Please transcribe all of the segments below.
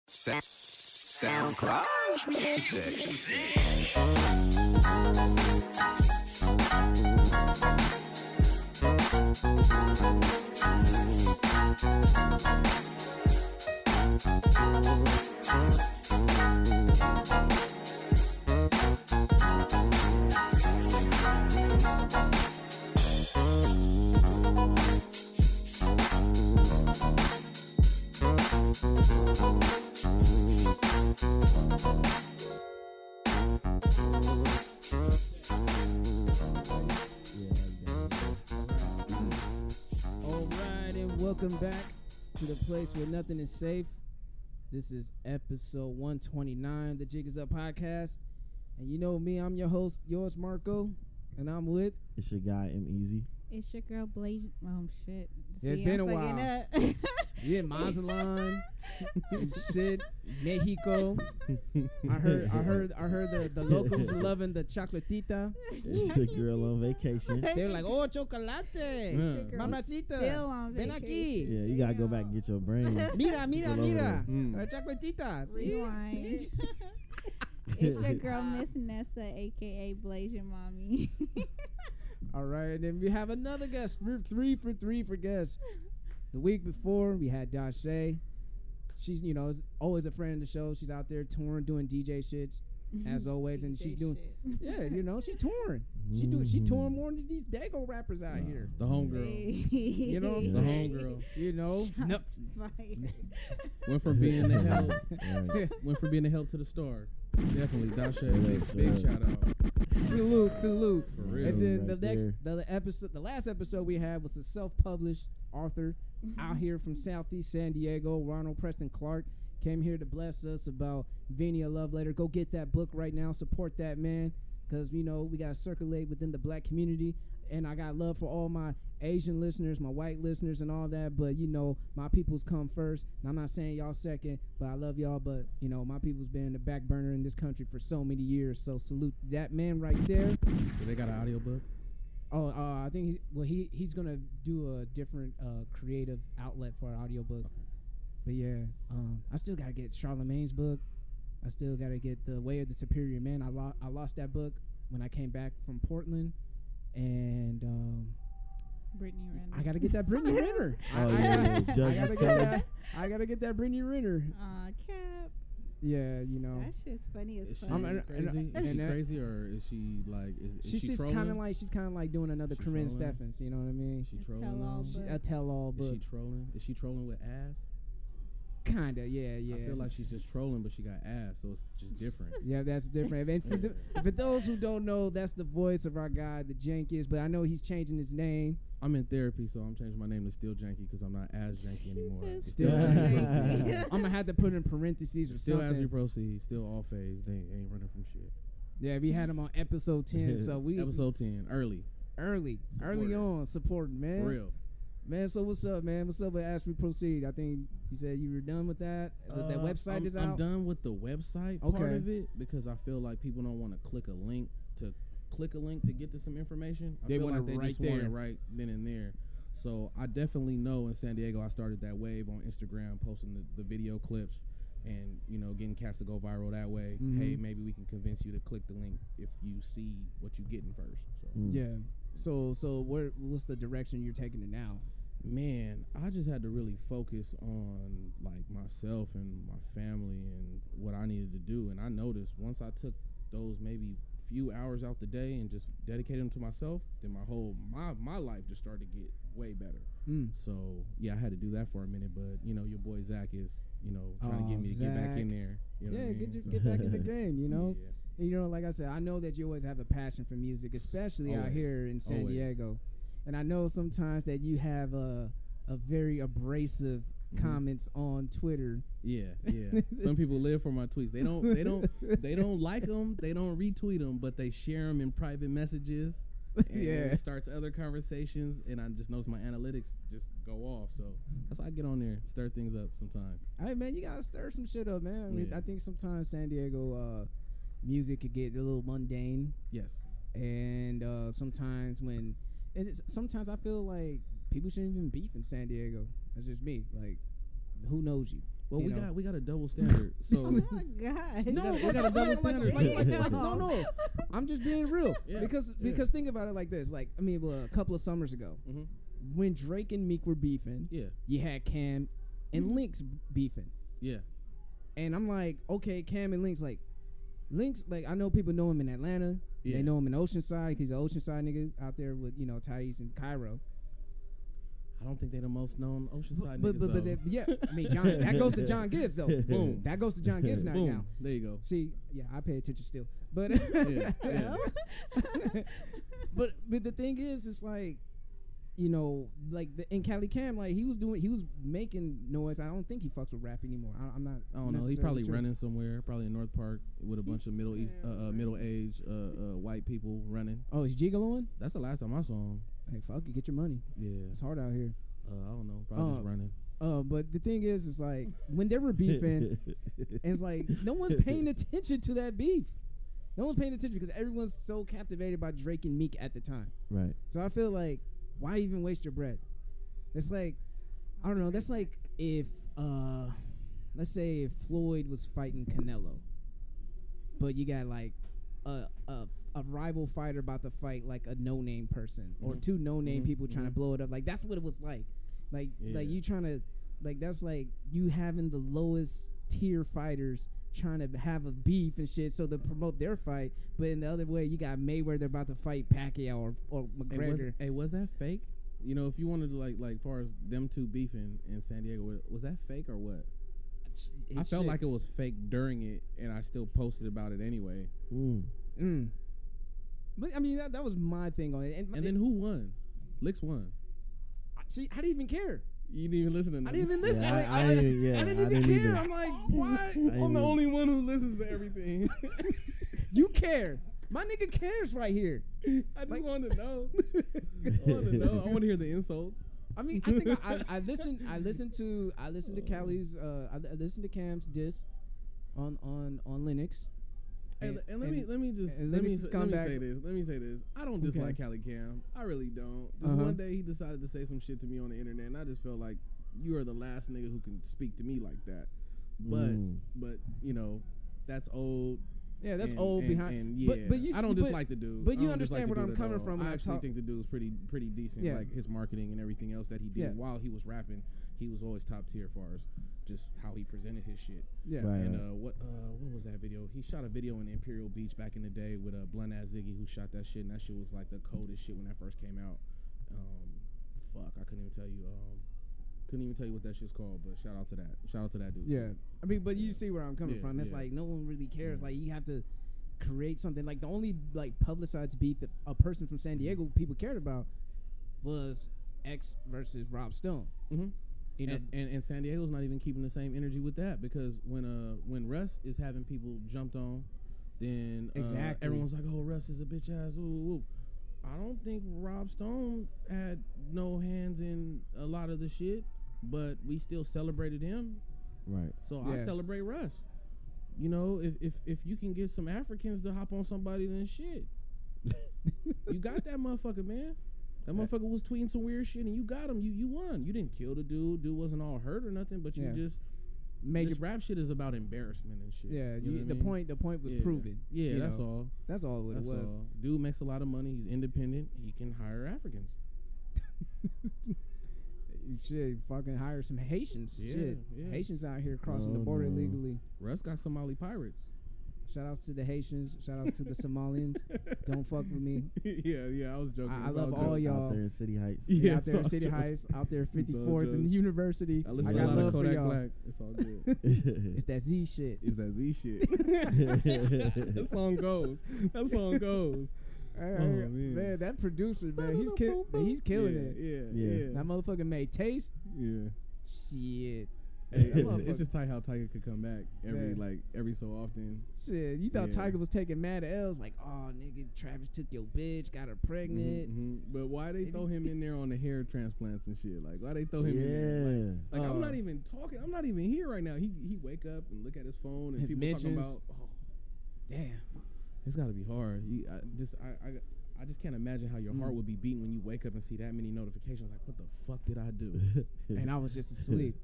SoundCloud music. Welcome back to the place where nothing is safe. This is episode 129, the Jig Is Up podcast. And you know me, I'm your host, yours Marco, and I'm with... It's your guy, M Easy. It's your girl, Blaze. Oh, shit. Yeah, it's been a while. Yeah, Mazatlan and shit, Mexico. I heard the locals loving the chocolatita. It's your girl on vacation. They're like, oh, chocolate, mamacita, Still on ven vacation. aquí. Yeah, you gotta go back and get your brain. Mira, chocolatita. Rewind. It's your girl, Miss Nessa, a.k.a. Blaze your mommy. All right, and then we have another guest. We're 3 for 3 for guests. The week before, we had Zeyy. She's, is always a friend of the show. She's out there touring, doing DJ shit, as always, and she's doing, she's touring. She touring more than these Dago rappers out here. The homegirl. You know what I'm The saying? homegirl. Shots fired. Went from being the help to the star. Definitely, Zeyy. Big shout out. Salute. For real. And then Right the last episode we had was a self-published author out here from Southeast San Diego, Ronald Preston Clark, came here to bless us about Venia Love Letter. Go get that book right now. Support that man, because we got to circulate within the black community. And I got love for all my Asian listeners, my white listeners, and all that. But, my peoples come first. And I'm not saying y'all second, but I love y'all. But, my people's been in the back burner in this country for so many years. So salute that man right there. Do they got an audiobook? Oh, I think he's going to do a different creative outlet for an audiobook. Okay. But, yeah, I still got to get Charlemagne's book. I still got to get The Way of the Superior Man. I lost that book when I came back from Portland. And Brittany Renner. I gotta get that Brittany Renner. I gotta get that Brittany Renner. Cap. Yeah, That shit's funny as fuck. Is she crazy or is she like? Is she just trolling? she's kind of like doing another Corinne Steffens. You know what I mean? She trolling. A tell-all book. Is she trolling? Is she trolling with ass? Kinda, yeah. I feel like she's just trolling, but she got ass, so it's just different. Yeah, that's different. And for those who don't know, that's the voice of our guy, Tha Jankiest. But I know he's changing his name. I'm in therapy, so I'm changing my name to StillJanky because I'm not as janky anymore. Still janky. I'm gonna have to put in parentheses or still something. Still as we proceed, still all phase. They ain't running from shit. Yeah, we had him on episode 10, so we episode 10 early on supporting, man. For real. Man, so what's up, man? What's up with As We Proceed? I think you said you were done with that. That website is out? I'm done with the website part of it because I feel like people don't want to click a link to get to some information. I feel like they just want it right then and there. So I definitely know in San Diego I started that wave on Instagram, posting the video clips and, getting cats to go viral that way. Mm-hmm. Hey, maybe we can convince you to click the link if you see what you're getting first. So. Yeah. So what's the direction you're taking it now? Man, I just had to really focus on like myself and my family and what I needed to do. And I noticed once I took those maybe few hours out the day and just dedicated them to myself, then my life just started to get way better. So yeah, I had to do that for a minute. But your boy Zach is trying to get me to get back in there. Get back in the game. Yeah. Like I said, I know that you always have a passion for music, especially out here in San Diego. And I know sometimes that you have a very abrasive comments on Twitter. Yeah. Some people live for my tweets. They don't like them. They don't retweet them, but they share them in private messages. And it starts other conversations, and I just notice my analytics just go off. So that's why I get on there, stir things up sometimes. Hey man, you gotta stir some shit up, man. I mean, I think sometimes San Diego music could get a little mundane. Yes. And sometimes I feel like people shouldn't even beef in San Diego. That's just me. Like, who knows you? Well, you know. we got a double standard. So Oh my God. No, we got a double standard. no. I'm just being real Yeah, because think about it like this. Like I mean, well, a couple of summers ago, when Drake and Meek were beefing, you had Cam and Lynx beefing. Yeah. And I'm like, okay, Cam and Lynx, like I know people know him in Atlanta. Yeah. They know him in Oceanside because he's an Oceanside nigga out there with Thais and Cairo. I don't think they're the most known Oceanside But niggas, yeah, I mean, that goes to John Gibbs though. Boom. That goes to John Gibbs now. Boom. There you go. See, yeah, I pay attention still, but Yeah. but the thing is, it's like, like in Cali Cam, like he was making noise. I don't think he fucks with rap anymore. I'm not. I don't know. He's probably running somewhere, probably in North Park with a bunch of middle-aged white people running. Oh, is Gigolo on? That's the last time I saw him. Hey, fuck it, get your money. Yeah. It's hard out here. I don't know. Probably just running. But the thing is, it's like when they were beefing, and it's like no one's paying attention to that beef. No one's paying attention because everyone's so captivated by Drake and Meek at the time. Right. So I feel like, why even waste your breath? It's like, I don't know. That's like if, let's say if Floyd was fighting Canelo, but you got like a rival fighter about to fight like a no-name person or two no-name people trying to blow it up. Like that's what it was like. Like you trying to, like that's like you having the lowest tier fighters trying to have a beef and shit so to promote their fight, but in the other way you got Mayweather about to fight Pacquiao or McGregor. Was that fake? If you wanted to like far as them two beefing in San Diego, was that fake or what? I felt like it was fake during it, and I still posted about it anyway. But I mean that was my thing on it. And then who won? Licks won. See, I didn't even care. You didn't even listen to them. I didn't even listen. Yeah, I didn't even care. either. I'm like, what? I'm the only one who listens to everything. You care. My nigga cares right here. I just wanted to know. I want to hear the insults. I mean, I think I listened to Callie's I listened to Cam's diss on Linux. And let me say this. I don't dislike Cali Cam. I really don't. Just one day he decided to say some shit to me on the internet, and I just felt like you are the last nigga who can speak to me like that. But that's old. Yeah, that's old behind. But I don't dislike the dude. But you understand where I'm coming from. I actually think the dude's pretty decent. Yeah. Like his marketing and everything else that he did while he was rapping, he was always top tier as far as just how he presented his shit. Yeah. Right, And what was that video? He shot a video in Imperial Beach back in the day with a blunt ass Ziggy who shot that shit, and that shit was like the coldest shit when that first came out. I couldn't even tell you. Couldn't even tell you what that shit's called, but shout out to that dude. Yeah, I mean, but you see where I'm coming from. It's like no one really cares. Like you have to create something. Like the only like publicized beef that a person from San Diego people cared about was X versus Rob Stone. And San Diego's not even keeping the same energy with that, because when Russ is having people jumped on, then everyone's like, oh, Russ is a bitch ass. Ooh. I don't think Rob Stone had no hands in a lot of the shit, but we still celebrated him. Right. So I celebrate Russ. If you can get some Africans to hop on somebody, then shit. You got that motherfucker, man. That motherfucker was tweeting some weird shit, and you got him. You won. You didn't kill the dude. Dude wasn't all hurt or nothing, but you just made this rap shit is about embarrassment and shit. Yeah, the point was proven. Yeah, that's all. That's all what it was. All. Dude makes a lot of money. He's independent. He can hire Africans. You should fucking hire some Haitians. Yeah. Haitians out here crossing the border illegally. Russ got Somali pirates. Shout outs to the Haitians. Shout outs to the Somalians. Don't fuck with me. Yeah, I was joking. I love all y'all. Out there in City Heights. Yeah, out there in City Heights. Out there 54th and University. I listen to a lot of Kodak Black. It's all good. It's that Z shit. That song goes. Man, that producer, man, he's killing it. Yeah. That motherfucker made Taste. Yeah. Shit. Hey, it's just tight how Tiger could come back every so often. Shit, you thought Tiger was taking mad L's, like, oh nigga, Travis took your bitch, got her pregnant. But why they throw him in there on the hair transplants and shit? Like, why they throw him in there? Like I'm not even talking. I'm not even here right now. He wake up and look at his phone and people talking about. Oh, damn. It's got to be hard. I just can't imagine how your heart would be beating when you wake up and see that many notifications. Like, what the fuck did I do? And I was just asleep.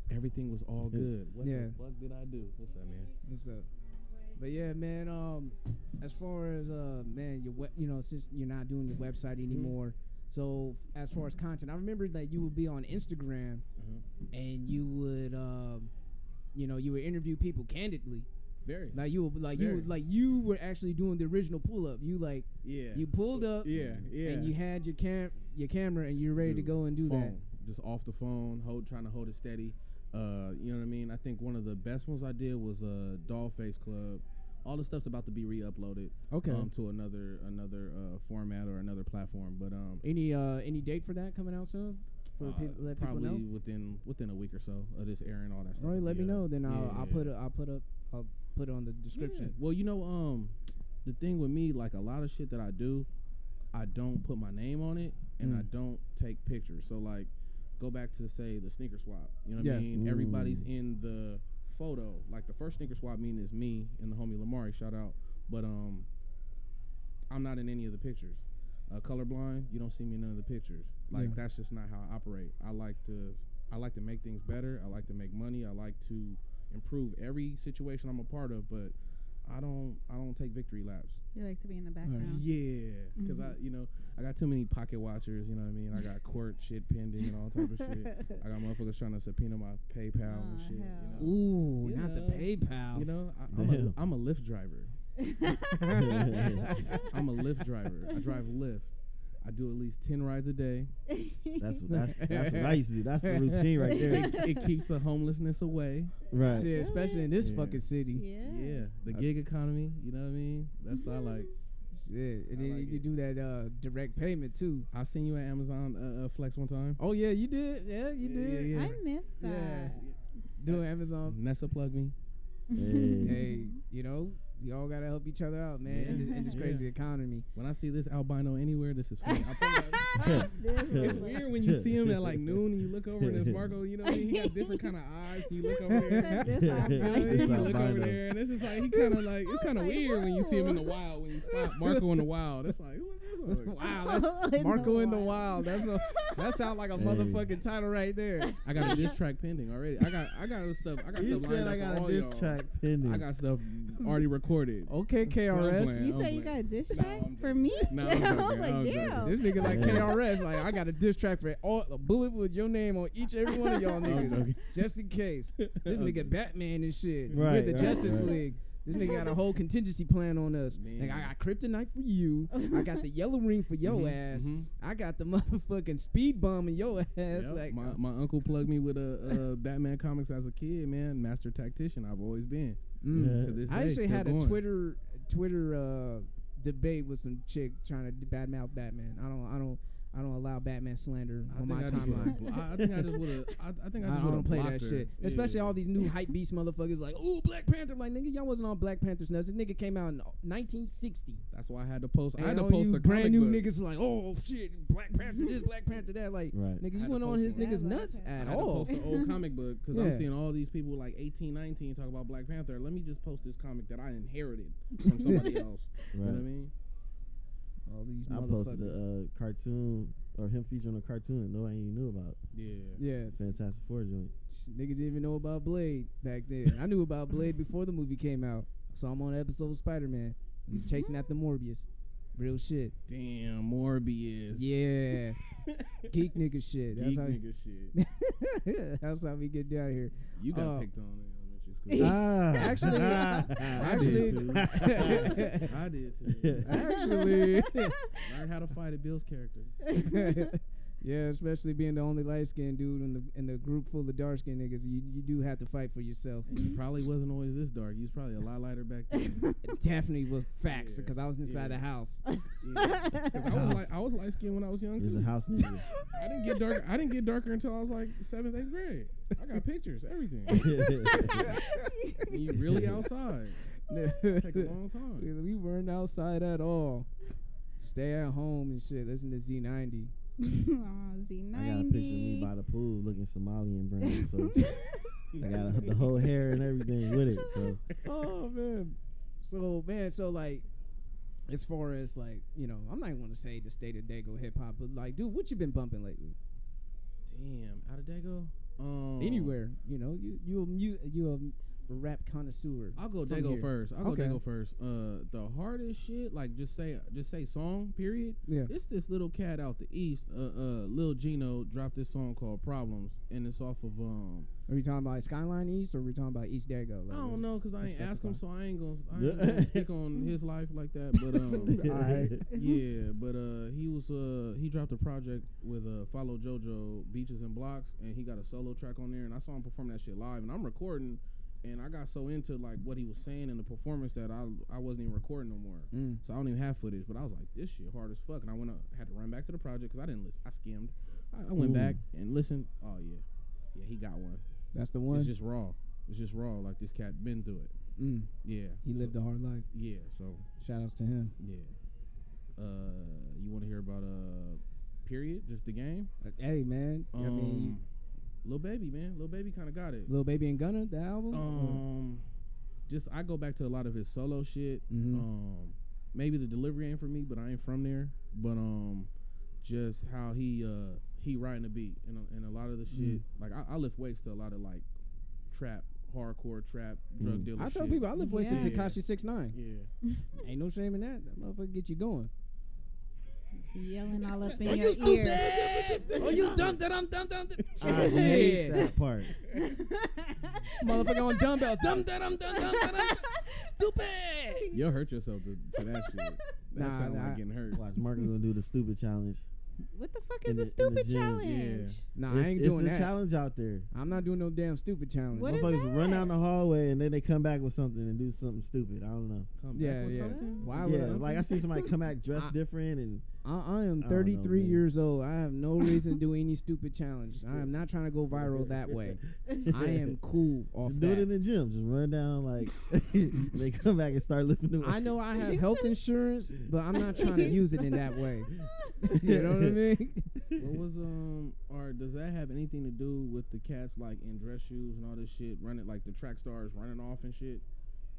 everything was all good. What Yeah. the fuck did I do? What's up, man? What's up? But yeah, man. As far as man, since you're not doing your website anymore, so as far as content, I remember that you would be on Instagram, and you would, you would interview people candidly. Very. Like you were actually doing the original pull up. You you pulled up. Yeah. And you had your camera, and you're ready to go and do that. Just off the phone, trying to hold it steady. You know what I mean? I think one of the best ones I did was Dollface Club. All the stuff's about to be re-uploaded. Okay. To another format or another platform. But any date for that coming out soon? For let people know. Probably within a week or so of this airing, all that stuff. All right, let me know. Then I'll put it on the description. Yeah. Well, the thing with me, like a lot of shit that I do, I don't put my name on it, and I don't take pictures. So like, go back to say the sneaker swap. You know what I mean? Everybody's in the photo. Like the first sneaker swap meeting is me and the homie Lamari, shout out. But I'm not in any of the pictures. Colorblind, you don't see me in none of the pictures. Like that's just not how I operate. I like to make things better. I like to make money. I like to improve every situation I'm a part of, but I don't take victory laps. You like to be in the background. Yeah, because I got too many pocket watchers. You know what I mean? I got court shit pending and all type of shit. I got motherfuckers trying to subpoena my PayPal and shit. Ooh, not the PayPal. You know, I'm a Lyft driver. I'm a Lyft driver. I drive Lyft. I do at least 10 rides a day. That's what I used to do. That's the routine right there. It keeps the homelessness away. Right. Shit, especially in this fucking city. Yeah. The gig economy, you know what I mean? That's what I like. Shit. And then you do that direct payment too. I seen you at Amazon Flex one time. Oh yeah, you did. Yeah, you did. Yeah. I missed that. Yeah. Doing Amazon. Nessa plugged me. Hey, we all gotta help each other out, man, in this crazy economy. When I see this albino anywhere, this is funny. It's weird when you see him at like noon and you look over and it's Marco. You know what I mean? He got different kind of eyes. And you look over there. You look over there, and it's just like he kind of like it's kind of weird when you see him in the wild. When you spot Marco in the wild, it's like who is this one? Wow, Marco in the wild. That sounds like a motherfucking title right there. I got a diss track pending already. I got stuff. I got You stuff said lined I up got for all a diss y'all. track pending. I got stuff already recorded. Okay, KRS. You said you got a diss track for me? No, I was like, damn. This nigga like KRS, like I got a diss track for a bullet with your name on each every one of y'all niggas, just in case. This nigga Batman and shit. We're the Justice League. This nigga got a whole contingency plan on us. Like, I got kryptonite for you. I got the yellow ring for your ass. I got the motherfucking speed bomb in your ass. Yep. Like my uncle plugged me with a Batman comics as a kid, man. Master tactician, I've always been. To this day, I actually had going. a Twitter debate with some chick trying to badmouth Batman. I don't allow Batman slander on my timeline. I think I just would have. I think I just would don't have play blocked that her. shit. Especially all these new hype beast motherfuckers like, oh, Black Panther. Like, nigga, y'all wasn't on Black Panther's nuts. This nigga came out in 1960. That's why I had to post. And I had to all post you a brand comic new book. niggas like, oh shit, Black Panther this, Black Panther that. Like, nigga, you went on his niggas nuts I at had all. to post an old comic book because I'm seeing all these people like 18, 19 talk about Black Panther. Let me just post this comic that I inherited from somebody else. You know what I mean? All these I posted a cartoon or him featuring a cartoon that nobody even knew about. Yeah. Fantastic Four joint. Niggas didn't even know about Blade back then. I knew about Blade before the movie came out. So I'm on an episode of Spider-Man. He's chasing after Morbius. Real shit. Damn, Morbius. Yeah. Geek nigga shit. Geek nigga shit. That's how we get down here. You got picked on in elementary school. Actually, I did too. Actually, learned how to fight a Bill's character. Yeah, especially being the only light skinned dude in the group full of dark skinned niggas, you do have to fight for yourself. And you probably wasn't always this dark. You was probably a lot lighter back then. It definitely was facts because I was inside the house. I was light skinned when I was young too. It was a house nigga. I didn't get darker until I was like 7th, 8th grade. I got pictures, everything. You really outside. Take a long time. We weren't outside at all. Stay at home and shit. Listen to Z90. Z90. I got a picture of me by the pool looking Somalian brand. So I got the whole hair and everything with it. So so like, as far as like, I'm not going to say the state of Dago hip hop, but like, dude, what you been bumping lately? Damn, out of Dago. Anywhere, you know, you a rap connoisseur. I'll go from Dago here. first. The hardest shit, like just say song, period. Yeah. It's this little cat out the east, Lil Gino dropped this song called Problems, and it's off of Are we talking about Skyline East or are we talking about East Dago? I don't know, cause I ain't asked him, so I ain't gonna speak on his life like that. But All right. yeah, but he dropped a project with Follow JoJo, Beaches and Blocks, and he got a solo track on there, and I saw him perform that shit live, and I'm recording. And I got so into like what he was saying in the performance that I wasn't even recording no more. So I don't even have footage. But I was like, this shit hard as fuck. And I had to run back to the project because I didn't listen. I skimmed. I went back and listened. Oh yeah, he got one. That's the one. It's just raw. Like this cat been through it. Yeah, he lived a hard life. Yeah, so shout outs to him. Yeah. You want to hear about period? Just the game. Hey man, I mean. Lil Baby, man. Lil Baby kind of got it. Lil Baby and Gunna, the album? Just I go back to a lot of his solo shit. Maybe the delivery ain't for me, but I ain't from there. But just how he riding the beat and a lot of the shit. Like I lift weights to a lot of like trap, hardcore trap, drug dealer I shit. tell people I lift weights to Yeah. Tekashi 6ix9ine. Yeah. Ain't no shame in that. That motherfucker get you going. Yelling all up in Are your you ear. stupid? Are you dumb? I hate that part. Motherfucker on dumbbells. Dumb. Stupid. You'll hurt yourself to that shit. That Nah, sound nah. like getting hurt. Watch, Marcus gonna do the stupid challenge. What the fuck In is the- a in the stupid gym. challenge? Nah, I ain't doing It's that. a challenge out there. I'm not doing no damn stupid challenge. What is Motherfuckers run that? down the hallway and then they come back with something and do something stupid. I don't know. Come back Yeah, with yeah. something? Why would Yeah, I? like I see somebody come back dressed different and I am I don't 33 know, man. years old. I have no reason to do any stupid challenge. I am not trying to go viral that way. I am cool off just do it in that. the gym. Just run down like they come back and start lifting the weight. I know I have health insurance, but I'm not trying to use it in that way. You know what I mean? What was or does that have anything to do with the cats like in dress shoes and all this shit running like the track stars running off and shit?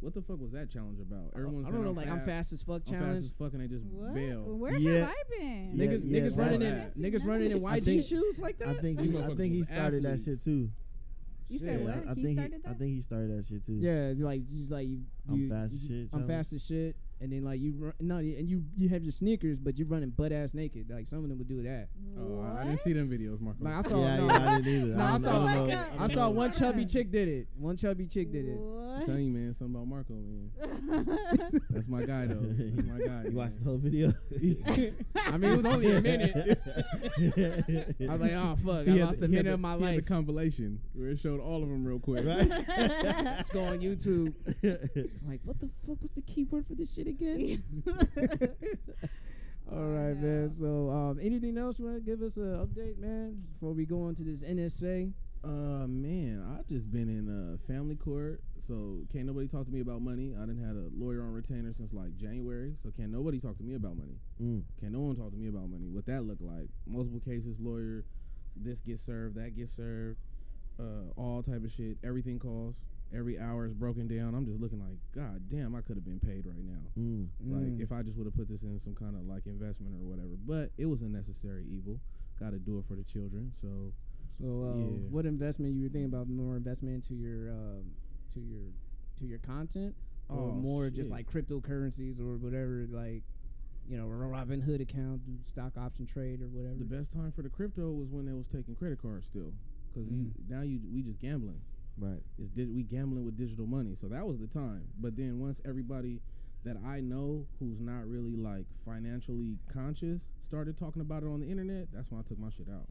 What the fuck was that challenge about? Everyone's I don't know, like I'm fast as fuck I'm fast challenge. as fuck and they just What? bail. Where Yeah. have I been? Yeah, Niggas running that. niggas running in I YG think- shoes like that. I think These he motherfuckers started that athletes. shit too. You said Yeah, what? I He think started that? I think he started that shit too. Yeah, like you I'm fast as shit. I'm fast as shit, and then like you run, and you have your sneakers, but you're running butt ass naked. Like some of them would do that. Oh, I didn't see them videos, Marco. Like I saw, Yeah, no, yeah, I didn't either. no, I don't saw, know. I saw one chubby chick did it. One chubby chick did it. I'm telling you, man, something about Marco, man. That's my guy, though. That's my guy. You man. watched the whole video? I mean, it was only a minute. I was like, oh fuck, I lost a minute of my He had life. the compilation where it showed all of them real quick. Right? Let's go on YouTube. It's like, what the fuck was the keyword for this shit again? All right, man. So, anything else you want to give us an update, man, before we go on to this NSA? Man, I just been in family court, so can't nobody talk to me about money. I done had a lawyer on retainer since like January, so can't nobody talk to me about money. Can't no one talk to me about money. What that look like? Multiple cases, lawyer, this gets served, that gets served, all type of shit. Everything costs. Every hour is broken down. I'm just looking like, God damn, I could have been paid right now. Like if I just would have put this in some kind of like investment or whatever. But it was a necessary evil. Got to do it for the children. So. What investment you were thinking about? More investment into your content, or more just shit. like cryptocurrencies or whatever, like a Robin Hood account, do stock option trade or whatever. The best time for the crypto was when they was taking credit cards still, because we just gambling. Right. We gambling with digital money, so that was the time. But then once everybody that I know who's not really like financially conscious started talking about it on the internet, that's when I took my shit out.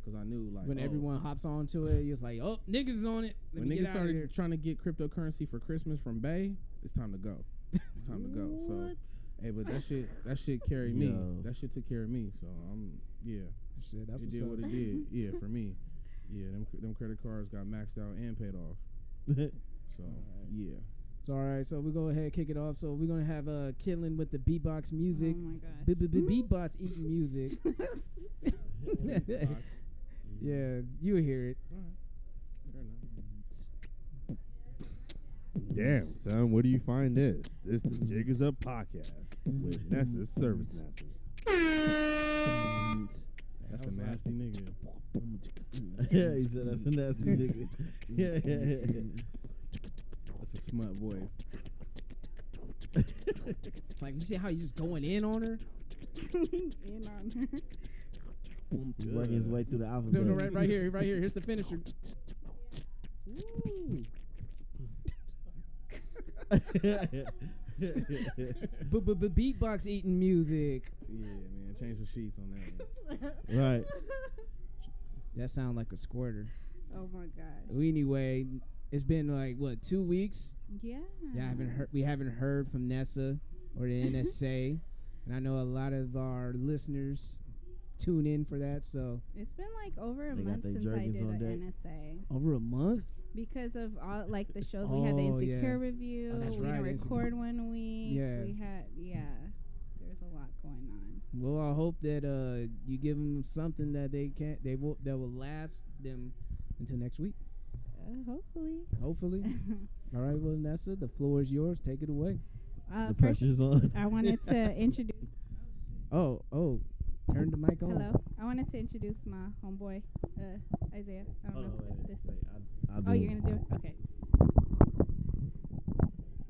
Because I knew, like, when everyone hops onto it, it's like, oh, niggas is on it. When niggas started trying to get cryptocurrency for Christmas from Bay, it's time to go. It's time to go. So, hey, but that shit carried me. Yo. That shit took care of me. So Shit, that's it what's did up. what it did. Yeah, for me. Yeah, them credit cards got maxed out and paid off. So yeah. So all right, so we go ahead and kick it off. So we're gonna have killing with the beatbox music. Oh my gosh. Beatbox eating music. Yeah, you hear it. Fair enough. Damn, son, where do you find this? This the Jig is Up podcast with Nessa's Service Master. That's a nasty nigga. Yeah, he said that's a nasty nigga. Yeah. That's a smut voice. Like, you see how he's just going in on her? In on her. He's working his way through the alphabet. No, right here. Here's the finisher. Ooh. Beatbox eating music. Yeah, man. Change the sheets on that one. Right. That sound like a squirter. Oh my god. Well, anyway, it's been like what, 2 weeks? Yeah. Yeah, we haven't heard from Nessa or the NSA, and I know a lot of our listeners tune in for that. So It's been like over a They got month they since I jerkins did on deck. an NSA. over a month. Because of all like the shows, we had the Oh, Insecure yeah. review. Oh, that's we right, didn't Insecure. record 1 week. Yeah. We had there's a lot going on. Well, I hope that you give them something that that will last them until next week. Hopefully. Hopefully. All right, well, Nessa, the floor is yours. Take it away. The First, pressure's on. I wanted to introduce. Oh, turn the mic on. Hello. I wanted to introduce my homeboy, Isaiah. I don't know if this. I'll do Oh, it. you're gonna do it? Okay.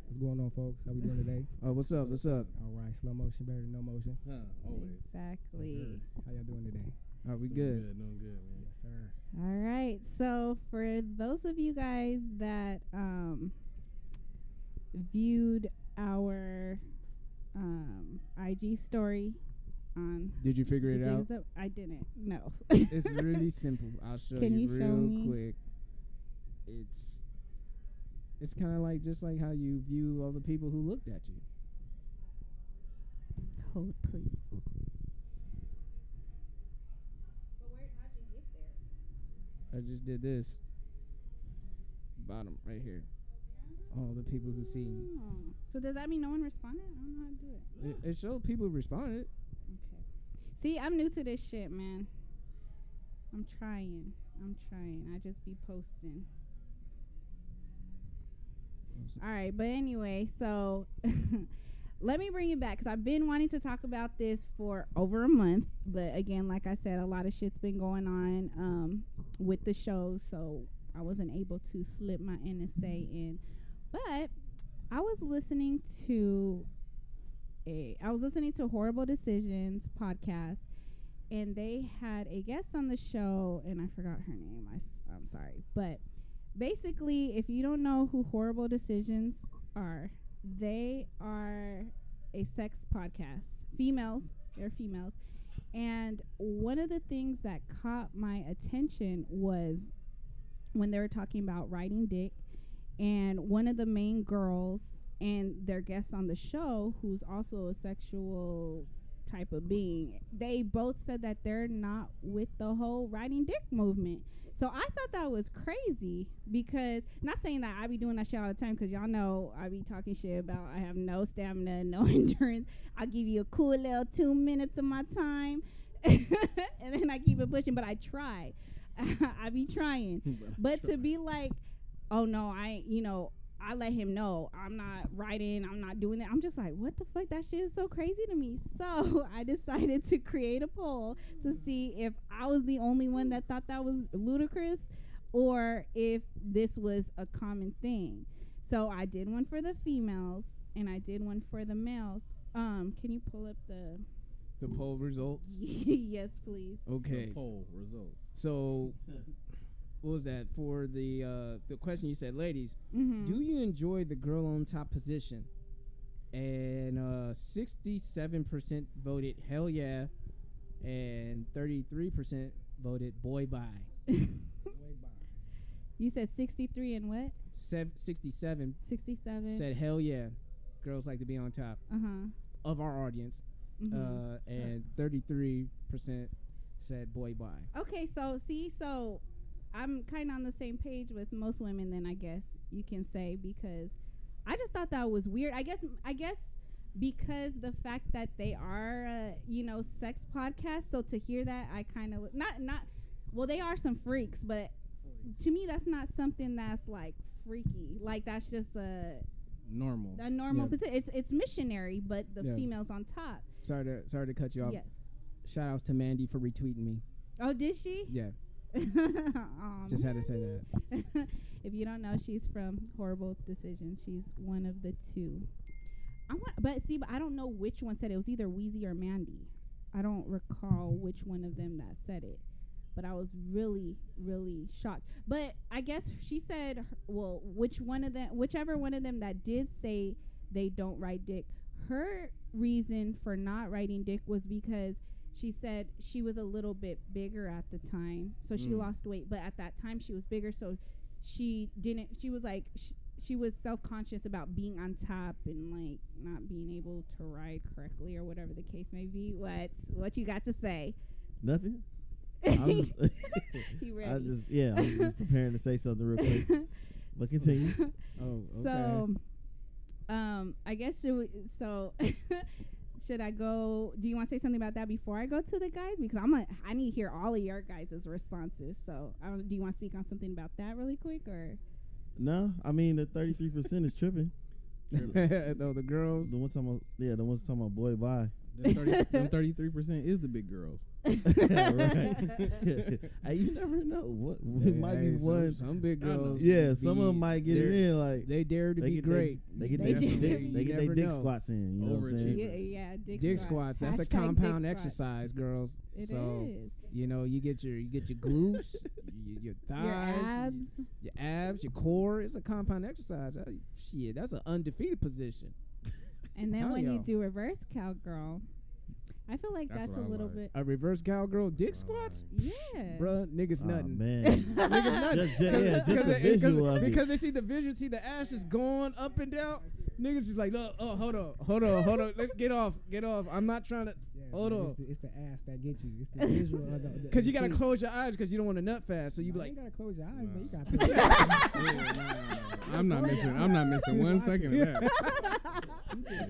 What's going on, folks? How we doing today? Oh, what's up? What's up? All right, slow motion better than no motion. Huh, always. Exactly. How y'all doing today? Are we Doing good? Doing good, man. Yes, sir. All right. So for those of you guys that viewed our IG story on Did you figure the it out? Jigs Up, I didn't. No. It's really simple. I'll show Can you you show real me? quick. It's kind of like just like how you view all the people who looked at you. Hold, please. I just did this. Bottom right here. All the people who see me. Oh. So does that mean no one responded? I don't know how to do it. It showed people responded. Okay. See, I'm new to this shit, man. I'm trying. I just be posting. All right, but anyway, so let me bring it back because I've been wanting to talk about this for over a month. But again, like I said, a lot of shit's been going on with the shows, so I wasn't able to slip my NSA in. But I was listening to Horrible Decisions podcast, and they had a guest on the show, and I forgot her name. I'm sorry, but basically, if you don't know who Horrible Decisions are, they are a sex podcast. They're females. And one of the things that caught my attention was when they were talking about riding dick, and one of the main girls and their guests on the show, who's also a sexual type of being, they both said that they're not with the whole riding dick movement. So I thought that was crazy because, not saying that I be doing that shit all the time, because y'all know I be talking shit about I have no stamina, no endurance. I'll give you a cool little 2 minutes of my time and then I keep it pushing, but I try. I be trying. But to be like, oh no, I let him know I'm not riding, I'm not doing that. I'm just like, what the fuck? That shit is so crazy to me. So I decided to create a poll to see if I was the only one that thought that was ludicrous or if this was a common thing. So I did one for the females and I did one for the males. Can you pull up the poll results? Yes, please. Okay. The poll results. So what was that for the question you said, ladies? Mm-hmm. Do you enjoy the girl on top position? And 67% voted hell yeah, and 33% voted boy bye. You said 63 and what? 67 67. said hell yeah, girls like to be on top of our audience. Mm-hmm. And 33% said boy bye. Okay, so I'm kind of on the same page with most women then, I guess you can say, because I just thought that was weird. I guess because the fact that they are sex podcasts, so to hear that, I kind of well, they are some freaks, but to me that's not something that's like freaky. Like that's just a normal position. It's missionary, but the females on top. Sorry to cut you off. Yes. Shout outs to Mandy for retweeting me. Oh, did she? Yeah, Aw, just had to say that. If you don't know, she's from Horrible Decisions. She's one of the two. But I don't know which one said it. It was either Weezy or Mandy. I don't recall which one of them that said it. But I was really, really shocked. But I guess she said, well, whichever one of them that did say they don't ride dick, her reason for not riding dick was because she said she was a little bit bigger at the time. So she lost weight. But at that time, she was bigger. So she was self-conscious about being on top and like not being able to ride correctly or whatever the case may be. What you got to say? Nothing. He ready. I'm just preparing to say something real quick. But continue. Oh, okay. So, I guess should I go? Do you want to say something about that before I go to the guys? Because I need to hear all of your guys' responses. So, do you want to speak on something about that really quick or? No, I mean the 33% is tripping. No, the girls. The ones talking about boy bye. Them 33% is the big girls. Right. Hey, you never know. It might be one. Some big girls. Yeah, some of them might get it in. Like they dare to be great. They get their dick squats in. You know what I'm saying? Yeah, dick squats. That's a compound exercise, girls. It so, is. You know, you get your glutes, your thighs, your abs, your core. It's a compound exercise. Shit, that's an undefeated position. And then when you do reverse cowgirl, I feel like that's a little bit. A reverse cowgirl dick squats? Yeah. Bruh, niggas nutting. Man. Niggas nutting. Just the visual of it. Because they see the visual, see the ass just going up and down. Niggas is like, look, oh, hold on. Get off. I'm not trying to. Hold on. It's the ass that gets you. It's the visual of the. Because you got to close your eyes because you don't want to nut fast. So you be like. You got to close your eyes, but you got to. I'm not missing 1 second of that.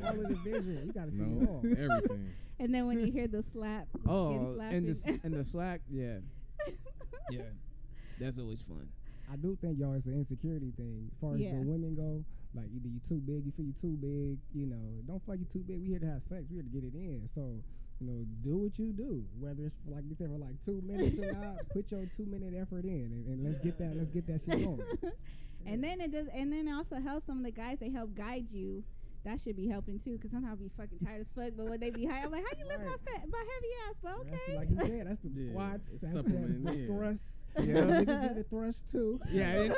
All of the visual. You got to see No, it all. everything. And then when you hear the slap, Oh, skin slapping. and the slack, yeah. Yeah. That's always fun. I do think, y'all, it's an insecurity thing. As far as the women go, like either you too big, you feel you too big, don't feel like you too big. We here to have sex. We here to get it in. So, do what you do. Whether it's like we said for like 2 minutes or not, put your 2 minute effort in and let's get that shit going. And then it also helps some of the guys. They help guide you. That should be helping too, because sometimes I'll be fucking tired as fuck. But when they be high, I'm like, how you lift my heavy ass? But okay. That's like you said, that's the squats. That's the thrust. Yeah, niggas do the thrust too. Yeah,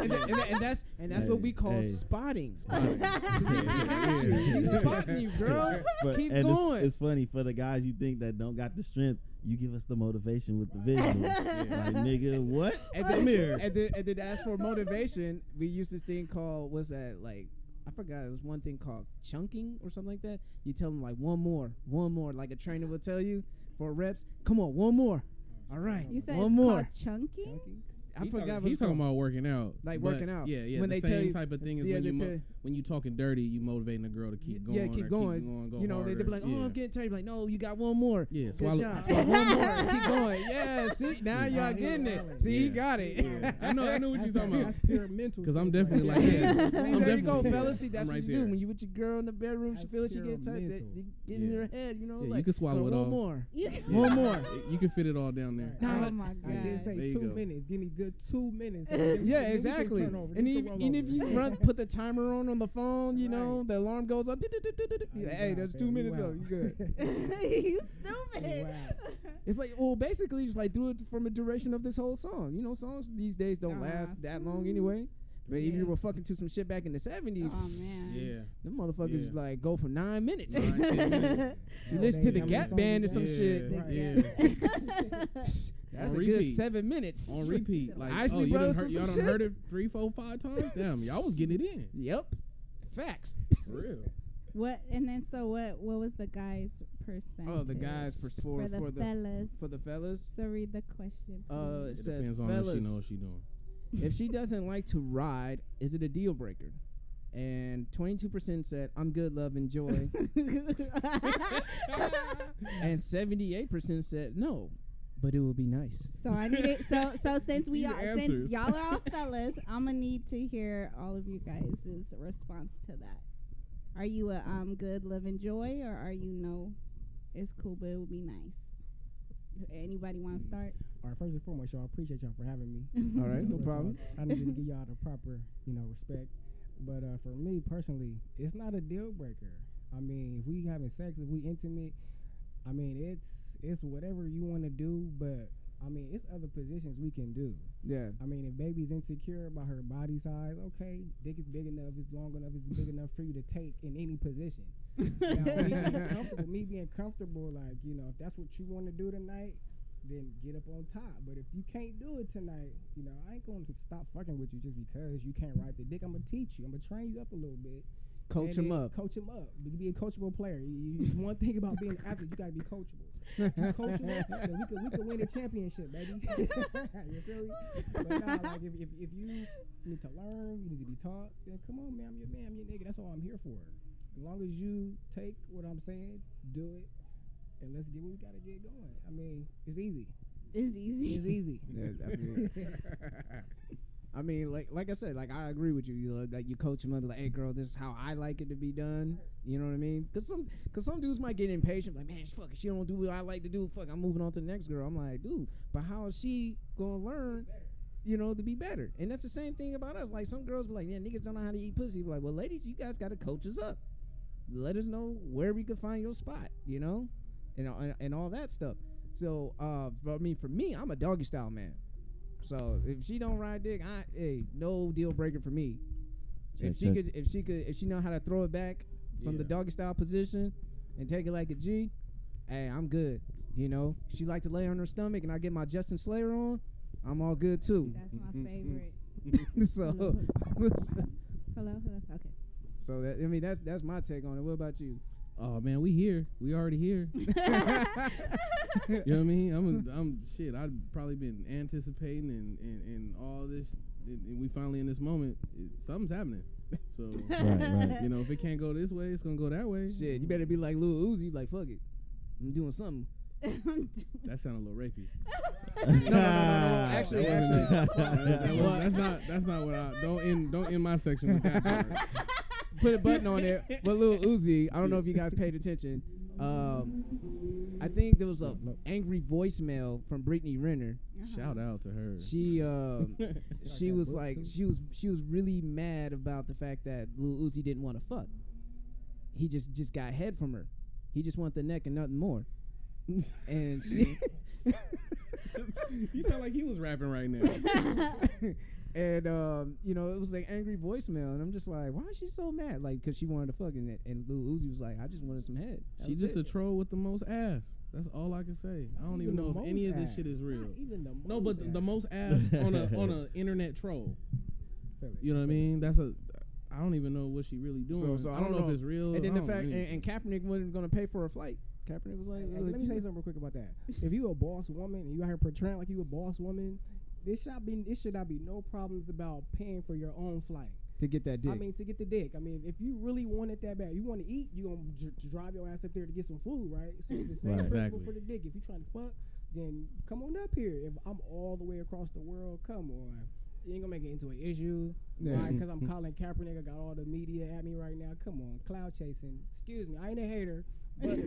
and that's what we call spotting. He's spotting you, girl. Keep going. It's funny for the guys you think that don't got the strength. You give us the motivation with the visual. Like, nigga, what? Come here. And then as for motivation, we use this thing called, what's that, like, I forgot. It was one thing called chunking or something like that. You tell them like one more, like a trainer will tell you for reps. Come on, one more. All right. You said one it's more. called chunking? I forgot what he's talking about working out. Like working out. Yeah. When the they same tell you, type of thing is when you talking dirty, you motivating a girl to keep going. Yeah, keep going. They be like, oh, I'm getting tired. Like, no, you got one more. Yeah, good job. One more. Keep going. Yeah, see, now y'all getting it. See, he got it. Yeah. I know what you're talking about. That's pure mental. Because I'm definitely like, yeah. See, there you go, fellas. See, that's right what you do when you with your girl in the bedroom. She feel like she get tight. You get in her head, Yeah, like, you can swallow it all. One more. Yeah. One more. You can fit it all down there. Oh my god. I did say 2 minutes. Give me good 2 minutes. Yeah, exactly. And even if you put the timer on the phone, the alarm goes on. Hey, there's 2 minutes up. You good? You stupid. Wow. It's like, well, basically, just like do it from the duration of this whole song. Songs these days don't last that long anyway. But if you were fucking to some shit back in the 70s, oh man, yeah, them motherfuckers like go for 9 minutes. 10 minutes. You listen to the Gap Band or some shit. Yeah. That's on a repeat. Good 7 minutes. On repeat. Like, Isley Brothers y'all done heard it 3, 4, 5 times? Damn, y'all was getting it in. Yep. Facts. For real. What was the guys' percentage? Oh, the guys for the fellas. For the fellas. So read the question. It says, depends on if she knows what she doing. If she doesn't like to ride, is it a deal breaker? And 22% said, I'm good, love, enjoy. And 78% said, no, but it would be nice. So I need it. So since answers. y'all are all fellas, I'm gonna need to hear all of you guys' response to that. Are you a good, love, enjoy, or are you no? It's cool, but it would be nice. Anybody want to start? All right, first and foremost, y'all, appreciate y'all for having me. All right, no problem. I need to give y'all the proper, respect. But for me personally, it's not a deal breaker. I mean, if we having sex, if we intimate, I mean, it's whatever you want to do, but I mean, it's other positions we can do. Yeah. I mean, if baby's insecure about her body size, okay, dick is big enough, it's long enough, it's big enough for you to take in any position. Now, me being comfortable, like, if that's what you want to do tonight, then get up on top. But if you can't do it tonight, I ain't going to stop fucking with you just because you can't ride the dick. I'm going to teach you. I'm going to train you up a little bit. Coach him up. Coach him up. You can be a coachable player. One thing about being an athlete, you got to be coachable. If you coachable, then we could win a championship, baby. You feel me? But nah, like if you need to learn, you need to be taught, then come on, man. I'm your man. I'm your nigga. That's all I'm here for. As long as you take what I'm saying, do it, and let's get what we got to get going. I mean, it's easy. It's easy. It's easy. Yeah, I mean, like I said, like I agree with you. Like you coach them up, like, hey, girl, this is how I like it to be done. You know what I mean? Cause some dudes might get impatient, like, man, fuck it, she don't do what I like to do. Fuck, I'm moving on to the next girl. I'm like, dude, but how is she gonna learn, to be better? And that's the same thing about us. Like some girls be like, yeah, niggas don't know how to eat pussy. Be like, well, ladies, you guys got to coach us up. Let us know where we could find your spot, and all that stuff. So, for me, I'm a doggy style man. So if she don't ride dick, no deal breaker for me. If she know how to throw it back from the doggy style position and take it like a G, hey, I'm good. She like to lay on her stomach and I get my Justin Slayer on, I'm all good too. That's my favorite. So Hello. Okay. So that's my take on it. What about you? Oh man, we here. We already here. You know what I mean? I'm shit. I've probably been anticipating and all this, and we finally in this moment. Something's happening. So right. If it can't go this way, it's gonna go that way. Shit, you better be like Lil Uzi, like fuck it, I'm doing something. That sounded a little rapey. No. Actually, that's not what I don't end my section with that part. Put a button on it. But Lil Uzi, I don't know if you guys paid attention. I think there was a angry voicemail from Brittany Renner. Shout out to her. She was like she was really mad about the fact that Lil Uzi didn't want to fuck. He just got head from her. He just wanted the neck and nothing more. And she you sound like he was rapping right now. And it was like angry voicemail, and I'm just like, why is she so mad? Like, cause she wanted to fuck, and Lil Uzi was like, I just wanted some head. She's just a troll with the most ass. That's all I can say. I don't even know if any of this shit is real. No, but the most ass on a internet troll. You know what I mean? I don't even know what she really doing. So I don't know if it's real. And then the fact, and Kaepernick wasn't gonna pay for a flight. Kaepernick was like, let me say something real quick about that. If you a boss woman and you out here portraying like you a boss woman, it should not be no problems about paying for your own flight to get that dick. I mean, to get the dick. I mean, if you really want it that bad, you want to eat, you gonna drive your ass up there to get some food, right? So it's the same principle for the dick. If you trying to fuck, then come on up here. If I'm all the way across the world, come on. You ain't gonna make it into an issue, right? Because I'm calling Kaepernick. I got all the media at me right now. Come on, cloud chasing. Excuse me, I ain't a hater. But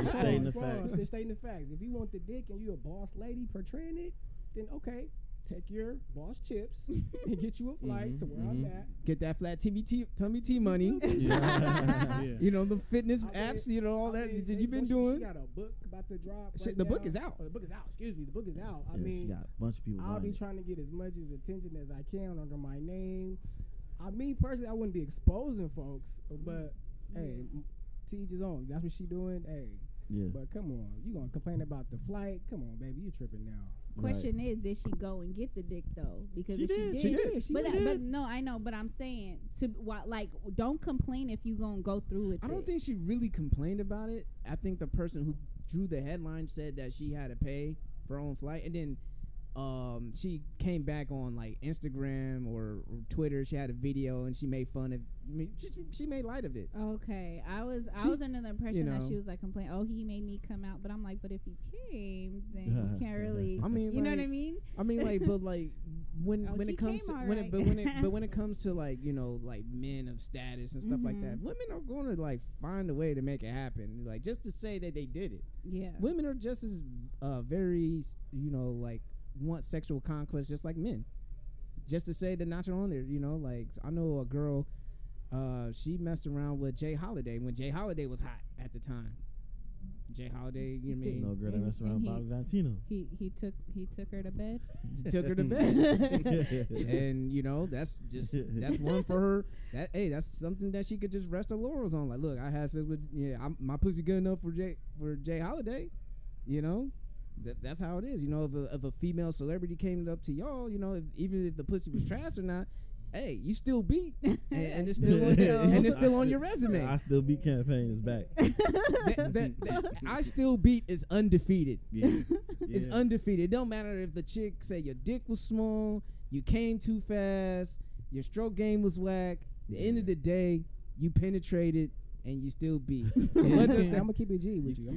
stating the facts. Stating the facts. If you want the dick and you a boss lady portraying it, then okay, take your boss chips and get you a flight to where I'm at. Get that flat tummy tea money. The fitness apps, all that you been doing. She got a book about to drop. The book is out. The book is out. Excuse me, the book is out. I mean, she got a bunch of people. I'll be trying to get as much attention as I can under my name. Me personally, I wouldn't be exposing folks, but hey, to each his own. That's what she doing. Hey. Yeah. But come on, you gonna complain about the flight? Come on, baby, you tripping now. Question is, did she go and get the dick though? Because she if did. she did. But no, I know. But I'm saying don't complain if you gonna go through with it. I don't think she really complained about it. I think the person who drew the headline said that she had to pay for her own flight, and then she came back on like Instagram or Twitter. She had a video and she made fun of me. She made light of it. Okay, I was under the impression that she was like complaining. Oh, he made me come out, but I'm like, but if you came, then you can't really. I mean, you know what I mean? I mean, like, but like when it comes to when it comes to like like men of status and stuff like that, women are going to like find a way to make it happen. Like just to say that they did it. Yeah, women are just as very like want sexual conquest just like men. Just to say they're not on there, like I know a girl, she messed around with Jay Holiday when Jay Holiday was hot at the time. Jay Holiday, you mean? No girl that messed around with Bobby Valentino. He took her to bed. He took her to bed, and that's one for her. That's something that she could just rest her laurels on. Like, look, I had sex with my pussy good enough for Jay Holiday, That's how it is, if a female celebrity came up to y'all, even if the pussy was trash or not, hey, you still beat, and it's still it's still on your resume. I Still Beat campaign is back. that I Still Beat is undefeated. Yeah. It's undefeated. It don't matter if the chick say your dick was small, you came too fast, your stroke game was whack. At the end of the day, you penetrated. And you still beat. So I'm gonna keep it G with you.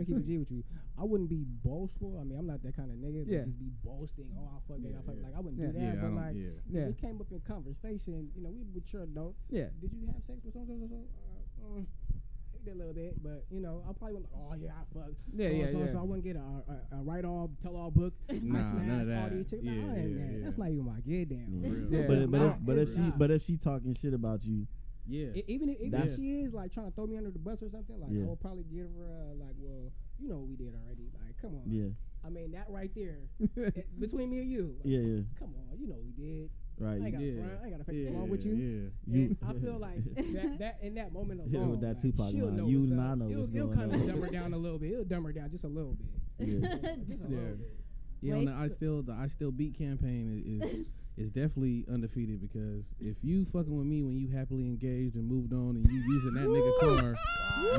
I wouldn't be boastful. I mean, I'm not that kind of nigga. Yeah. Just be boasting. Oh, I fuck it. Like I wouldn't do that. But like, we came up in conversation. We mature adults. Yeah. Did you have sex with so? A little bit, but I probably wouldn't. Oh yeah, I fucked. So I wouldn't get a write all, tell all book. Nah, I smashed all these chicks. That's not even my get down. But if she talking shit about you. Yeah. Even if she is like trying to throw me under the bus or something, like I will probably give her like, well, you know what we did already. Like, come on. Yeah. I mean, that right there, between me and you. Like, come on, you know what we did. Right. I ain't got to front. I ain't got to fake wrong with you. And I feel like that in that moment alone, with that like, Tupac she'll line, know you what's and up. I know what's It'll going kind on. of dumb her down a little bit. It'll dumb her down just a little bit. Just a little bit. Yeah, on the I Still Beat campaign is definitely undefeated, because if you fucking with me when you happily engaged and moved on and you using that nigga car,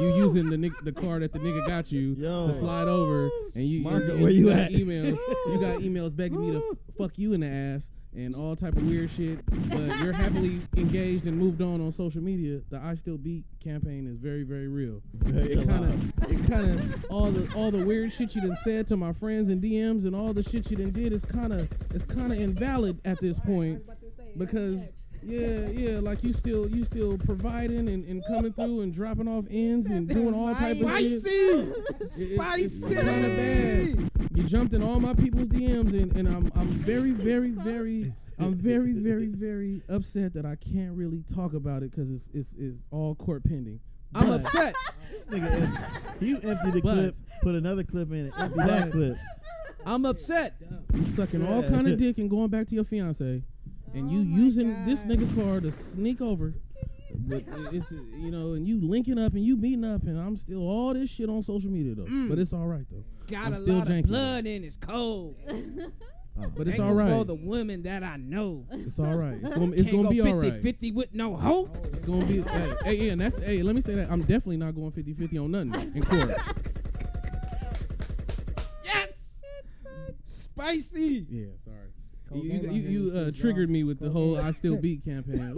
you using the car that the nigga got you to slide over, and you got emails begging me to fuck you in the ass and all type of weird shit, but you're happily engaged and moved on social media, the I Still Beat campaign is very, very real. It kind of all the weird shit you done said to my friends in DMs and all the shit you done did is kind of invalid at this point, because like you still providing and coming through and dropping off ends and doing all type of shit. It's kind of bad. You jumped in all my people's DMs and I'm very, very, very very upset that I can't really talk about it because it's all court pending. I'm upset. This nigga, you emptied the clip, put another clip in, and empty that clip. I'm upset. You sucking all kind of dick and going back to your fiance, and you using this nigga car to sneak over. But and you linking up and you beating up, and I'm still all this shit on social media though. But it's all right though. Got a lot of blood in his cold. But it's all right. For the women that I know, it's all right. It's gonna be all right. 50-50 with no hope. It's gonna be. And that's. Let me say that I'm definitely not going 50-50 on nothing in court. Yes. Spicy. Yeah. Sorry. You triggered me with the whole I Still Beat campaign.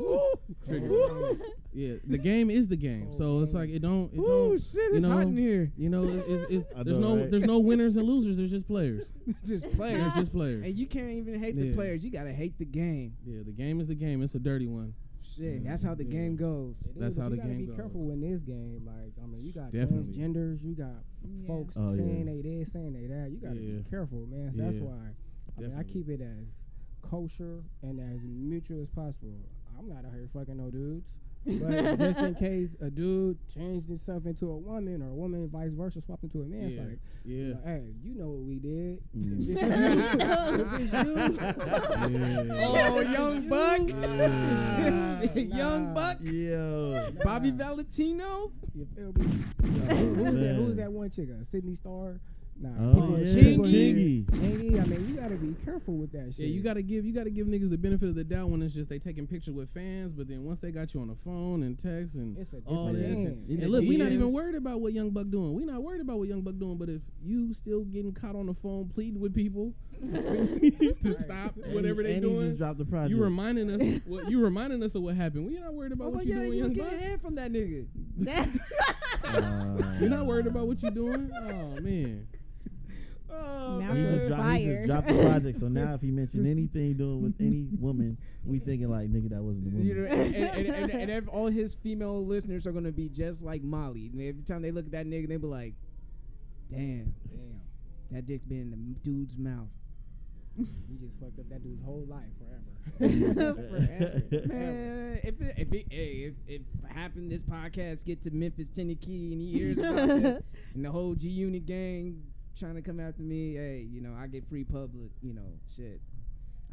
Triggered me. Yeah, the game is the game, so it's like it don't. Ooh, shit, it's hot in here. There's no winners and losers. There's just players. Just players. There's just players. And you can't even hate the players. You gotta hate the game. Yeah, the game is the game. It's a dirty one. Shit, that's how the game goes. That's how the game goes. You gotta be careful in this game. Like, I mean, you got transgenders, you got folks saying they this, saying they that. You gotta be careful, man. So that's why. I keep it as kosher and as mutual as possible. I'm not out here fucking no dudes. But just in case a dude changed himself into a woman, or a woman vice versa swapped into a man, it's like, hey, you know what we did. If it's you. Oh, Young Buck. Young Buck. Yo. Bobby Valentino. You feel me? Who's that one chick? Sydney Star. Nah, Chingy. I mean, you gotta be careful with that shit. Yeah, you gotta give niggas the benefit of the doubt when it's just they taking pictures with fans, but then once they got you on the phone and text and all this, and look, we not even worried about what Young Buck doing. We not worried about what Young Buck doing, but if you still getting caught on the phone pleading with people to stop whatever they doing, just dropped the project. you reminding us of what happened. We not worried about what you doing, Young Buck. Get a hand from that nigga. You're not worried about what you doing. Oh man. Now he it's just dropped the project. So now if he mentioned anything doing with any woman, we thinking like, nigga, that wasn't the woman. You know, and if all his female listeners are gonna be just like Molly. Every time they look at that nigga, they be like, damn, that dick's been in the dude's mouth. We just fucked up that dude's whole life forever. Man, if happened, this podcast get to Memphis, Tennessee, and he hears about that, and the whole G Unit gang trying to come after me, hey, you know, I get free public, you know, shit.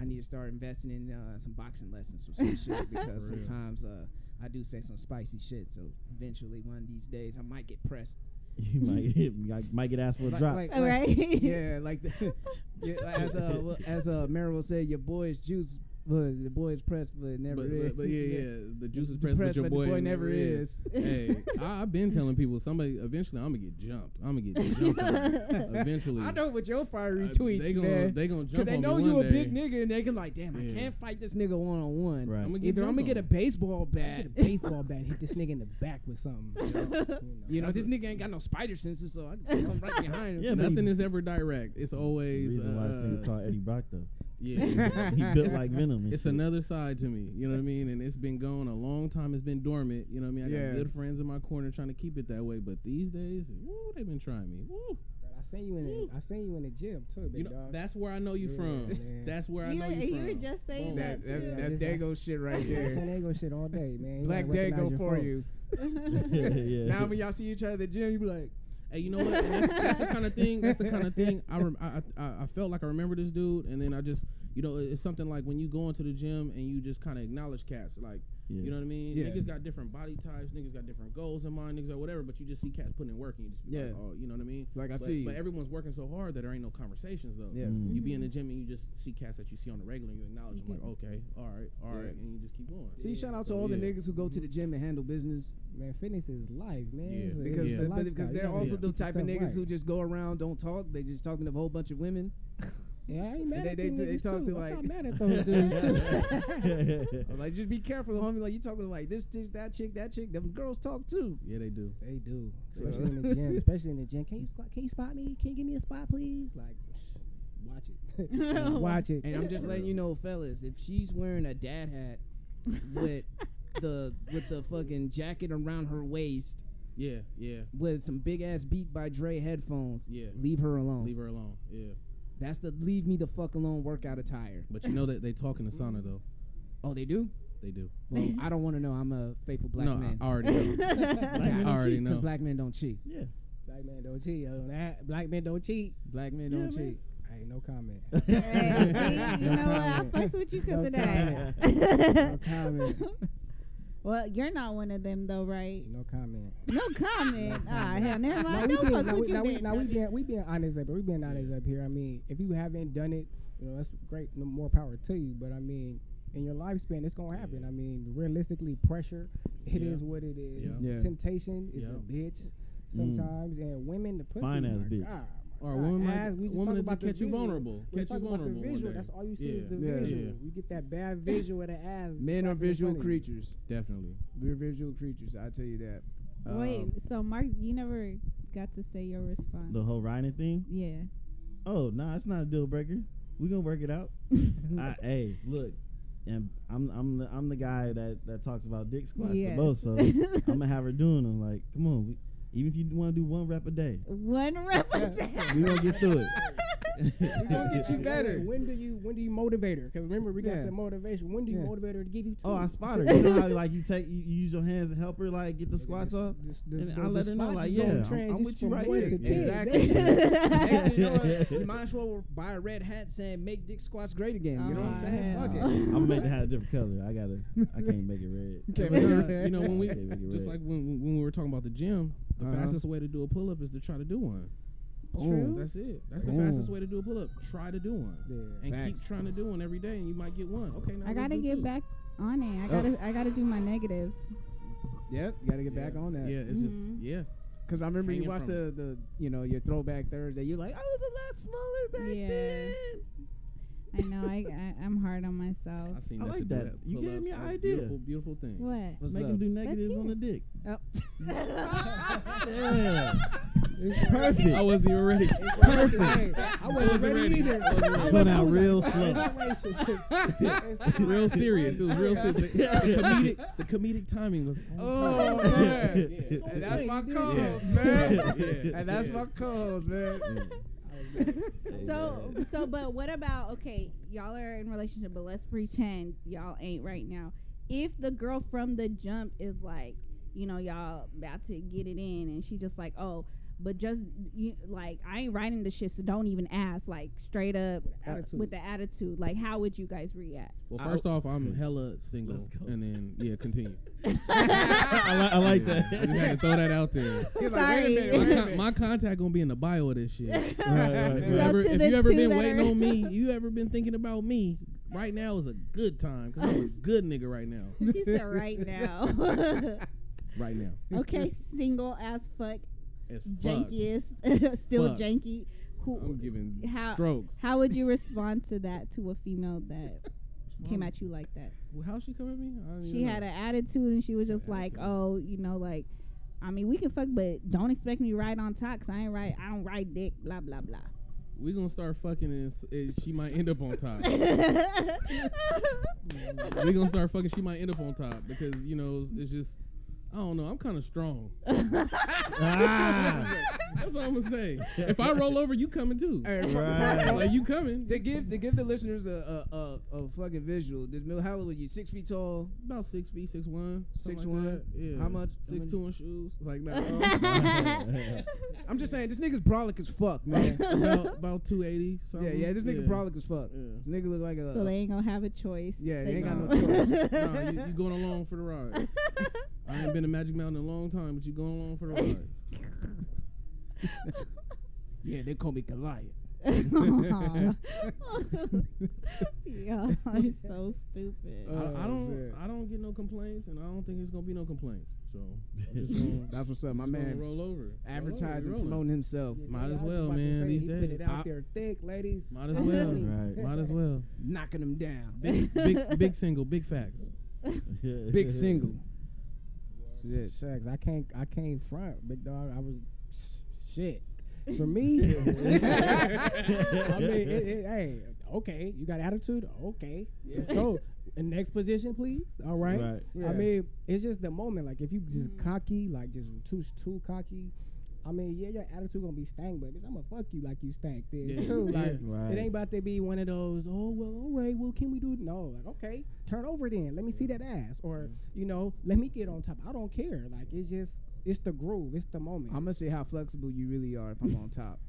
I need to start investing in some boxing lessons or some shit because sometimes I do say some spicy shit. So eventually, one of these days, I might get pressed. You might get asked for a drop. Right? Yeah, like as Meryl said, your boy's juice. The boy is pressed, but it never is. But the juice is pressed, but your boy never is. Hey, I've been telling people, eventually I'm gonna get jumped. Eventually. I know with your fiery tweets, they gonna jump on me. Because they know you a big nigga, and they can like, damn, I can't fight this nigga one on one. Right. I'm gonna get a baseball bat. Hit this nigga in the back with something. You know, this nigga ain't got no spider senses, so I can come right behind him. Yeah, nothing is ever direct. It's always. The reason why this nigga called Eddie Brock though. Yeah, he built like Venom. It's shit. another side to me, you know what I mean? And it's been going a long time. It's been dormant, you know what I mean? I got good friends in my corner trying to keep it that way, but these days, woo, they've been trying me. Woo. I seen you in the gym too, big dog. That's where I know you from. That's where I know you from. You were just saying that too. That's Dago shit right there. That's Dago shit all day, man. Black Dago for you. Yeah. Now when y'all see each other at the gym, you be like, hey, you know what? And that's the kind of thing. That's the kind of thing. I felt like I remember this dude, and then I just, you know, it's something like when you go into the gym and you just kind of acknowledge cats, like, you know what I mean? Yeah. Niggas got different body types, niggas got different goals in mind, niggas got whatever, but you just see cats putting in work, and you just be like, oh, you know what I mean? Like But everyone's working so hard that there ain't no conversations though. Yeah. You be in the gym and you just see cats that you see on the regular, and you acknowledge them, like, okay, all right, and you just keep going. See, shout out to all the niggas who go to the gym and handle business. Man, fitness is life, man. Yeah. Because they're also the type of niggas who just go around, don't talk. They just talking to a whole bunch of women. Yeah, I ain't mad at they talk too. to like. I'm not mad at those dudes too. I'm like, just be careful, homie. Like you talking to like this chick, that chick. Them girls talk too. Yeah, they do. They do, especially in the gym. Especially in the gym. Can you spot me? Can you give me a spot, please? Like, watch it. Watch it. And I'm just letting you know, fellas, if she's wearing a dad hat with the fucking jacket around her waist. Yeah. With some big ass Beat by Dre headphones. Yeah. Leave her alone. Yeah. That's the leave me the fuck alone workout attire. But you know that they talk in the sauna though. Oh, they do? They do. Well, I don't want to know. I'm a faithful black man. I already know. I already know. Because black men don't cheat. Yeah. Black men don't cheat. Black men don't cheat. Black men don't cheat. Hey, no comment. Hey, see, you know what? I fucks with you because of that. No comment. Well, you're not one of them though, right? No comment. No comment. Hell, never mind. Don't fuck with you. We being honest up, but we being honest up here. I mean, if you haven't done it, you know, that's great. No more power to you. But I mean, in your lifespan, it's gonna happen. I mean, realistically, pressure. It is what it is. Yeah. Temptation is a bitch sometimes, and women, the pussy. Fine ass bitch. God. Or women that catch you vulnerable. Catch you vulnerable. The visual. That's all you see is the visual. Yeah. You get that bad visual of the ass. Men are visual creatures. Definitely. We're visual creatures. I tell you that. Wait, so Mark, you never got to say your response. The whole riding thing? Yeah. Oh, nah, it's not a deal breaker. We gonna work it out. Hey, look, and I'm the guy that talks about dick squats the most. So I'm gonna have her doing them. Like, come on. Even if you want to do 1 rep a day. 1 rep a day. We gonna get through it. We're gonna get you better. When do you motivate her? Because remember, we got the motivation. When do you motivate her to give you 2? Oh, I spot her. You know how like you use your hands to help her like get the squats off. And I let her know like, yeah, I'm with you right here. Exactly. Next thing you know, you might as well buy a red hat saying "Make dick squats great again." You know what I'm saying? Fuck it. I'm gonna make the hat a different color. I can't make it red. You know when we like when we were talking about the gym. The fastest way to do a pull-up is to try to do one. Boom. That's it. That's the Boom. fastest way to do a pull up. Try to do one, and Facts. keep trying to do one every day, and you might get one. Okay, now I gotta get back on it. I gotta do my negatives. Yep, you gotta get back on that. Yeah, it's just Because I remember you Hanging watched from the your Throwback Thursday. You're like, I was a lot smaller back then. I know. I'm hard on myself. I seen I Nessa like do that. You gave me an idea. Beautiful, beautiful thing. What? What's Make up? them do negatives hear on the it. dick. Oh. Yeah. It's perfect. I wasn't even ready. I wasn't ready either. It's going out real slow. Real serious. It was real serious. The comedic timing was. Oh man, and that's my co-host, man. And that's my co-host, man. But what about, okay, y'all are in a relationship, but let's pretend y'all ain't right now. If the girl from the jump is like, y'all about to get it in, and she just like, oh, but just like, I ain't writing the shit, so don't even ask, like straight up with the attitude. Like, how would you guys react? Well, first off, I'm hella single, and then continue. I like that. I just had to throw that out there. Sorry. Wait a minute. My contact gonna be in the bio of this shit. Right. If you ever been waiting on me, you ever been thinking about me, right now is a good time, because I'm a good nigga right now. He said right now. Right now. Okay, single as fuck. As fuck. Jankiest, still Fuck. janky. I'm giving how, strokes. How would you respond to that, to a female that came at you like that? Well, how'd she come at me? I don't She even had know. an attitude, and she was just like, oh, like, I mean, we can fuck, but don't expect me right on top, 'cause I don't ride dick, blah, blah, blah. We gonna start fucking, and she might end up on top. We gonna start fucking, she might end up on top, because, it's just, I don't know. I'm kind of strong. That's what I'm gonna say. If I roll over, you coming too. Right. Like, you coming? To give the listeners a fucking visual. This Mill, how was you? 6 feet tall, About 6 feet, 6'1", 6'1". Like yeah. How much? 6'2" in shoes. Like that. I'm just saying, this nigga's brolic as fuck, man. about 280. Something. Yeah, this nigga brolic as fuck. Yeah. This nigga look like a. So they ain't gonna have a choice. Yeah, they ain't got Nah. no choice. Nah, you going along for the ride. I ain't been to Magic Mountain in a long time, but you going along for the ride. Yeah, they call me Goliath. Y'all are so stupid. I don't get no complaints, and I don't think it's gonna be no complaints. So I'm just gonna, That's what's up, my just gonna man. roll over. Advertising, Roll over, promoting himself, Might as well, man, these He days. put it out there thick, ladies. Might as well. Right. Might as well. knocking him down. Big single, big facts. Big single. Shit. Shucks, I can't front, big dog. I was shit. For me, I mean, hey, okay, you got attitude? Okay, let's go. And next position, please. All right. Right. Yeah. I mean, it's just the moment. Like, if you just cocky, like just too cocky, I mean, yeah, your attitude gonna be stank, but bitch, I'm gonna fuck you like you stank there too. Like, Right. it ain't about to be one of those, oh, well, all right, well, can we do it? No, like, okay, turn over then. Let me see that ass. Or, let me get on top. I don't care. Like, it's the groove. It's the moment. I'm gonna see how flexible you really are if I'm on top.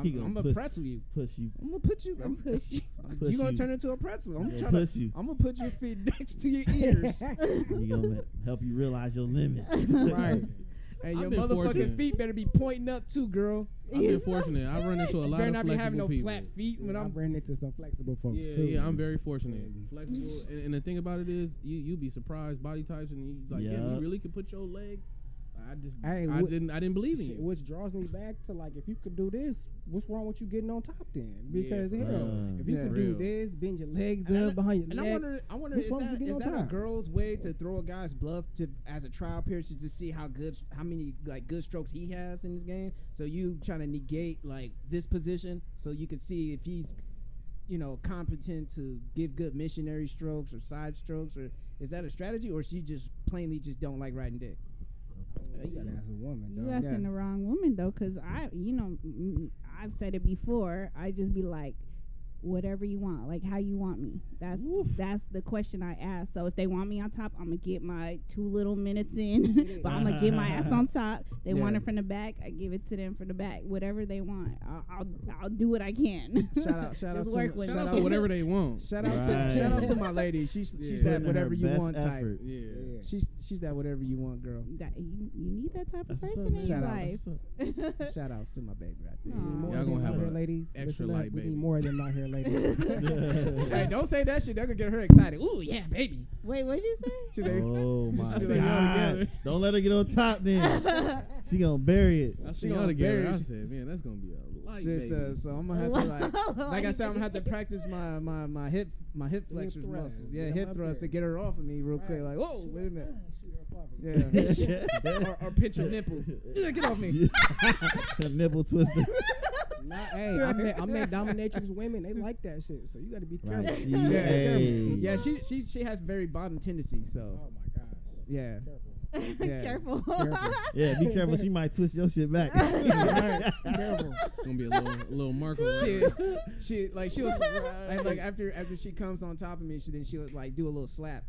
He gonna I'm gonna press with you. Push you. I'm gonna put you. Push You gonna you. turn into a pretzel. I'm Gonna trying to. push you. I'm gonna put your feet next to your ears. He gonna help you realize your limits. Right. And I've your been motherfucking fortunate. feet better be pointing up too, girl. I've been fortunate. I run into a lot Better of not be having flexible no people. flat feet when I'm I'm. ran into some flexible folks Yeah, too. yeah, I'm very fortunate. Flexible, and the thing about it is, you be surprised body types, and you like, yeah, you really could put your leg. I didn't believe in Shit, you. which draws me back to, like, if you could do this, what's wrong with you getting on top then? Because Yeah, if you Yeah. could Real. do this, bend your legs up behind your And leg. I wonder, What's is wrong with you getting that on a top? girl's way to throw a guy's bluff as a trial period to just see how many like good strokes he has in his game? So you trying to negate like this position so you can see if he's, competent to give good missionary strokes or side strokes, or is that a strategy, or she just plainly just don't like riding dick? You gotta ask a woman, You dog. asking the wrong woman though, 'cause I've said it before. I just be like, whatever you want, like how you want me. That's the question I ask. So if they want me on top, I'm gonna get my 2 little minutes in, but I'm gonna get my ass on top. They want it from the back, I give it to them from the back. Whatever they want, I'll do what I can. Shout out to whatever they want. Shout out to my lady. She's that whatever you want type. Effort. Yeah. She's that whatever you want girl. You need that type of That's what's person up, in your man. life. Shout outs to my baby right there. Y'all gonna have hair a ladies. extra Listen up, light we baby. need more than my hair ladies. Hey, don't say that shit. That could get her excited. Ooh, yeah, baby. Wait, what'd you say? She's like, Oh my She's like, y'all God! together. Don't let her get on top. Then she gonna bury it. I She see y'all gonna together. bury I it. said, man, that's gonna be a light Shit, baby. so I'm gonna have to like I said, I'm gonna have to practice my hip flexors thrust. muscles. Yeah, Get 'em hip up thrust there. to get her off of me real quick. Like, whoa, Shoot wait a her minute. up, shoot her up off of you. Yeah, or pinch her nipple. Yeah, get off me. The nipple twister. Nah, hey, I met dominatrix women. They like that shit. So you got to be careful. Right. Yeah, Hey. yeah, she has very bottom tendencies. So Oh my gosh. yeah, Careful. yeah. Careful. Careful. Yeah, be careful. She might twist your shit back. Careful. It's gonna be a little marker. She like she was like after she comes on top of me, she'll like do a little slap.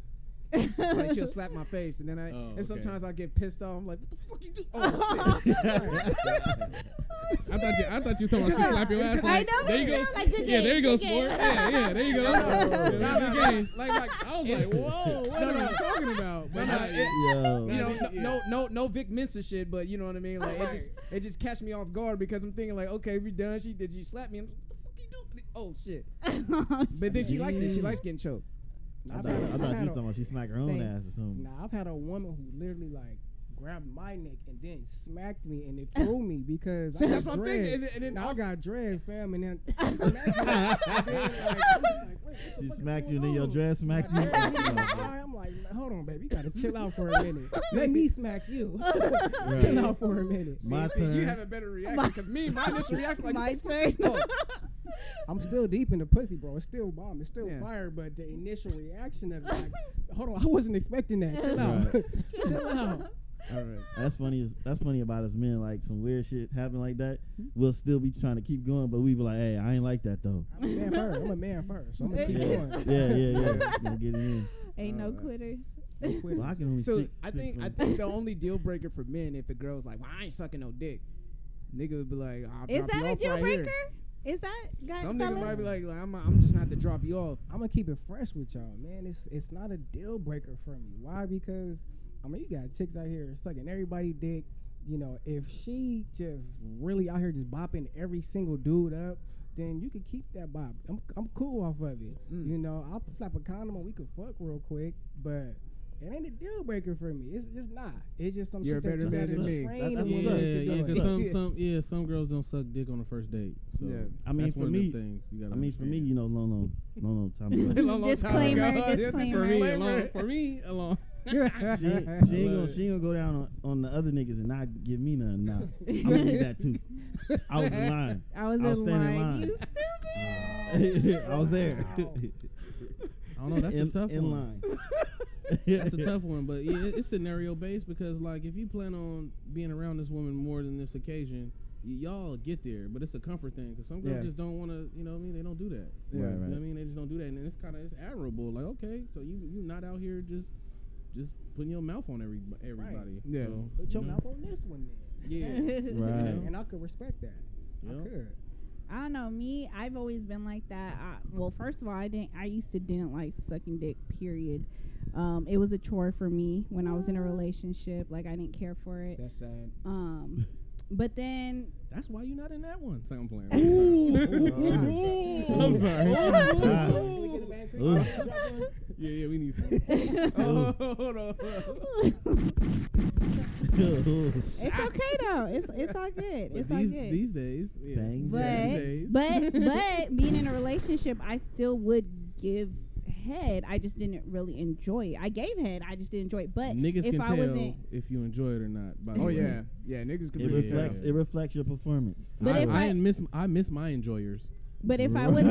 Like she'll slap my face, and then okay. sometimes I get pissed off. I'm like, what the fuck you do? Oh shit. I thought you were talking about she slap your ass. I Like, know, there you me go. too, like, good Yeah, there you go, game, good sport. game. Yeah, there you go. Like I was like, whoa, what are you talking about? But Yo. no Vic Mensa shit, but you know what I mean. Like it just catch me off guard because I'm thinking like, okay, we done. Did she slap me? I'm like, what the fuck you do? Oh shit. But then she likes it. She likes getting choked. I thought you were talking about she smacked her own ass or something. Nah, I've had a woman who literally like grabbed my neck and then smacked me and it threw me because I That's got what I'm thinking. dreads. And then Now I got dreads, fam, and then she smacked me. And then, like, I'm like, wait, what She the fuck smacked is you and then going your on? dress smacked you. I'm like, hold on, baby, you gotta chill out for a minute. Let me smack you. Right. Chill out for a minute. My See, you turn. have a better reaction because my initial reaction like, My what the turn. fuck? Oh. I'm still deep in the pussy, bro. It's still bomb. It's still Yeah. fire, but the initial reaction of it, like, hold on, I wasn't expecting that. Chill out. Chill out. All right. That's funny about us men. Like some weird shit happen like that, we'll still be trying to keep going, but we be like, hey, I ain't like that though. I'm a man first, so I'm gonna keep Yeah, going. yeah. Gonna get it in. Ain't no quitters. Well, I can only So speak- I speak think from- the only deal breaker for men if the girl's like, well, I ain't sucking no dick. Nigga would be like, I'll Is drop that you a off deal right breaker? here. Is that guys? Some nigga might be like I'm just gonna have to drop you off. I'm gonna keep it fresh with y'all, man. It's not a deal breaker for me. Why? Because I mean, you got chicks out here sucking everybody dick. You know, if she just really out here just bopping every single dude up, then you can keep that bop. I'm cool off of it. You know, I'll slap a condom and we could fuck real quick, but it ain't a deal breaker for me. It's just not. It's just some You're shit that better you man gotta than me. train That's a what's woman up. to do it. Some girls don't suck dick on the first date. So Yeah. I mean, that's for one me, of the things you gotta for me, understand. you know, long time ago. Long time Disclaimer, ago. disclaimer. For me alone. she ain't gonna go down on the other niggas and not give me none. Nah, I'm gonna need that too. I was in line. I was standing in in line. line. You stupid. I was there. I don't know. That's a tough in one. line. That's a tough one, but yeah, it's scenario based because like if you plan on being around this woman more than this occasion, y'all get there. But it's a comfort thing because some girls just don't want to. You know what I mean? They don't do that. Yeah. You know what I mean? They just don't do that, and it's admirable. Like okay, so you not out here just putting your mouth on everybody. Right. Yeah. So, Put your you know? mouth on this one then. Yeah. Right. And I could respect that. I Yep. could. I don't know. Me, I've always been like that. Well, first of all, I used to didn't like sucking dick. Period. It was a chore for me when I was in a relationship. Like I didn't care for it. That's sad. But then That's why you're not in that one. So I'm playing. I'm sorry. Yeah, we need some. Hold on. it's okay though. It's all good. But It's all good. these days, yeah. Bang. But being in a relationship, I still would give head. I just didn't really enjoy it. I gave head. I just didn't enjoy it. But Niggas if can I tell wasn't, if you enjoy it or not. By the Oh way. yeah, niggas can It really reflects. tell. It reflects your performance. But if I miss my enjoyers. but if I wasn't,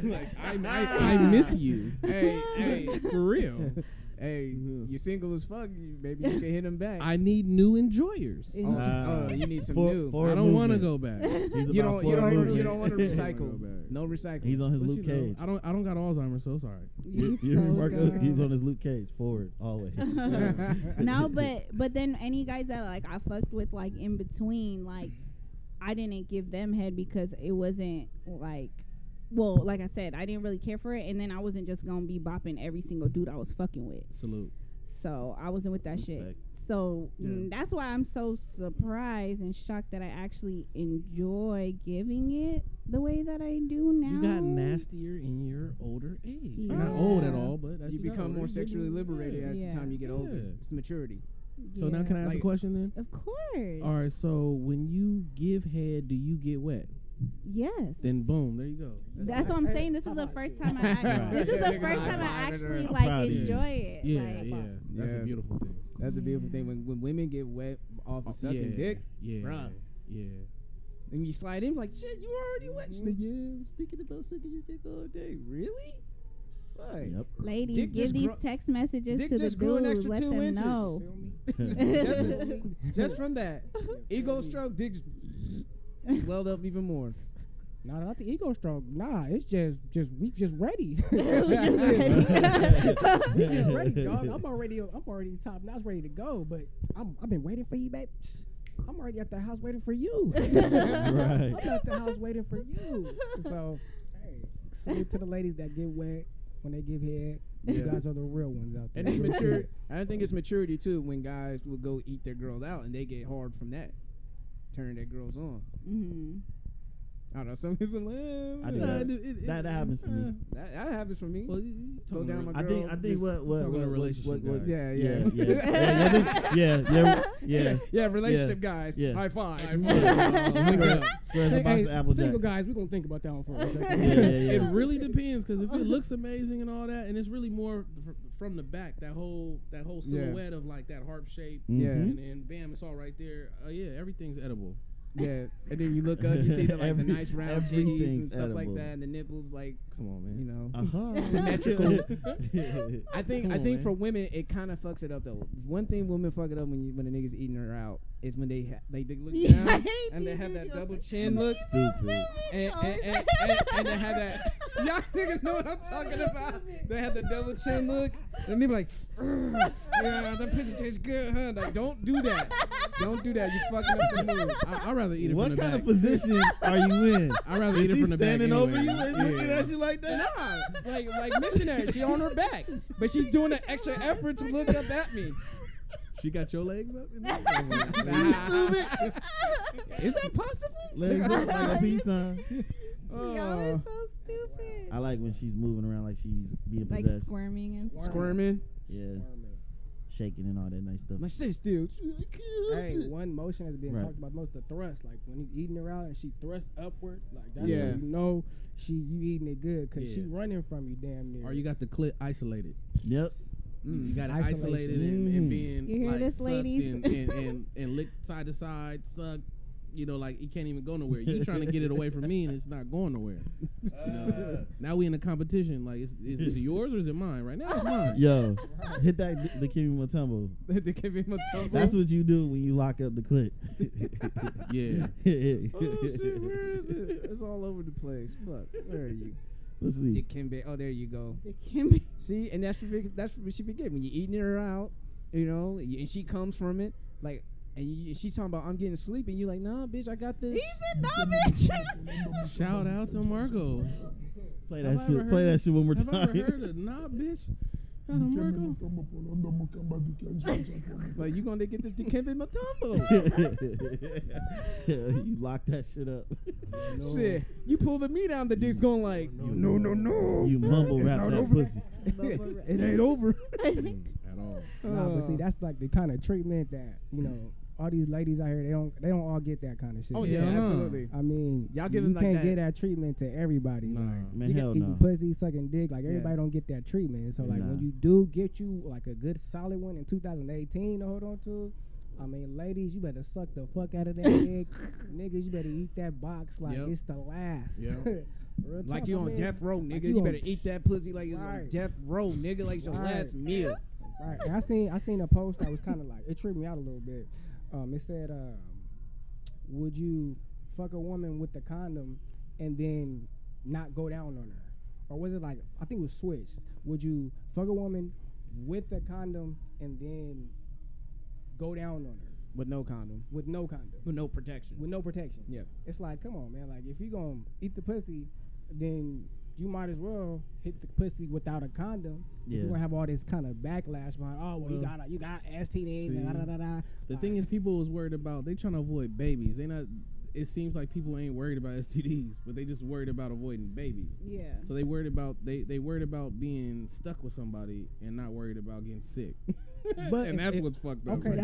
Like I miss you. Hey, For real. Hey, you're single as fuck. Maybe you can hit him back. I need new enjoyers. You need some new. I don't want to go back. You don't want to recycle. No recycle. He's on his Luke Cage. I don't got Alzheimer's, so sorry. He's on his Luke Cage. Forward always. No, but then any guys that like I fucked with like in between, like I didn't give them head because it wasn't like. Well, like I said, I didn't really care for it, and then I wasn't just gonna be bopping every single dude I was fucking with. Salute. So I wasn't with that shit. So that's why I'm so surprised and shocked that I actually enjoy giving it the way that I do now. You got nastier in your older age. Yeah. You're not old at all, but as you become more sexually liberated as the time you get older. It's maturity. So now can I ask a question then? Of course. All right, so when you give head, do you get wet? Yes. Then boom, there you go. That's what I'm saying. This is the first time I actually like enjoy it. Yeah, like, That's a beautiful thing. That's a beautiful thing when women get wet off of sucking dick. Yeah. Bruh. Yeah. And you slide in like, shit, you already wet. She's like, yeah, I was thinking about sucking your dick all day. Really? Fuck. Yep. Ladies, dick give these text messages to the dudes. Let them inches. know. just from that. Ego stroke, dick swelled up even more. Nah, not the ego stroke. Nah, it's just we just ready. We just ready, dog. I'm already top notch, ready to go. But I've been waiting for you, babe. I'm already at the house waiting for you. Right. I'm at the house waiting for you. So, hey, salute to the ladies that get wet when they give head. You guys are the real ones out there. And it's mature. I think it's maturity too when guys will go eat their girls out and they get hard from that. Turn their girls on. Mm-hmm. I don't know. Some people that happens for me. That happens for me. Well, go down my I girl. think what relationship guys. Yeah, relationship guys. Yeah. High five. Squares a box of Apple Jacks. Single guys, we're gonna think about that one for a second. It really depends because if it looks amazing and all that, and it's really more from the back, that whole silhouette of like that harp shape. Yeah. And bam, it's all right there. Everything's edible. Yeah, and then you look up, you see the nice round titties and stuff edible. like that, and the nipples, like, come on, man, you know, symmetrical. I think for women it kind of fucks it up though. One thing women fuck it up when the niggas eating her out is when they look down and they have that double chin look, stupid, and they have that. Y'all niggas know what I'm talking about. They have the double chin look, and they be like, yeah, that pussy tastes good, huh? Like, don't do that. Don't do that. You fucking up the mood. I'd rather eat it what from the back. What kind of position are you in? I'd rather eat it from the back. Standing anyway. over you and looking at you like that? Nah, like missionary. She on her back, but she's doing an extra effort to look up at me. She got your legs up? You stupid. Is that possible? Legs up like a peace sign. Y'all are so stupid. I like when she's moving around like she's being like possessed. Squirming and stuff. Squirming. Yeah. Shaking and all that nice stuff. My shit still. Hey, one motion has been talked about most, the thrust. Like when you eating her out and she thrusts upward, like that's when you know you eating it good because she running from you damn near. Or you got the clit isolated. Yep. You got it isolated and being you hear like this, sucked ladies? and licked side to side, sucked. You know, like you can't even go nowhere. You trying to get it away from me, and it's not going nowhere. You know? Now we in a competition. Like, is it yours or is it mine? Right now, it's mine. Yo, hit that the Kimmy Mutombo. The Kimmy Mutombo. That's what you do when you lock up the clit. Yeah. Oh shit, where is it? It's all over the place. Fuck, where are you? Let's see. Dick Kimby. Oh, there you go. Dick Kimby. See, and that's what she forget when you eating her out. You know, and she comes from it like. And she talking about I'm getting sleepy, and you like, nah, bitch, I got this. He said, nah, bitch. Shout out to Marco. Play that shit one more time. Have I ever heard of nah, bitch? Shout out to Marco. Like, you gonna get this Dikembe Mutombo. You lock that shit up. No. Shit, you pull the meat out, the dick's going like, no. You mumble rap that pussy. It ain't over. At all. Nah, but see, that's like the kind of treatment that, you know, all these ladies out here, they don't all get that kind of shit. Oh yeah, absolutely. I mean, y'all give them you like can't that. get that treatment to everybody. Nah. Like, Man, you hell eating no. pussy, sucking dick, like everybody don't get that treatment. So like when you do get you like a good solid one in 2018 to hold on to, I mean, ladies, you better suck the fuck out of that dick. Niggas, you better eat that box like it's the last. Yep. Like you on death row, nigga. You better eat that pussy like it's on death row, nigga. Like it's your last meal. Right. And I seen a post that was kind of like, it tripped me out a little bit. It said, would you fuck a woman with the condom and then not go down on her? Or was it like, I think it was switched. Would you fuck a woman with the condom and then go down on her? With no condom. With no condom. With no protection. With no protection. Yeah. It's like, come on, man. Like, if you gonna eat the pussy, then you might as well hit the pussy without a condom. Yeah. You're gonna have all this kind of backlash behind, oh, well, you got STDs and da-da-da-da. The thing is, people was worried about, they trying to avoid babies. They not. It seems like people ain't worried about STDs, but they just worried about avoiding babies. Yeah. So they worried about worried about being stuck with somebody and not worried about getting sick. But and that's what's fucked up. Okay,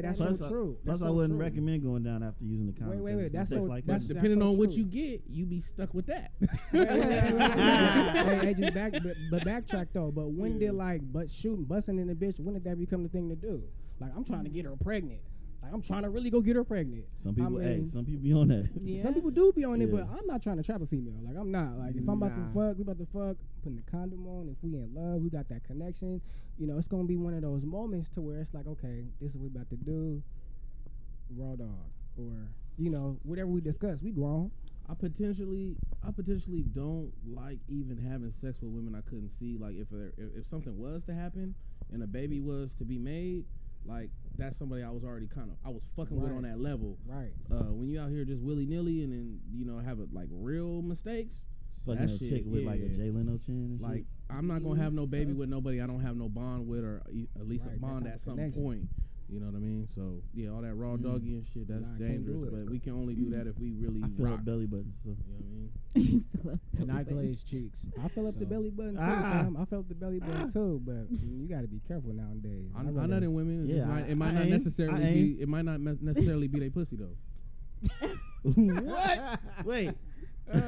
that's so true. Plus, I wouldn't recommend going down after using the condom. Wait. That's so. Like That's depending so on what true. you get, you be stuck with that. Hey, just backtrack though. But when did like busting in the bitch? When did that become the thing to do? Like, I'm trying to get her pregnant. Like, I'm trying to really go get her pregnant. Some people, some people be on that. Yeah. Some people do be on it, but I'm not trying to trap a female. Like, I'm not. Like, if I'm about to fuck, we about to fuck, putting the condom on. If we in love, we got that connection. You know, it's gonna be one of those moments to where it's like, okay, this is what we about to do. Raw dog, or you know, whatever we discuss. We grown. I potentially don't like even having sex with women I couldn't see. Like, if something was to happen and a baby was to be made, like, that's somebody I was fucking with on that level. Right. When you out here just willy nilly and then, you know, have like real mistakes. Fucking a chick with like a Jay Leno chin. And like, shit. I'm not gonna have no baby with nobody I don't have no bond with, or at least a bond at some point. You know what I mean? So yeah, all that raw doggy and shit, that's dangerous. But we can only do that if we really I feel rock. up belly button. So. You know what I mean? You fill up And I belly glazed cheeks. I fell up the belly button too, fam. I felt the belly button too, but you got to be careful nowadays. I know in women. It might not necessarily be their pussy though. What? Wait. I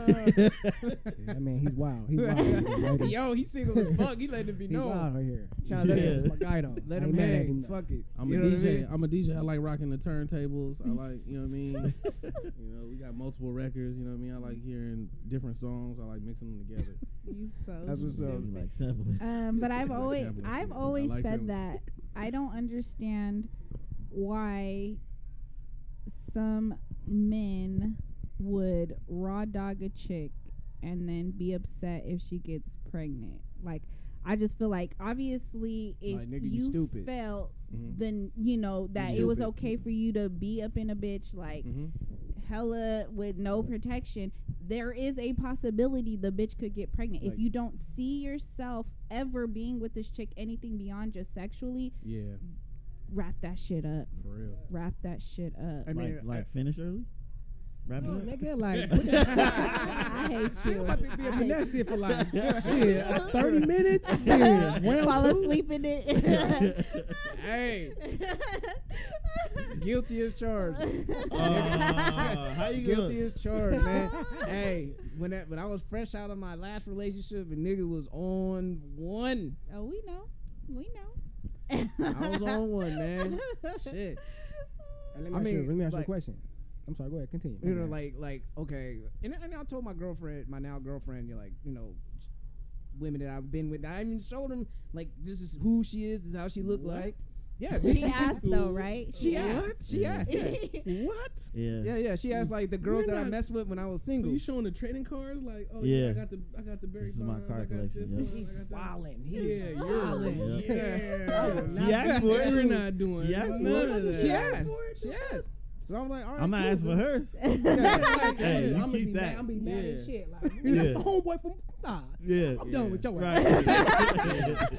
mean, he's wild. He's wild. Yo, he's single as fuck. He letting it be He's known. wild right here. Trying to That's my guy though. Let I him ain't mad at hang. though. Fuck it. I'm a You know what I DJ. mean? I'm a DJ. I like rocking the turntables. I like, you know what I mean? You know, we got multiple records. You know what I mean? I like hearing different songs. I like mixing them together. You so That's what's up. You like sampling. But I've always like said sampling. that I don't understand why some men would raw dog a chick and then be upset if she gets pregnant. Like, I just feel like, obviously, if Like, nigga, you you stupid. felt, Mhm. then, you know, that You it was stupid. okay for you to be up in a bitch, like, hella with no protection, there is a possibility the bitch could get pregnant. Like, if you don't see yourself ever being with this chick anything beyond just sexually, Yeah, wrap that shit up. for real. Wrap that shit up. I mean, like finish early? Wrap it No, up? nigga, like, I hate you you. about to be up in that shit for like, shit, 30 minutes? Shit, round Fall two? asleep in it. hey, guilty as charged. How you Guilty going? as charged, man. Hey, when I was fresh out of my last relationship, a nigga was on one. Oh, we know. I was on one, man. Shit. Let me I ask you a like, question. I'm sorry, go ahead, continue. You know, like, okay. And I told my girlfriend, my now girlfriend, you're like, you know, women that I've been with, I even showed them, like, this is who she is, this is how she look like. Yeah. She asked, though, right? She asked. She asked. Yeah. What? Yeah. Yeah. She asked, like, the girls We're that I not- messed with when I was So single. you showing the trading cards? Like, oh Yeah. yeah, I got the Barry This is my Bonds, card I got collection, this yeah. one, I got that. wildin'. Yeah, He's you're wildin'. She asked for it. We're not doing She asked none for it. of that. She asked. She asked. So I'm like, all right. I'm not cool, asking for then. hers. Yeah. Hey, you I'm keep that. I'm be mad Yeah. as shit. Like, Yeah. you know, homeboy from Yeah. I'm done with your Right. ass.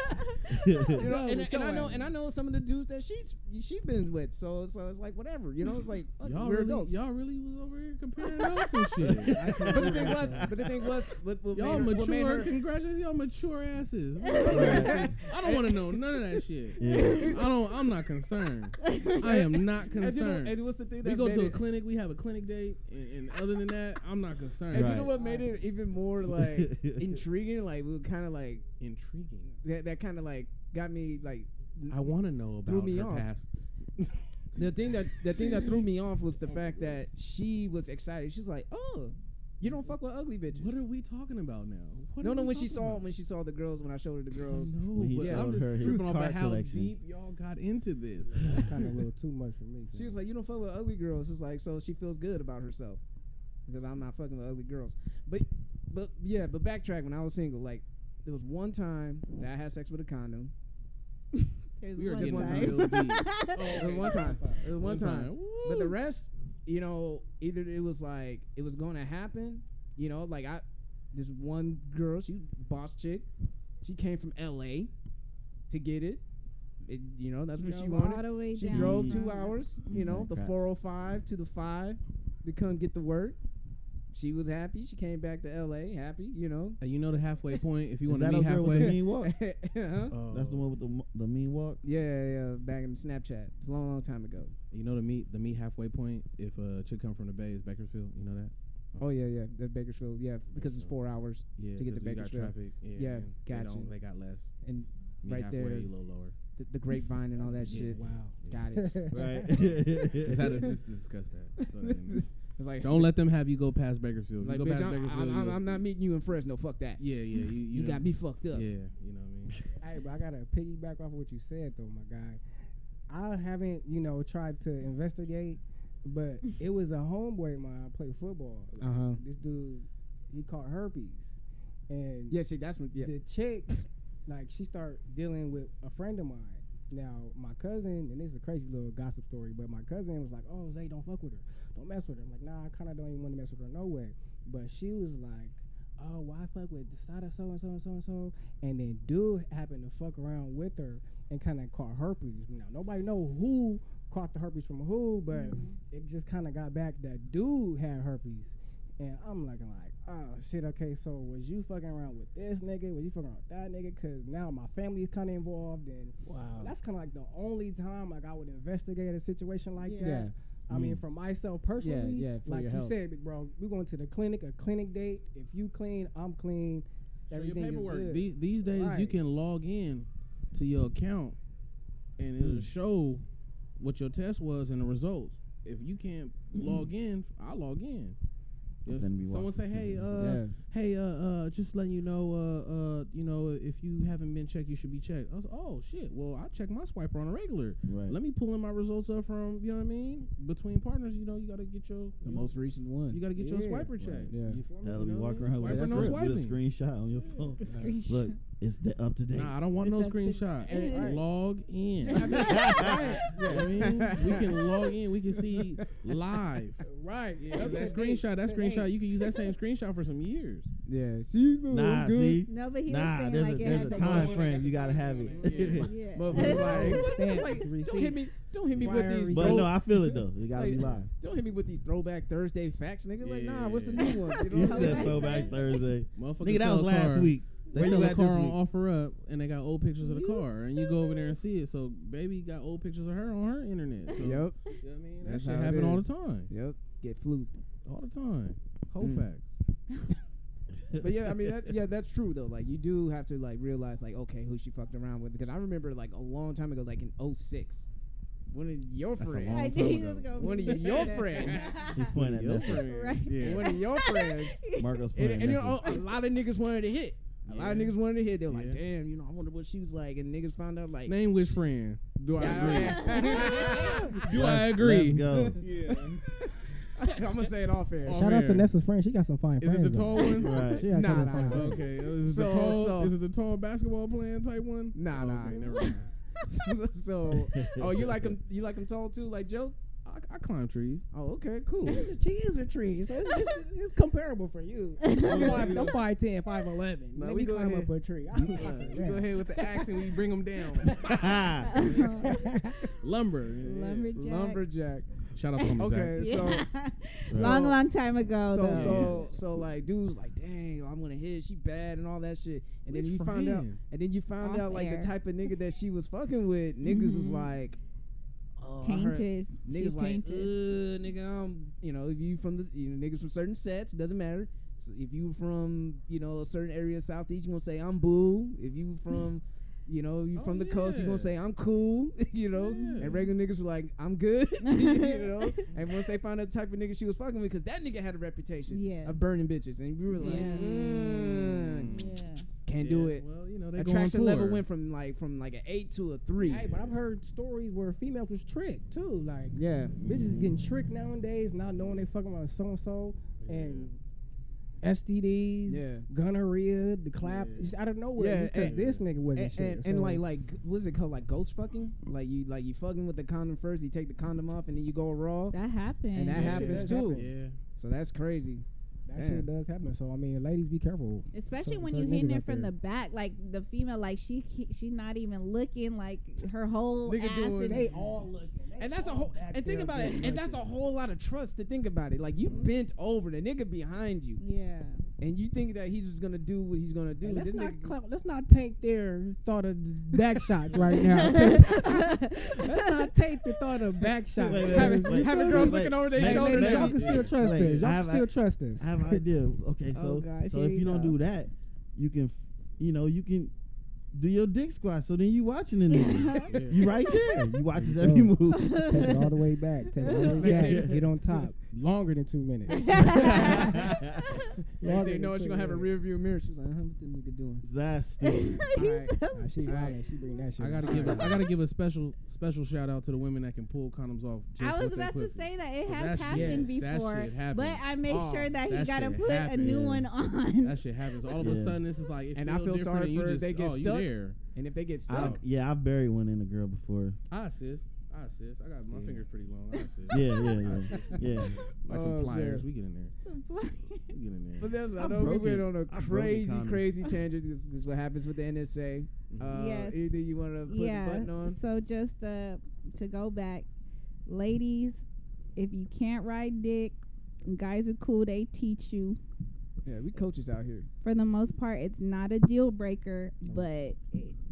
You know, Done and with your I know, ass. and I know some of the dudes that she been with. So it's like whatever. You know, it's like fuck, Y'all we're really, adults. y'all really was over here comparing notes and shit. But the thing was, what Y'all made mature. her, Congratulations, y'all mature asses. Right. I don't want to know none of that shit. Yeah. I'm not concerned. I am not and you know, concerned. and what's the thing that We go made to a it, clinic. We have a clinic date, and other than that, I'm not concerned. and you Right. know what made it even more like intriguing? Like we were kind of like Intriguing. that kind of like got me like I want to know Threw about me her off. past. the thing that threw me off was the fact that she was excited. She's like, oh, You don't fuck with ugly bitches. What are we talking about now? No, when she saw the girls, when I showed her the girls. When he showed her his off car of how collection. deep y'all got into this. That's kind of a little too much for me. She was like, you don't fuck with ugly girls. It's like, so she feels good about herself because I'm not fucking with ugly girls. But backtrack. When I was single, like there was one time that I had sex with a condom. There's We were one getting time. real deep. It was one time. It was one time. Woo. But the rest, you know, either it was like it was going to happen. You know, like this one girl, she boss chick. She came from L.A. to get it. You know, that's what she All wanted. the way She down. drove 2 hours, you know, the Crap. 405 to the 5 to come get the work. She was happy. She came back to L.A. happy, you know. And you know the halfway point. If you want Is to that meet a girl with the halfway, mean walk? Huh? That's the one with the mean walk. Yeah, back in Snapchat. It's a long time ago. you know the meet halfway point. If a chick come from the Bay, is Bakersfield. You know that? Oh yeah, the Bakersfield. Yeah, because it's 4 hours Yeah, to get to 'cause we got Bakersfield. traffic. Yeah, and gotcha. They got less. And Meet right halfway, there, a little lower. the grapevine and all that Yeah. shit. Wow. Got it. Right. Just had to just discuss that. So then- It's like don't let them have you go past Bakersfield. like, You go bitch, past Bakersfield. I'm not meeting you in Fresno. Fuck that. Yeah. You know, got me fucked up. Yeah, you know what I mean. Hey, but I gotta piggyback off of what you said though, my guy. I haven't, tried to investigate, but it was a homeboy of mine. I played football. Like, this dude, he caught herpes, and Yeah, see, that's what. Yeah. the chick, like, she started dealing with a friend of mine. Now, my cousin, and this is a crazy little gossip story, but my cousin was like, "Oh, Zay, don't fuck with her. Don't mess with her." I'm like, "Nah, I kind of don't even want to mess with her no way." But she was like, "Oh, why fuck with the side of so and so and so and so?" And then dude happened to fuck around with her and kind of caught herpes. Now, nobody know who caught the herpes from who, but it just kind of got back that dude had herpes. And I'm like, oh shit, okay, so was you fucking around with this nigga? Was you fucking around with that nigga? Because now my family is kind of involved, and that's kind of like the only time like I would investigate a situation like that. Yeah. I mean, for myself personally, Yeah, for like your you health. said, big bro, we going to the clinic, a clinic date. If you clean, I'm clean. So your Everything is paperwork. good. These days, you Right. can log in to your account, and it'll show what your test was and the results. If you can't log in, I'll log in. If Then we someone walk say, "Hey, just letting you know, if you haven't been checked, you should be checked." I was, "Oh shit! Well, I check my swiper on a regular. Right. Let me pull in my results up from, you know what I mean, between partners. You know, you got to get your The most recent one. you got to get your Yeah. swiper checked. Yeah. You feel me? Hell, You we know walk what I mean? around with Swiper, no with a swiping. screenshot on your phone. The screenshot. Look, it's up to date. Nah, I don't want no It's up to- screenshot. Right. Log in. Right. I mean, we can log in. We can see live. Right. Yeah, Up that to date. screenshot. You can use that same screenshot for some years. Yeah. See, look, Nah, I'm good. see, No, but he was nah, saying there's like a it there's had a to time go. frame. You gotta have it. Yeah. Motherfuckers like, Stamps, like, receipts. don't hit me with Prior these. But throw- no, I feel it though. It gotta be like, live. Don't hit me with these throwback Thursday facts, nigga. Like, nah, what's the Yeah. new one? You said throwback Thursday. Motherfuckers Nigga, that sell was a last car. week. They Where sell you a at car this on week? OfferUp, and they got old pictures of the car, and you go over there and see it. So, baby got old pictures of her on her internet. So, Yep. you know what I mean? That That's shit how it happen all is. the time. Yep. Get fluked. All the time. Whole facts. But yeah, I mean, that's true though. Like, you do have to like realize, like, okay, who she fucked around with. Because I remember like a long time ago, like in 2006, one of your That's a friends, long I time knew he ago. was going one of your friends, He's pointing at Your Nessa. friends. Right. Yeah. one of your friends, Marco's and, pointing and you at know, Nessa. a lot of niggas wanted to hit. A lot of Yeah. niggas wanted to hit. They were like, Yeah. damn, you know, I wonder what she was like. And niggas found out like, Name which friend. Do I agree? Do I Let's agree? go. Yeah. I'm gonna say it off air. Oh, Shout out to here. Nessa's friend. She got some fine Is it friends. the tall though. one? Right. She got Nah, some nah, fine nah. friends. Okay. Is So- it the tall? so- Is it the tall basketball playing type one? Nah, Oh, nah. okay, never mind. so, oh, you like him? You like him tall too, like Joe? I climb trees. Oh, okay, cool. She is a tree, so it's comparable for you. I'm 5'10", 5'11". Nah, Let we me go climb ahead. up a tree. We go ahead with the axe and we bring them down. Lumber. Yeah. Lumberjack. Lumberjack. Shout out to Lumberjack. Okay, Yeah. so long time ago. though. so like dudes like, dang, I'm gonna hit, she bad and all that shit. And then Which you found out, friend? and then you found Off out like air. the type of nigga that she was fucking with. Niggas was Mhm. like, oh, I heard- Tainted. Niggas She's like, tainted. nigga, if you from the, niggas from certain sets, doesn't matter. So if you from, a certain area of Southeast, you gonna say I'm boo. If you from, You know, you from the coast, you gonna say I'm cool, you know, and regular niggas were like I'm good, you know. And once they found out the type of nigga she was fucking with, because that nigga had a reputation of burning bitches, and we were like, can't do it. Well, you know, they attraction level went from like an 8 to a 3. Hey, but I've heard stories where females was tricked too. Like, bitches getting tricked nowadays, not knowing they fucking about so and so, and STDs, gonorrhea, the clap, just out of nowhere, because this nigga wasn't shit. And like, what's it called? Like ghost fucking? Like you fucking with the condom first, you take the condom off, and then you go raw. That happens. And that happens too. Yeah. So that's crazy. That shit does happen. So I mean, ladies, be careful. Especially when you hitting it from the back, like the female, like she's not even looking, like her whole ass. They all looking. And that's a whole. And think about it. And that's a whole lot of trust to think about it. Like you bent over, the nigga behind you. Yeah. And you think that he's just gonna do what he's gonna do. Hey, let's not take their thought of back shots right now. Let's not take the thought of back shots. Having girls looking over their shoulders. Y'all can still trust us. Y'all can still trust us. I have an idea. Okay, so if you don't do that, you can do your dick squat. So then you watching the nigga. You right there. You watch his every move. Take it all the way back. Take it all the way back. Get on top. Longer than 2 minutes. Next thing you know, she's gonna have a rear view mirror. She's like, what the nigga doing? That's stupid. She violent. She bring that shit. I gotta give a special shout out to the women that can pull condoms off. I was about to say that it has happened before, but I make sure that he gotta put a new one on. That shit happens. All of a sudden, this is like, and I feel sorry for if they get stuck. And if they get stuck, I've buried one in a girl before. I assist. I got my fingers pretty long. I assist. Yeah. Like some pliers. We get in there. But I know we went on a crazy tangent. This is what happens with the NSA. Yes. Either you want to put the button on. So just to go back, ladies, if you can't ride dick, guys are cool. They teach you. Yeah, we coaches out here. For the most part, it's not a deal breaker, but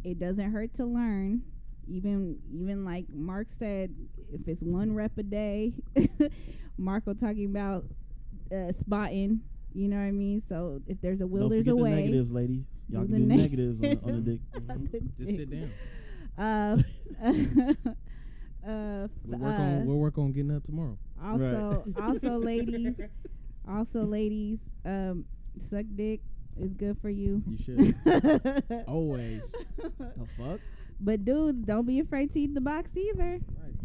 it doesn't hurt to learn. Even like Mark said, if it's 1 rep a day, Marco talking about spotting, you know what I mean? So if there's a will, there's a way. The negatives, ladies. Y'all can do negatives on the dick. Just sit down. We'll work on getting up tomorrow. Also, ladies, suck dick is good for you. You should. Always. The fuck? But dudes, don't be afraid to eat the box either.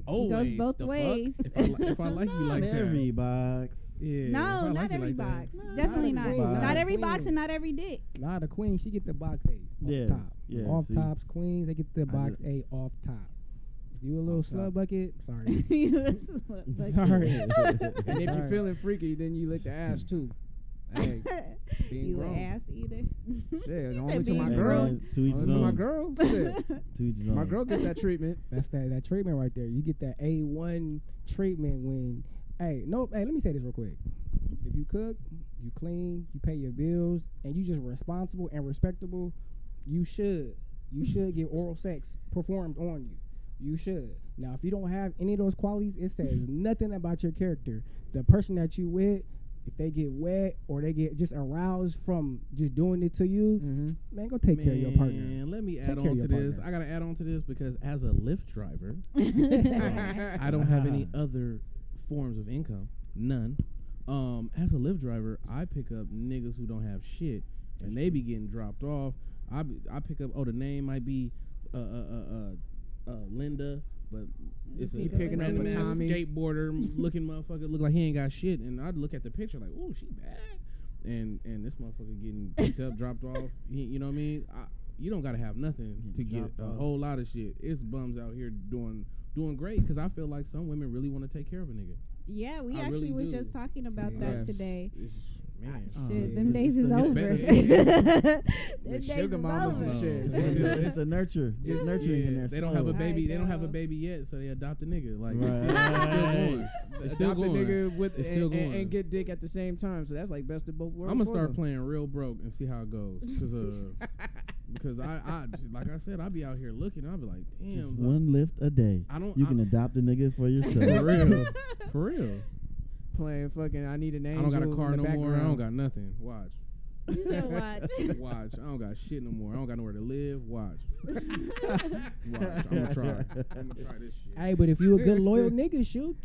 Always. It goes both ways. If I like you like that. Every box. Yeah. No, not every box. Definitely not. Not every box and not every dick. Nah, the queen, she get the box A off top. Yeah, off tops, queens, they get the box A off top. If you a little slut bucket, sorry. Sorry. And if you're feeling freaky, then you lick the ass too. Hey, being you grown. an ass eater. Shit, only to my girl. To each his own. My girl. Shit. To each his own. My girl gets that treatment. That's that treatment right there. You get that A1 treatment when. Hey, let me say this real quick. If you cook, you clean, you pay your bills, and you just responsible and respectable, you should get oral sex performed on you. You should. Now, if you don't have any of those qualities, it says nothing about your character. The person that you with, if they get wet or they get just aroused from just doing it to you, man, go take care of your partner. Let me add on to this. I got to add on to this because as a Lyft driver, I don't have any other forms of income. None. As a Lyft driver, I pick up niggas who don't have shit, and they be getting dropped off. I pick up, the name might be Linda, but it's a random ass skateboarder looking motherfucker, look like he ain't got shit, and I'd look at the picture like, oh, she bad, and this motherfucker getting picked up, dropped off. You know what I mean? You don't gotta have nothing to get a whole lot of shit. It's bums out here doing great because I feel like some women really want to take care of a nigga. Yeah, we actually was just talking about that today. Man, them days is over. Them sugar mamas and shit. It's a nurture, just nurturing in there. They don't have a baby. They don't have a baby yet, so they adopt a nigga. Like it's still going. Adopt a nigga with and get dick at the same time. So that's like best of both worlds. I'm gonna start playing real broke and see how it goes. Because I like I said, I'll be out here looking. I'll be like, damn. Just one lift a day. You can adopt a nigga for yourself. For real. Playing fucking I Need an Angel. I don't got a car no more. I don't got nothing. Watch. You said watch. Watch. I don't got shit no more. I don't got nowhere to live. Watch. Watch. I'm gonna try this shit. Hey, but if you a good loyal nigga, shoot.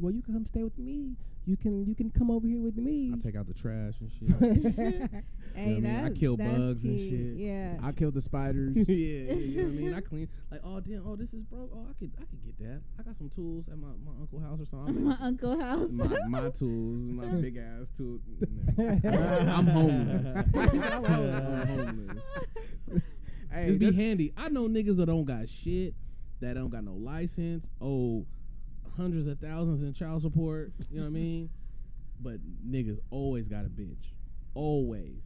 Well, you can come stay with me. You can come over here with me. I take out the trash and shit. Hey, I kill bugs cute. and shit. Yeah. I killed the spiders. Yeah, you know what I mean? I clean. Like, oh damn, this is broke. Oh, I could get that. I got some tools at my uncle's house or something. My uncle's house. My tools, my big ass tool. I'm homeless. I'm homeless. Hey, just be handy. I know niggas that don't got shit, that don't got no license, hundreds of thousands in child support. You know what I mean? But niggas always got a bitch. Always.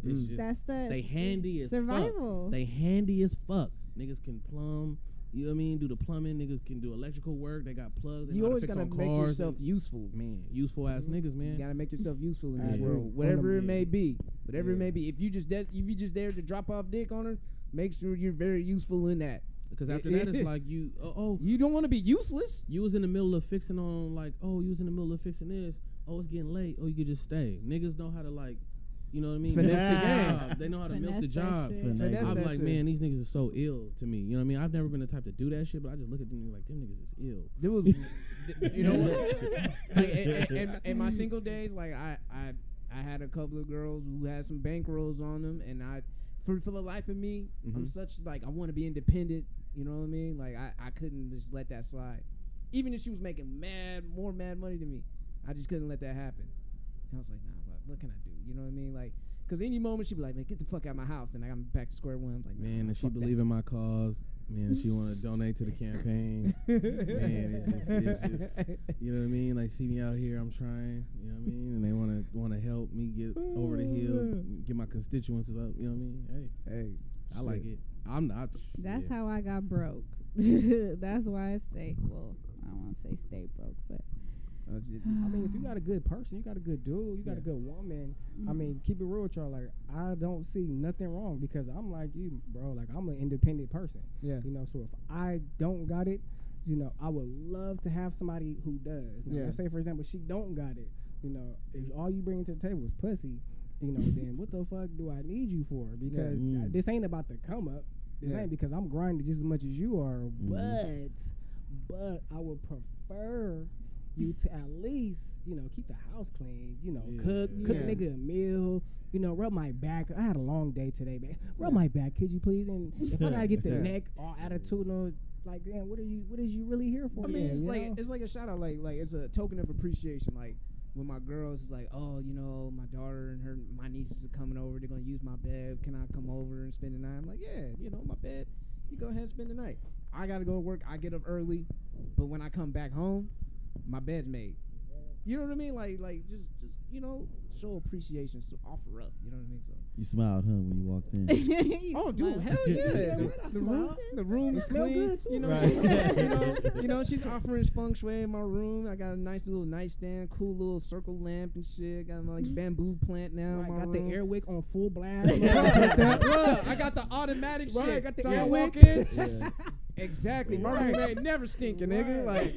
It's just that's they handy as survival. Fuck. They handy as fuck. Niggas can plumb. You know what I mean? Do the plumbing. Niggas can do electrical work. They got plugs. They you know always how to gotta fix make cars yourself useful, man. Useful ass niggas, man. You gotta make yourself useful in I this agree. world, whatever it may be. Whatever it Yeah. may be. If you just there to drop off dick on her, make sure you're very useful in that. Because after that, it's like you. You don't want to be useless. You was in the middle of fixing on like. Oh, you was in the middle of fixing this. Oh, it's getting late. Oh, you could just stay. Niggas know how to like. You know what I mean? Finesse Milk the game. job. They know how to milk the Finesse that job. shit. Finesse I'm that like, shit. man, these niggas are so ill to me. You know what I mean? I've never been the type to do that shit, but I just look at them like, them niggas is ill. There was, you know what? Like, in my single days, like I had a couple of girls who had some bankrolls on them, and for the life of me, I'm such like I want to be independent. You know what I mean? Like I couldn't just let that slide, even if she was making more mad money than me. I just couldn't let that happen. And I was like, nah, what can I do? You know what I mean? Like, cause any moment she'd be like, man, get the fuck out of my house, and I'm back to square one. I'm like, Man, nah, if she fuck believe in my cause, man, if she want to donate to the campaign, man, it's just, you know what I mean? Like, see me out here, I'm trying, you know what I mean? And they want to help me get over the hill, get my constituents up, you know what I mean? Hey, I like it. I'm not. That's how I got broke. That's why I stayed. Well, I don't want to say stay broke, but. I mean, if you got a good person, you got a good dude, you got a good woman. I mean, keep it real with y'all. Like, I don't see nothing wrong because I'm like you, bro. Like, I'm an independent person. Yeah. You know, so if I don't got it, you know, I would love to have somebody who does. Now, let's say, for example, she don't got it. You know, if all you bring to the table is pussy, you know, then what the fuck do I need you for? Because this ain't about the come up. This ain't because I'm grinding just as much as you are. But I would prefer you to at least, you know, keep the house clean, you know, cook a nigga a meal, you know, rub my back. I had a long day today, man. Rub my back, could you please? And if I gotta get the neck all attitudinal, like, damn, what is you really here for? I mean, it's like a shout out, like it's a token of appreciation. Like when my girls is like, oh, you know, my daughter and my nieces are coming over. They're gonna use my bed. Can I come over and spend the night? I'm like, yeah, you know, my bed. You go ahead and spend the night. I gotta go to work. I get up early, but when I come back home, my bed's made. You know what I mean? Like just you know, show appreciation, so offer up. You know what I mean? So you smiled, huh, when you walked in? oh, dude, hell yeah! The room is clean. Good too. You know, Right. you know, she's offering feng shui in my room. I got a nice little nightstand, cool little circle lamp and shit. Got like bamboo plant now. Right, in my got room. the airwick on full blast. Bruh, I got the automatic Right, shit. got the so I airwick. walk in. Exactly. My room ain't never stinking, nigga. Like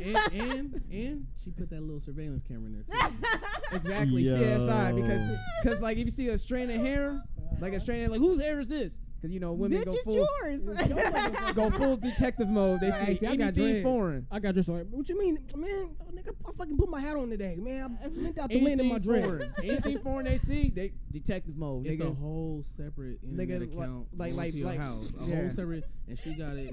and she put that little surveillance camera in there too. exactly. Yo. CSI because like if you see a strand of hair, like a strand of, like whose hair is this? Because you know women go full full detective mode. They see I got anything dreads. foreign. I got just like, what you mean, man? Nigga, I fucking put my hat on today, man. I linked out the lint in my dreads. Anything foreign they see, they detective mode. It's nigga. a whole separate internet Nigga, account like to your house. A yeah. whole separate, and she got it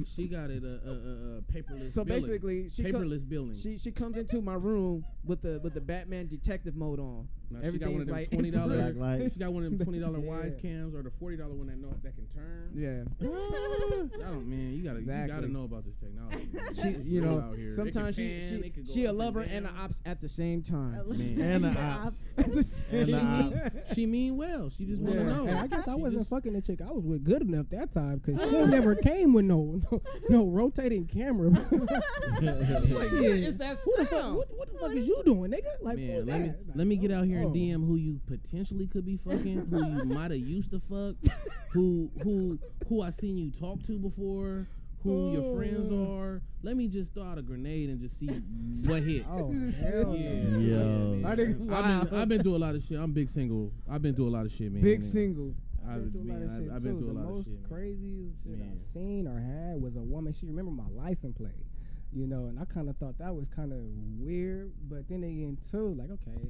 paperless. So billing. basically, paperless billing. She comes into my room with the Batman detective mode on. Now she got one of them like $20 She got one of them $20 wise cams or the $40 one that can turn. Yeah. I don't, man. You gotta Exactly. know about this technology. Man. She, you know, out here. sometimes It could she go a up lover and and a down. ops at the same time. Man. And the ops. At the same And the time. ops. She mean well. She just want to know. And I guess I She wasn't just- fucking the chick I was with good enough that time because she never came with no rotating camera. Like, it's that Who the fuck? sound. What the fuck is you doing, nigga? Like, Man, who's let me that? let me get out here and Oh. DM who you potentially could be fucking, who you might have used to fuck, who I seen you talk to before, who your friends are. Let me just throw out a grenade and just see what hits. Oh, hell Yo. I've been through a lot of shit. I'm big single. I've been through a lot of shit, man. Big single. I've been through a lot of shit, I've been through a lot of shit. The most craziest shit Man. I've seen or had was a woman. She remembered my license plate, you know, and I kind of thought that was kind of weird. But then again, too, like, okay,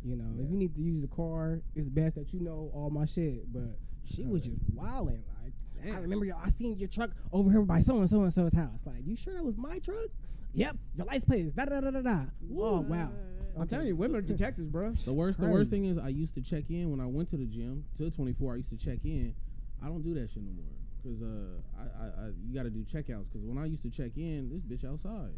you know, if you need to use the car, it's best that you know all my shit. But she was just wilding. Like, I remember I seen your truck over here by so and so's house. Like, you sure that was my truck? Yep, your license plate is da da da da da. Oh wow. I'm telling you, women are detectives, bro. The worst thing is I used to check in when I went to the gym to 24. I used to check in. I don't do that shit no more because you got to do checkouts. Because when I used to check in, this bitch outside.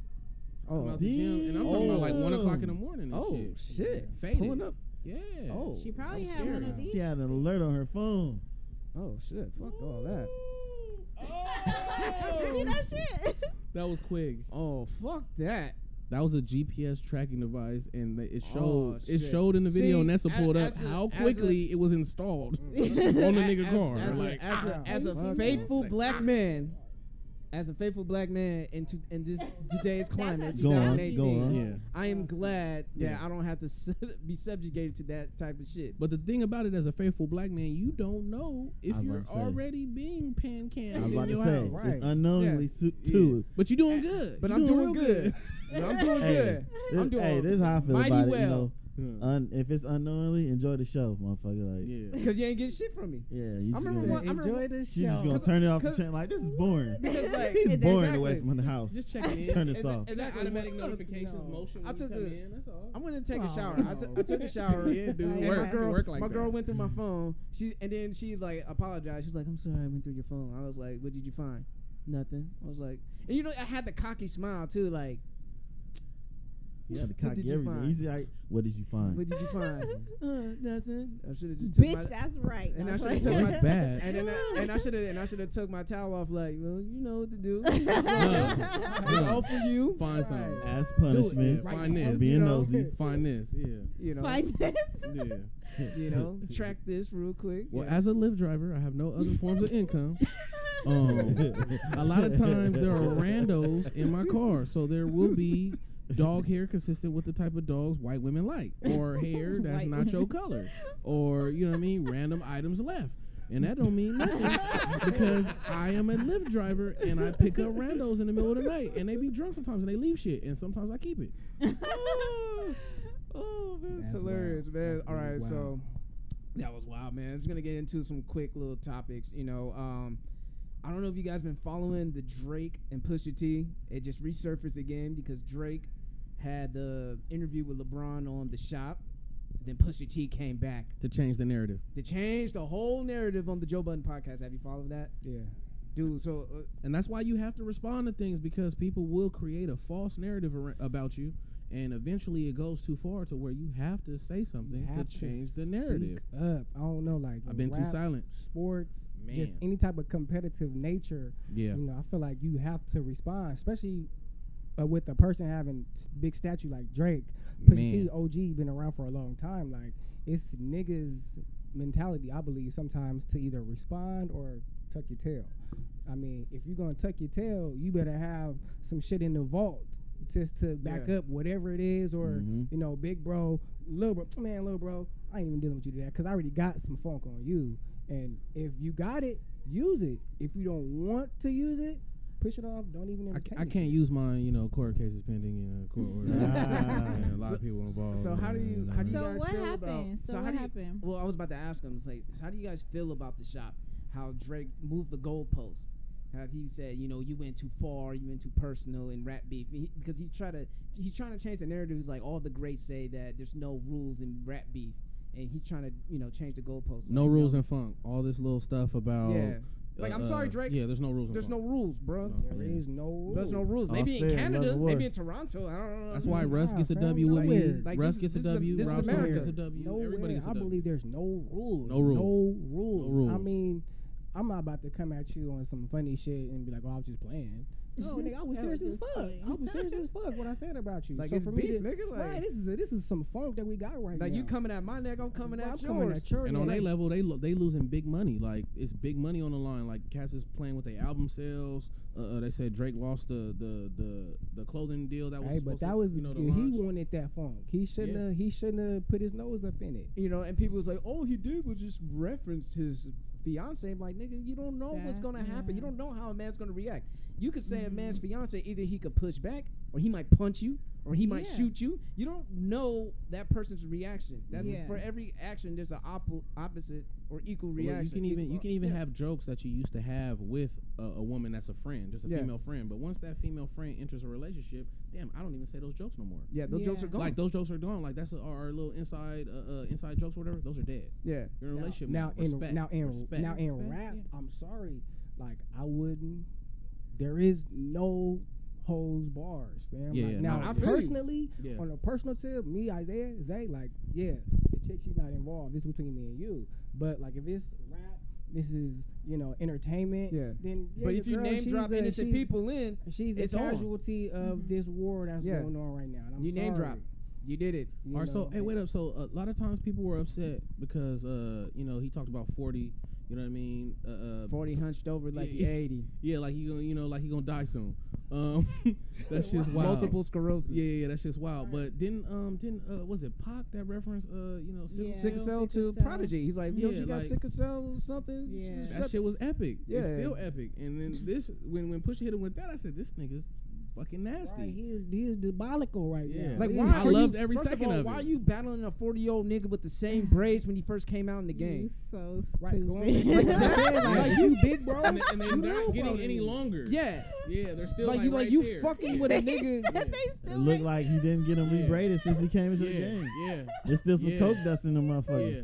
I'm out the gym, and I'm talking about like 1 o'clock in the morning. And shit! Faded. Pulling up. Yeah. Oh, She probably had one of these. She had an alert on her phone. oh shit! Fuck all that. See that shit? That was quick. Oh, fuck that. That was a GPS tracking device, and it showed. Oh, it shit. showed in the video. See, Nessa pulled up as a- how as quickly it was installed on the nigga car. As a faithful black man, in this today's climate, Go on, 2018, go on. Yeah. I am glad that Yeah. I don't have to be subjugated to that type of shit. But the thing about it, as a faithful black man, you don't know if I was you're about to say. already being pan-cammed I was in about to your say, house. Right. it's unknowingly too. But you're doing good. But You I'm doing real good. No, I'm doing good. I'm doing Hey, this is how I feel mighty about it. well. You know, Yeah. if it's unknowingly, enjoy the show, motherfucker. Like, Yeah. because you ain't getting shit from me. yeah, you I just remember gonna, one- Enjoy the she just show. gonna turn it off the cause- chain. Like, this is boring. Because like He's boring exactly. away from the house. Just checking in. Turn this Exa- off. exactly. Automatic Well, notifications no. motion I when you took come a- in. That's all. I'm gonna take a Oh, shower. no. I took a shower. Yeah, dude. And Work, my girl, work like my girl that. went through my phone. Then she like apologized. She's like, "I'm sorry, I went through your phone." I was like, "What did you find?" Nothing. I was like, and you know, I had the cocky smile too, like, Yeah, the What cocky did you everything. find? You see, like, what did you find? "What did you find?" Nothing. I should have just took Bitch, that's right. and I That's should have like- took That's my bad. and I should have took my towel off. Like, well, you know what to do. No. It's all for you. Find something. As Do it. punishment, Yeah, find this. being You know. nosy. Find this. Yeah. You know. Find this. Yeah. You know. Track this real quick. Well, yeah. as a Lyft driver, I have no other forms of income. A lot of times there are randos in my car, so there will be dog hair consistent with the type of dogs white women like, or hair that's White not your women. color, or you know what I mean, random items left. And that don't mean nothing because I am a Lyft driver and I pick up randos in the middle of the night and they be drunk sometimes and they leave shit and sometimes I keep it. Oh man, it's That's hilarious, wild. man. That's All right, really so wild. that was wild, man. I'm just gonna get into some quick little topics. You know, I don't know if you guys been following the Drake and Pusha T. It just resurfaced again because Drake had the interview with LeBron on The Shop. Then Pusha T came back To change the narrative. to change the whole narrative on the Joe Budden podcast. Have you followed that, Yeah. dude? So And that's why you have to respond to things because people will create a false narrative about you. And eventually it goes too far to where you have to say something to have change the speak narrative. Up. I don't know, like I've been too rap, silent. Sports, Man. just any type of competitive nature. Yeah. You know, I feel like you have to respond, especially with a person having big statue like Drake. Pusha T, Man. OG, been around for a long time. Like, it's niggas' mentality, I believe, sometimes to either respond or tuck your tail. I mean, if you're gonna tuck your tail, you better have some shit in the vault just to back Yeah. up whatever it is, or Mhm. you know, big bro, little bro, I ain't even dealing with you today because I already got some funk on you. And if you got it, use it. If you don't want to use it, push it off. Don't even entertain I the can't shit. use mine, court cases pending, court order. Yeah, a lot of people involved. So how do you man. guys So what feel about? happened? So how what do you- happened? Well, I was about to ask him. It's like, how do you guys feel about The Shop? How Drake moved the goalpost? How he said, you went too far, you went too personal in rap beef, because he's trying to change the narrative. He's like, all the greats say that there's no rules in rap beef, and he's trying to change the goalposts. No rules in funk. All this little stuff about. Yeah. Like, I'm sorry, Drake. Yeah, there's no rules in There's no funk. rules, bro. No. There Yeah. is no rule. There's no rules. Maybe in Offset, Canada, level maybe war. in Toronto. I don't know. That's why Russ Nah, gets a fam, W with me. nowhere. Like, Russ this gets a is W. this is Rob Song America. gets a W. No Everybody way. gets a I W. believe there's no rules. No rules. No rules. No rules. I mean, I'm not about to come at you on some funny shit and be like, "Oh, I was just playing." No, nigga, I was serious as fuck. I was serious as fuck what I said about you. Like, so it's for beef, me, nigga. Like, right? This is some funk that we got right now. like you coming at my neck, I'm coming at yours. Coming at yours. And on their level, they losing big money. Like it's big money on the line. Like cats is playing with their album sales. They said Drake lost the clothing deal that was. Hey, but that was he wanted that funk. He shouldn't have put his nose up in it. You know, and people was like, all he did was just reference his fiance. I'm like, nigga, you don't know what's gonna happen. You don't know how a man's gonna react. You could say a man's fiance, either he could push back, or he might punch you, or he might shoot you. You don't know that person's reaction. That's for every action. There's an opposite or equal reaction. You can even have jokes that you used to have with a woman that's a friend, just a female friend. But once that female friend enters a relationship, damn, I don't even say those jokes no more. Yeah, those jokes are gone. Like those jokes are gone. Like that's our little inside jokes or whatever. Those are dead. Yeah, you're in a relationship now. Respect. Now in rap, I'm sorry, like I wouldn't. There is no holds bars, fam. Yeah, like, now I personally, on a personal tip, me, Isaiah, Zey, like, the chick, she's not involved. This is between me and you. But like, if it's rap, this is entertainment. Yeah. Then but if you name drop innocent people in, she's a casualty of this war that's going on right now. And I'm you sorry. name drop. You did it. So hey, wait up. So a lot of times people were upset because he talked about 40. You know what I mean? 40 hunched over like 80. Yeah, like he gonna die soon. That's just wild. Multiple sclerosis. Yeah, that's just wild. But didn't was it Pac that referenced sickle cell to Prodigy? He's like, don't you got sickle cell or something? Yeah. That shit was epic. Yeah. It's still epic. And then this when Pusha hit him with that, I said, this nigga's fucking nasty. Right, he is diabolical right now. Like, why I loved every second of it. Why are you battling a 40-year-old nigga with the same braids when he first came out in the game? You so stupid. Right, like you big bro, and they're not getting any longer. Yeah, they're still like right you there. fucking with a nigga. It looked like he didn't get him rebraided since he came into the game. Yeah, there's still some coke dust in the motherfucker. Yeah.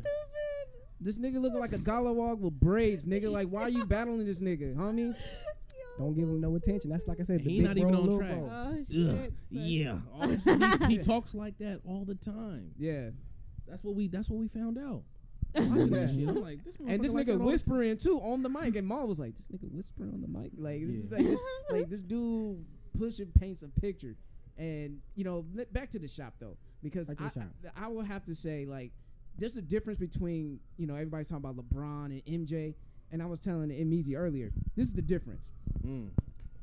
This nigga looking like a Gollywog with braids, nigga. Like, why are you battling this nigga, homie? Don't give him no attention. That's like I said. He's not even on track. Oh, shit. Yeah, he talks like that all the time. Yeah, that's what we found out. Watching that shit, I'm like, this and this like nigga whispering too on the mic, and Maul was like, "This nigga whispering on the mic, like this is like this dude paints a picture." And back to the shop though, because I will have to say, like, there's a difference between everybody's talking about LeBron and MJ. And I was telling Easy earlier, this is the difference.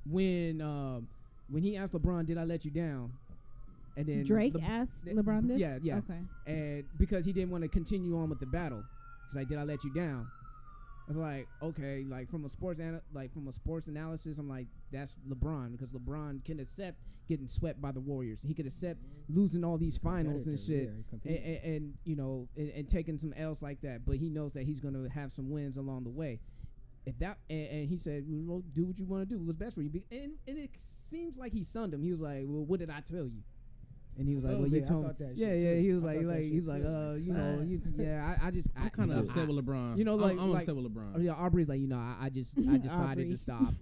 When he asked LeBron, "Did I let you down?" And then Drake asked LeBron this? Yeah. Okay. And because he didn't want to continue on with the battle, he's like, "Did I let you down?" I was like, okay, like from a sports analysis, I'm like, that's LeBron, because LeBron can accept getting swept by the Warriors. He could accept losing all these finals and shit, and taking some L's like that. But he knows that he's gonna have some wins along the way. If that and he said, well, do what you want to do. What's best for you? And it seems like he sunned him. He was like, well, what did I tell you? And he was like, "Well, you told me." Yeah. He was like, I'm kind of upset with LeBron. I'm upset with LeBron. Yeah, Aubrey's like, I just decided to stop.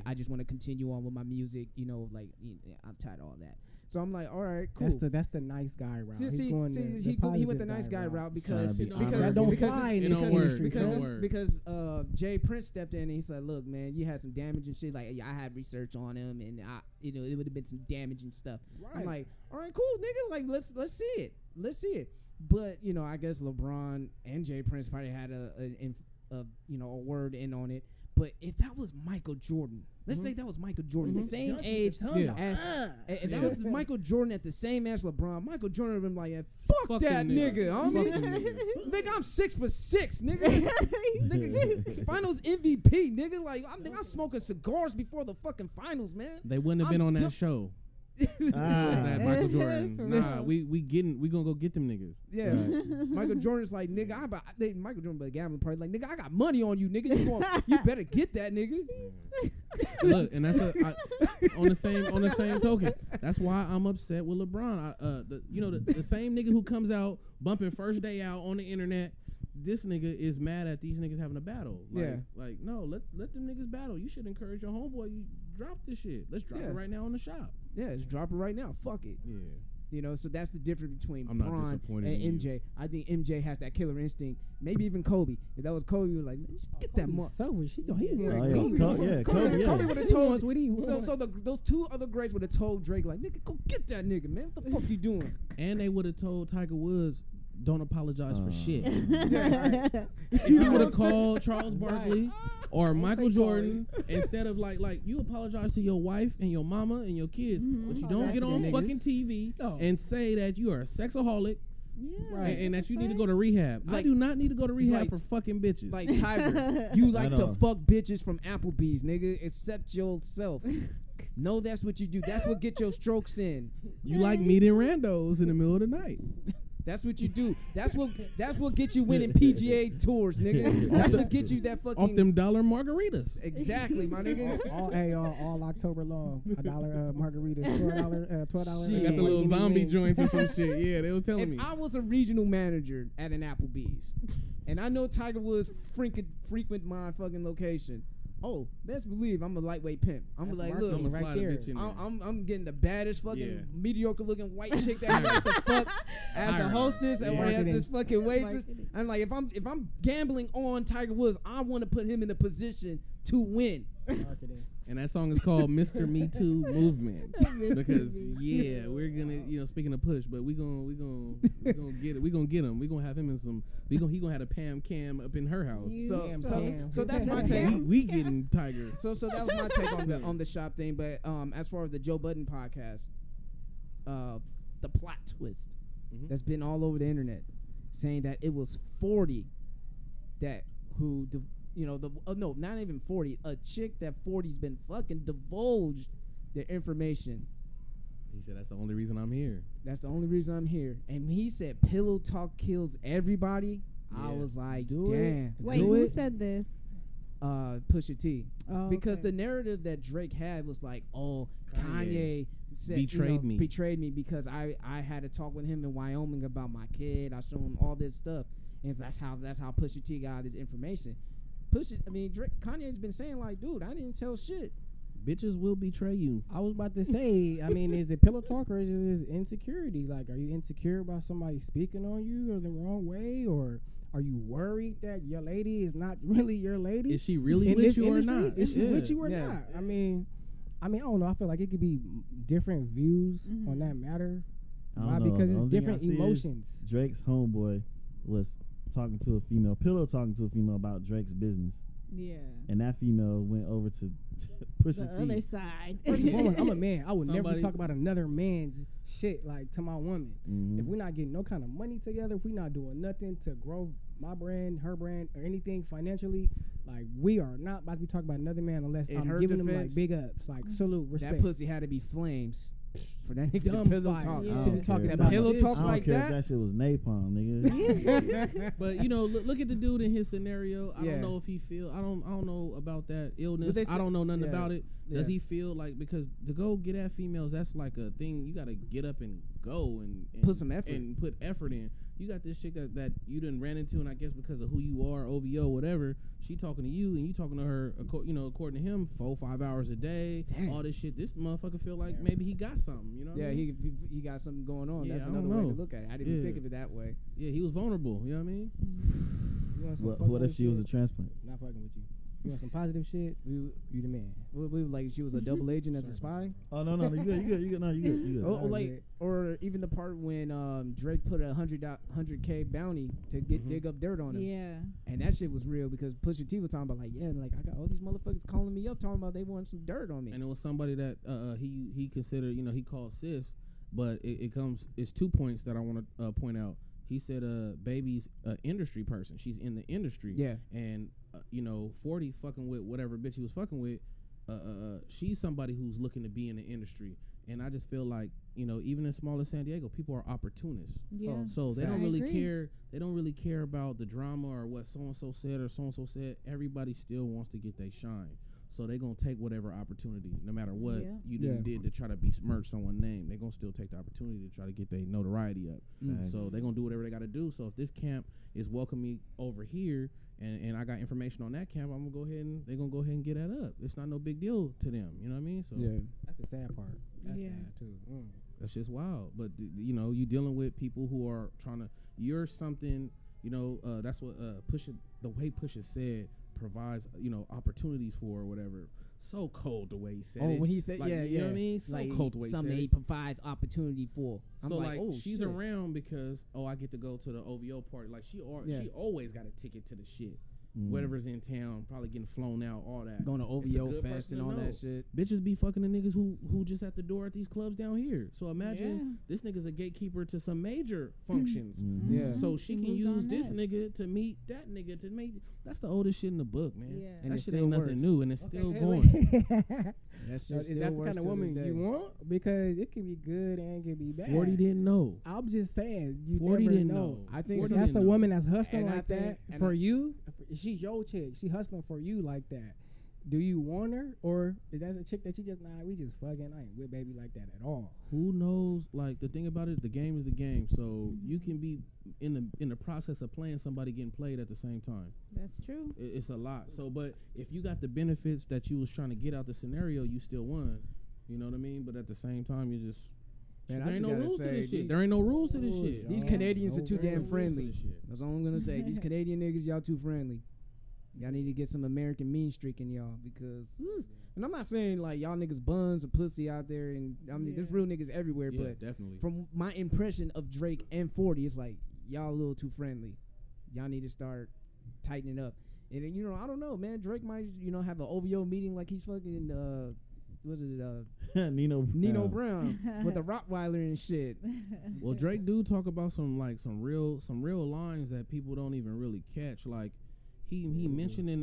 I just want to continue on with my music. I'm tired of all that. So I'm like, all right, cool. That's the nice guy route. He went the nice guy route because Jay Prince stepped in and he said, look, man, you had some damage and shit. Like, I had research on him and it would have been some damage and stuff. Right. I'm like, all right, cool, nigga. Like, let's see it. But I guess LeBron and Jay Prince probably had a word in on it. But if that was Michael Jordan, let's say that was Michael Jordan, the same age as, if that was Michael Jordan at the same age as LeBron, Michael Jordan would have been like, fuck that nigga, homie. Nigga, I'm 6'6", nigga. Nigga, finals MVP, nigga. Like, I'm smoking cigars before the fucking finals, man. They wouldn't have been on that show. That Michael Jordan. Nah, we gonna go get them niggas. Yeah. Right. Michael Jordan's like, nigga, Michael Jordan by the gambling party, like, nigga, I got money on you, nigga. You better get that, nigga. Look, and that's on the same token. That's why I'm upset with LeBron. The same nigga who comes out bumping first day out on the internet. This nigga is mad at these niggas having a battle. Like, no, let them niggas battle. You should encourage your homeboy. You drop this shit. Let's drop it right now on the shop. Yeah, just drop it right now. Fuck it. Yeah. You know, so that's the difference between I'm not Bron disappointed and in you. MJ. I think MJ has that killer instinct. Maybe even Kobe. If that was Kobe, he was like, man, get that mark. Selfish. He Kobe Kobe would have told. What he wants. So those two other greats would have told Drake like, nigga, go get that nigga, man. What the fuck you doing? And they would have told Tiger Woods, don't apologize for shit. Yeah, right. If you would have called Charles Barkley or Michael say Jordan instead of like you apologize to your wife and your mama and your kids, but you don't get on fucking TV and say that you are a sexaholic. Yeah. And that you need to go to rehab. I do not need to go to rehab for fucking bitches. Like Tiger, you like to fuck bitches from Applebee's, nigga. Accept yourself. No, that's what you do. That's what get your strokes in. You like meeting randos in the middle of the night. That's what you do. That's what get you winning PGA tours, nigga. That's what get you that fucking off them dollar margaritas. Exactly, my nigga. all October long. $1 margaritas, $12. Shit. Got the little zombie joints or some shit. Yeah, they were telling me. If I was a regional manager at an Applebee's, and I know Tiger Woods frequent my fucking location. Oh, best believe I'm a lightweight pimp. I'm like, look, I'm right there. I'm getting the baddest fucking mediocre looking white chick that likes to fuck as a hostess and as this fucking waitress. I'm like, if I'm gambling on Tiger Woods, I want to put him in a position to win. And that song is called Mr. Me Too Movement. Because we're gonna speaking of push, but we gonna get it. We gonna get him. We gonna have him in some. He gonna have a Pam Cam up in her house. So that's my take. We getting Tiger. So that was my take on the shop thing. But as far as the Joe Budden podcast, the plot twist that's been all over the internet, saying that it was 40 that who. Not even 40. A chick that 40's been fucking divulged their information. He said that's the only reason I'm here. That's the only reason I'm here. And he said pillow talk kills everybody. Yeah. I was like, damn. Wait, who said this? Pusha T. Oh, because the narrative that Drake had was like, oh, Kanye said, betrayed me because I had a talk with him in Wyoming about my kid. I showed him all this stuff. And that's how Pusha T got this information. Kanye's been saying like, dude, I didn't tell shit. Bitches will betray you. I was about to say, is it pillow talk or is it insecurity? Like, are you insecure about somebody speaking on you or the wrong way, or are you worried that your lady is not really your lady? Is she really with you or not? Is she with you or not? I don't know. I feel like it could be different views on that matter. Why? Because it's different emotions. Drake's homeboy was talking to a female about Drake's business. Yeah. And that female went over to Pusha T. The other side. First of all, I'm a man. I would never talk about another man's shit like to my woman. Mm-hmm. If we're not getting no kind of money together, if we're not doing nothing to grow my brand, her brand, or anything financially, like, we are not about to be talking about another man unless I'm giving them like big ups, like salute, respect. That pussy had to be flames. For that nigga Dumb pillow fire. talk. Yeah. To be talking that about pillow this. talk I don't like care that. if that shit was napalm, nigga. But look at the dude in his scenario. I don't know if he feel. I don't know about that illness. I don't know nothing about it. Does he feel like, because to go get at females, that's like a thing you got to get up and go and put some effort and put effort in. You got this chick that you done ran into, and I guess because of who you are, OVO, whatever, she talking to you and you talking to her, according to him, 4-5 hours a day. Damn. All this shit. This motherfucker feel like maybe he got something, Yeah, he got something going on. Yeah, That's another way to look at it. I didn't even think of it that way. Yeah, he was vulnerable. You know what I mean? What if she was a transplant? Not fucking with you. You want some positive shit? You the man. We like she was a double agent as a spy. Oh no, you good. No, you good. Oh, or even the part when Drake put a $100K bounty to dig up dirt on him. Yeah. And that shit was real because Pusha T was talking about I got all these motherfuckers calling me up talking about they want some dirt on me. And it was somebody that he considered, he called sis, but it's 2 points that I want to point out. He said baby's an industry person. She's in the industry. Yeah. And 40 fucking with whatever bitch he was fucking with, she's somebody who's looking to be in the industry. And I just feel like, even in smaller San Diego, people are opportunists. Yeah. So they don't really care. They don't really care about the drama or what so-and-so said or so-and-so said. Everybody still wants to get their shine. So they're going to take whatever opportunity, no matter what you did to try to besmirch someone's name. They're going to still take the opportunity to try to get their notoriety up. So they're going to do whatever they got to do. So if this camp is welcoming me over here and I got information on that camp, they're going to go ahead and get that up. It's not no big deal to them. You know what I mean? So that's the sad part. That's sad too. That's just wild. But you know, you dealing with people who are trying to. You're something. You know, that's what Pusha. The way Pusha said provides opportunities for or whatever. So cold the way he said it. Oh, when he said, like, yeah, you know what I mean? So like cold the way he said something it. he provides opportunity for. I'm so like, oh, she's shit. around because I get to go to the OVO party. Like she always got a ticket to the shit. Whatever's in town, probably getting flown out, all that. Going to OVO fest and all that shit. Bitches be fucking the niggas who just at the door at these clubs down here. So imagine this nigga's a gatekeeper to some major functions. Yeah. So she can use this nigga to meet that nigga to make. That's the oldest shit in the book, man. Yeah. And that it shit still ain't works. nothing new, and it's still going. That shit Is still that the works kind of to woman this day. you want? Because it can be good and can be bad. 40 didn't know. I'm just saying, you 40 never didn't know. know. I think Forty That's didn't a know. woman that's hustling And I like think- that and for I- you. She's your chick. She hustling for you like that. Do you want her, or is that a chick that you just we just fucking? I ain't with baby like that at all. Who knows? Like the thing about it, the game is the game. So you can be in the process of playing somebody getting played at the same time. That's true. It's a lot. So, but if you got the benefits that you was trying to get out the scenario, you still won. You know what I mean? But at the same time, you just Man, I there ain't just no gotta rules to say, this shit. these- There ain't no rules to this shit. These Oh, Canadians are no too damn rules. friendly. Rules to this shit. That's all I'm gonna say. These Canadian niggas, y'all too friendly. Y'all need to get some American mean streak in y'all because, and I'm not saying like y'all niggas buns or pussy out there, and I mean there's real niggas everywhere, Yeah, but definitely. from my impression of Drake and 40, it's like y'all a little too friendly. Y'all need to start tightening up. And then, I don't know, man. Drake might have an OVO meeting like he's fucking Nino Brown with a Rottweiler and shit. Well, Drake do talk about some real lines that people don't even really catch. Like he mentioned in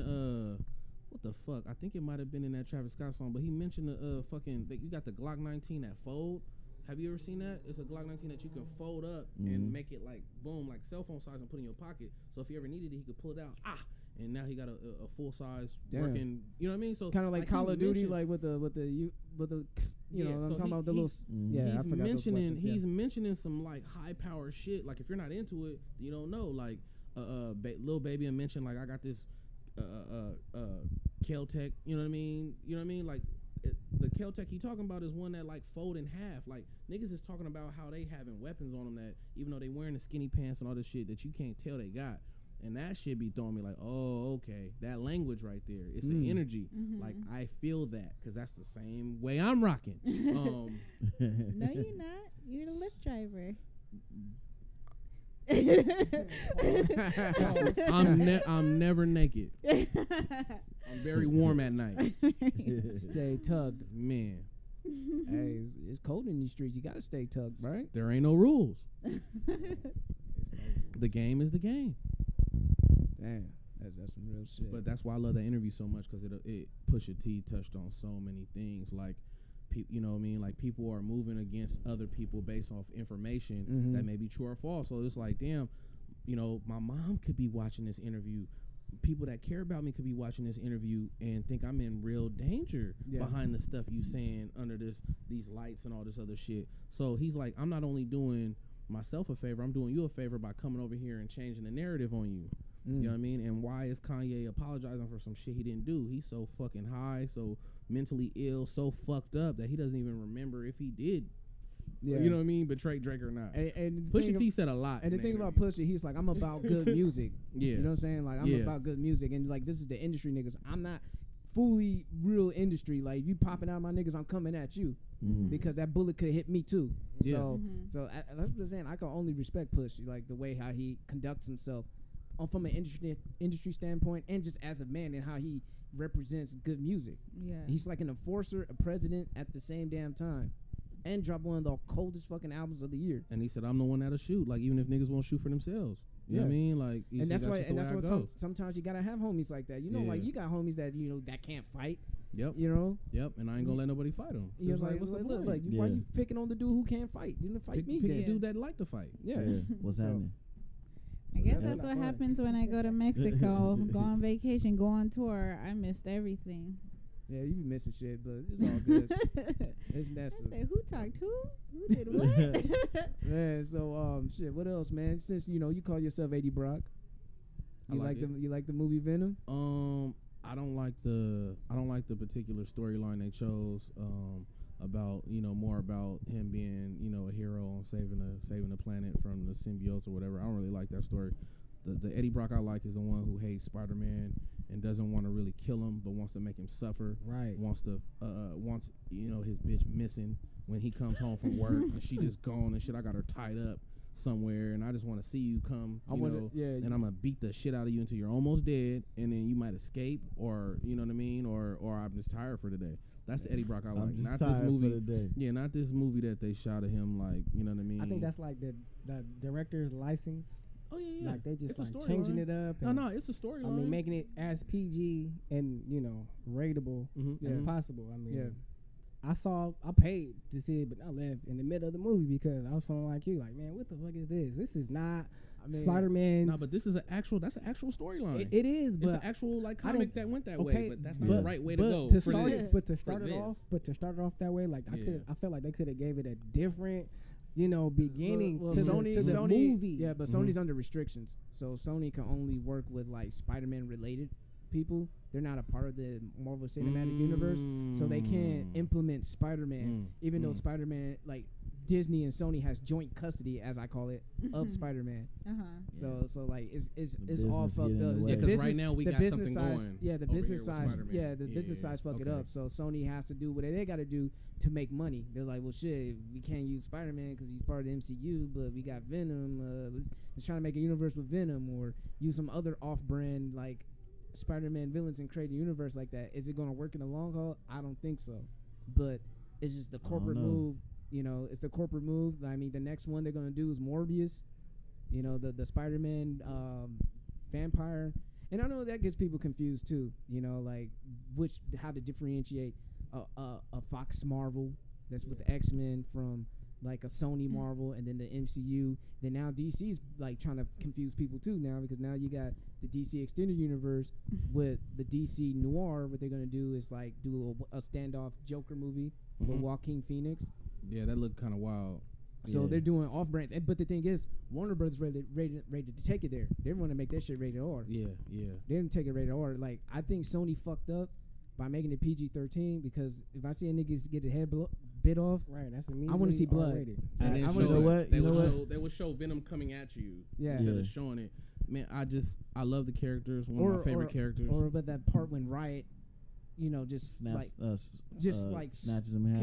what the fuck? I think it might have been in that Travis Scott song, but he mentioned the fucking that you got the Glock 19 that fold. Have you ever seen that? It's a Glock 19 that you can fold up and make it like boom, like cell phone size, and put in your pocket. So if he ever needed it, he could pull it out. And now he got a full size working. You know what I mean? So kind of like Call of Duty, like with the I'm talking about the little. I forgot He's mentioning some like high power shit. Like if you're not into it, you don't know. Like Lil Baby and mentioned like I got this Kel-Tec. You know what I mean? Like. The Kel-Tec he talking about is one that like fold in half. Like niggas is talking about how they having weapons on them that even though they wearing the skinny pants and all this shit that you can't tell they got. And that shit be throwing me like, oh, okay, that language right there. It's an energy. Like I feel that because that's the same way I'm rocking. No, you're not. You're the Lyft driver. I'm never naked. I'm very warm at night. Stay tugged, man. Hey, it's cold in these streets. You gotta stay tugged, right? There ain't no rules. The game is the game. Damn, that's some real shit. But that's why I love that interview so much because it Pusha T touched on so many things like. You know what I mean? Like people are moving against other people based off information that may be true or false. So it's like, damn, my mom could be watching this interview. People that care about me could be watching this interview and think I'm in real danger behind the stuff you saying under these lights and all this other shit. So he's like, I'm not only doing myself a favor, I'm doing you a favor by coming over here and changing the narrative on you. You know what I mean? And why is Kanye apologizing for some shit he didn't do? He's so fucking high, so mentally ill, so fucked up that he doesn't even remember if he did. You know what I mean? Betray Drake or not. And Pusha T said a lot. And the thing about Pusha, he's like, I'm about good music. Yeah. You know what I'm saying? Like, I'm about good music. And like, this is the industry niggas. I'm not fully real industry. Like, if you popping out my niggas, I'm coming at you. Because that bullet could hit me too. Yeah. So that's what I'm saying. I can only respect Push, like the way how he conducts himself from an industry standpoint and just as a man and how he represents good music. Yeah. He's like an enforcer, a president at the same damn time. And drop one of the coldest fucking albums of the year. And he said, I'm the one that'll shoot. Like, even if niggas won't shoot for themselves. You know what I mean? Like, and that's why sometimes you gotta have homies like that. Like you got homies that that can't fight. Yep. Yep. And I ain't gonna let nobody fight them. He was like, look, why you picking on the dude who can't fight? You know, fight me. Pick the dude that like to fight. Yeah. What's happening? I guess that's what happens when I go to Mexico, go on vacation, go on tour. I missed everything. Yeah, you be missing shit, but it's all good. It's Nessa. I said, who talked who? Who did what? Man, so shit. What else, man? Since you call yourself 80 Brock, you like the movie Venom? I don't like the particular storyline they chose. about more about him being a hero and saving the planet from the symbiotes or whatever. I don't really like that story. The Eddie Brock I like is the one who hates Spider-Man and doesn't want to really kill him, but wants to make him suffer. Right. Wants his bitch missing when he comes home from work and she just gone and shit. I got her tied up somewhere and I just want to see you come, and I'm gonna beat the shit out of you until you're almost dead, and then you might escape, or you know what I mean, or I'm just tired for today. That's the Eddie Brock I like. Not this movie. Yeah, not this movie that they shot of him, like, you know what I mean? I think that's like the director's license. Oh yeah. Like they just like changing it up. No, it's a storyline. I mean, making it as PG and rateable as possible. I mean, I paid to see it, but I left in the middle of the movie because I was feeling like you, like, man, what the fuck is this? This is not Spider-Man. No, but this is that's an actual storyline. It is, but it's an actual comic that went that way, but that's not the right way to go. To start it off that way, like I felt like they could have gave it a different beginning to the movie. Yeah, but Sony's under restrictions, so Sony can only work with like Spider-Man related people. They're not a part of the Marvel Cinematic Universe, so they can't implement Spider-Man, even though Spider-Man, like Disney and Sony has joint custody, as I call it, of Spider-Man. So like it's all fucked up. Yeah, because right now we got something going. Yeah, the business side. Yeah, the business side's fuck it up. So Sony has to do what they got to do to make money. They're like, well, shit, we can't use Spider-Man because he's part of the MCU, but we got Venom. Let's try to make a universe with Venom, or use some other off-brand like Spider-Man villains and create a universe like that. Is it going to work in the long haul? I don't think so. But it's just the corporate move. It's the corporate move. I mean, the next one they're going to do is Morbius. The Spider-Man vampire. And I know that gets people confused too. Like how to differentiate a Fox Marvel that's with the X-Men from like a Sony Marvel, and then the MCU. Then now DC's like trying to confuse people too now, because now you got the DC Extended Universe with the DC Noir. What they're gonna do is like do a standoff Joker movie with Joaquin Phoenix. Yeah, that looked kind of wild. So they're doing off-brands, but the thing is, Warner Brothers ready to take it there. They want to make that shit rated R. Yeah. They didn't take it rated R. Like, I think Sony fucked up by making it PG-13, because if I see a nigga get his head bit off, right, that's immediately I want to see blood. R-rated. And then they would show Venom coming at you instead of showing it. Man, I love the characters. One of my favorite characters. But that part when Riot, just snatches him in half.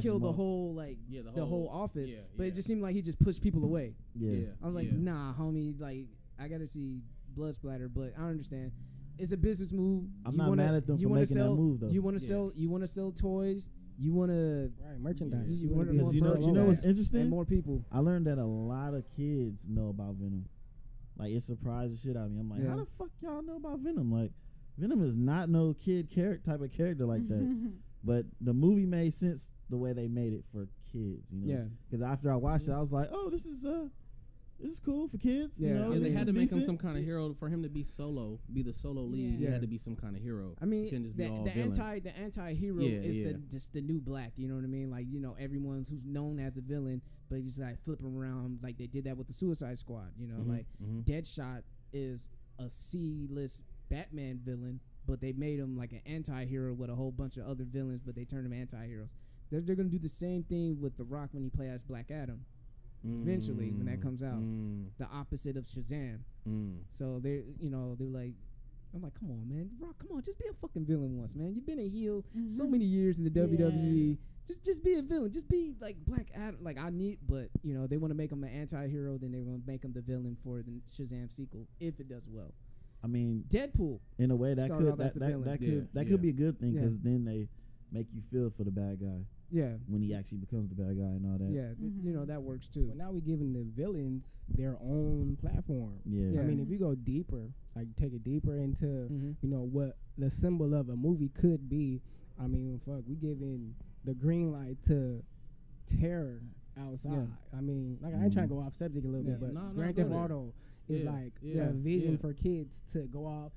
Kill the whole the whole office. But it just seemed like he just pushed people away. I was like, nah, homie, like I gotta see blood splatter. But I understand. It's a business move. I'm not mad at them for making that move though. You want to sell toys. You want to merchandise. You know what's interesting? And more people. I learned that a lot of kids know about Venom. Like, it surprised the shit out of me. I'm like, how the fuck y'all know about Venom? Like, Venom is not no kid type of character like that. But the movie made sense the way they made it for kids, Yeah. Because after I watched it, I was like, oh, this is cool for kids. Yeah. And they had to make him some kind of hero. For him to be the solo lead. He had to be some kind of hero. I mean, the anti-hero is just the new black. You know what I mean? Like, everyone's who's known as a villain, but you just like flip them around. Like they did that with the Suicide Squad. Deadshot is a C-list Batman villain, but they made him like an anti-hero with a whole bunch of other villains, but they turned him anti-heroes. They're going to do the same thing with The Rock when he plays as Black Adam. Eventually, when that comes out, the opposite of Shazam. So they're like, I'm like, come on, man, Rock, come on, just be a fucking villain once, man. You've been a heel so many years in the WWE. Just be a villain. Just be like Black Adam. Like but they want to make him an anti-hero, then they're going to make him the villain for the Shazam sequel if it does well. I mean, Deadpool. In a way, that could be a good thing, because then they make you feel for the bad guy. Yeah. When he actually becomes the bad guy and all that. Yeah, that works too. Well, now we're giving the villains their own platform. Yeah. I mean, if you go deeper, like take it deeper into, what the symbol of a movie could be, I mean, fuck, we giving the green light to terror outside. Yeah. I mean, like I ain't trying to go off subject a little bit, but Grand Theft Auto is like a vision for kids to go out,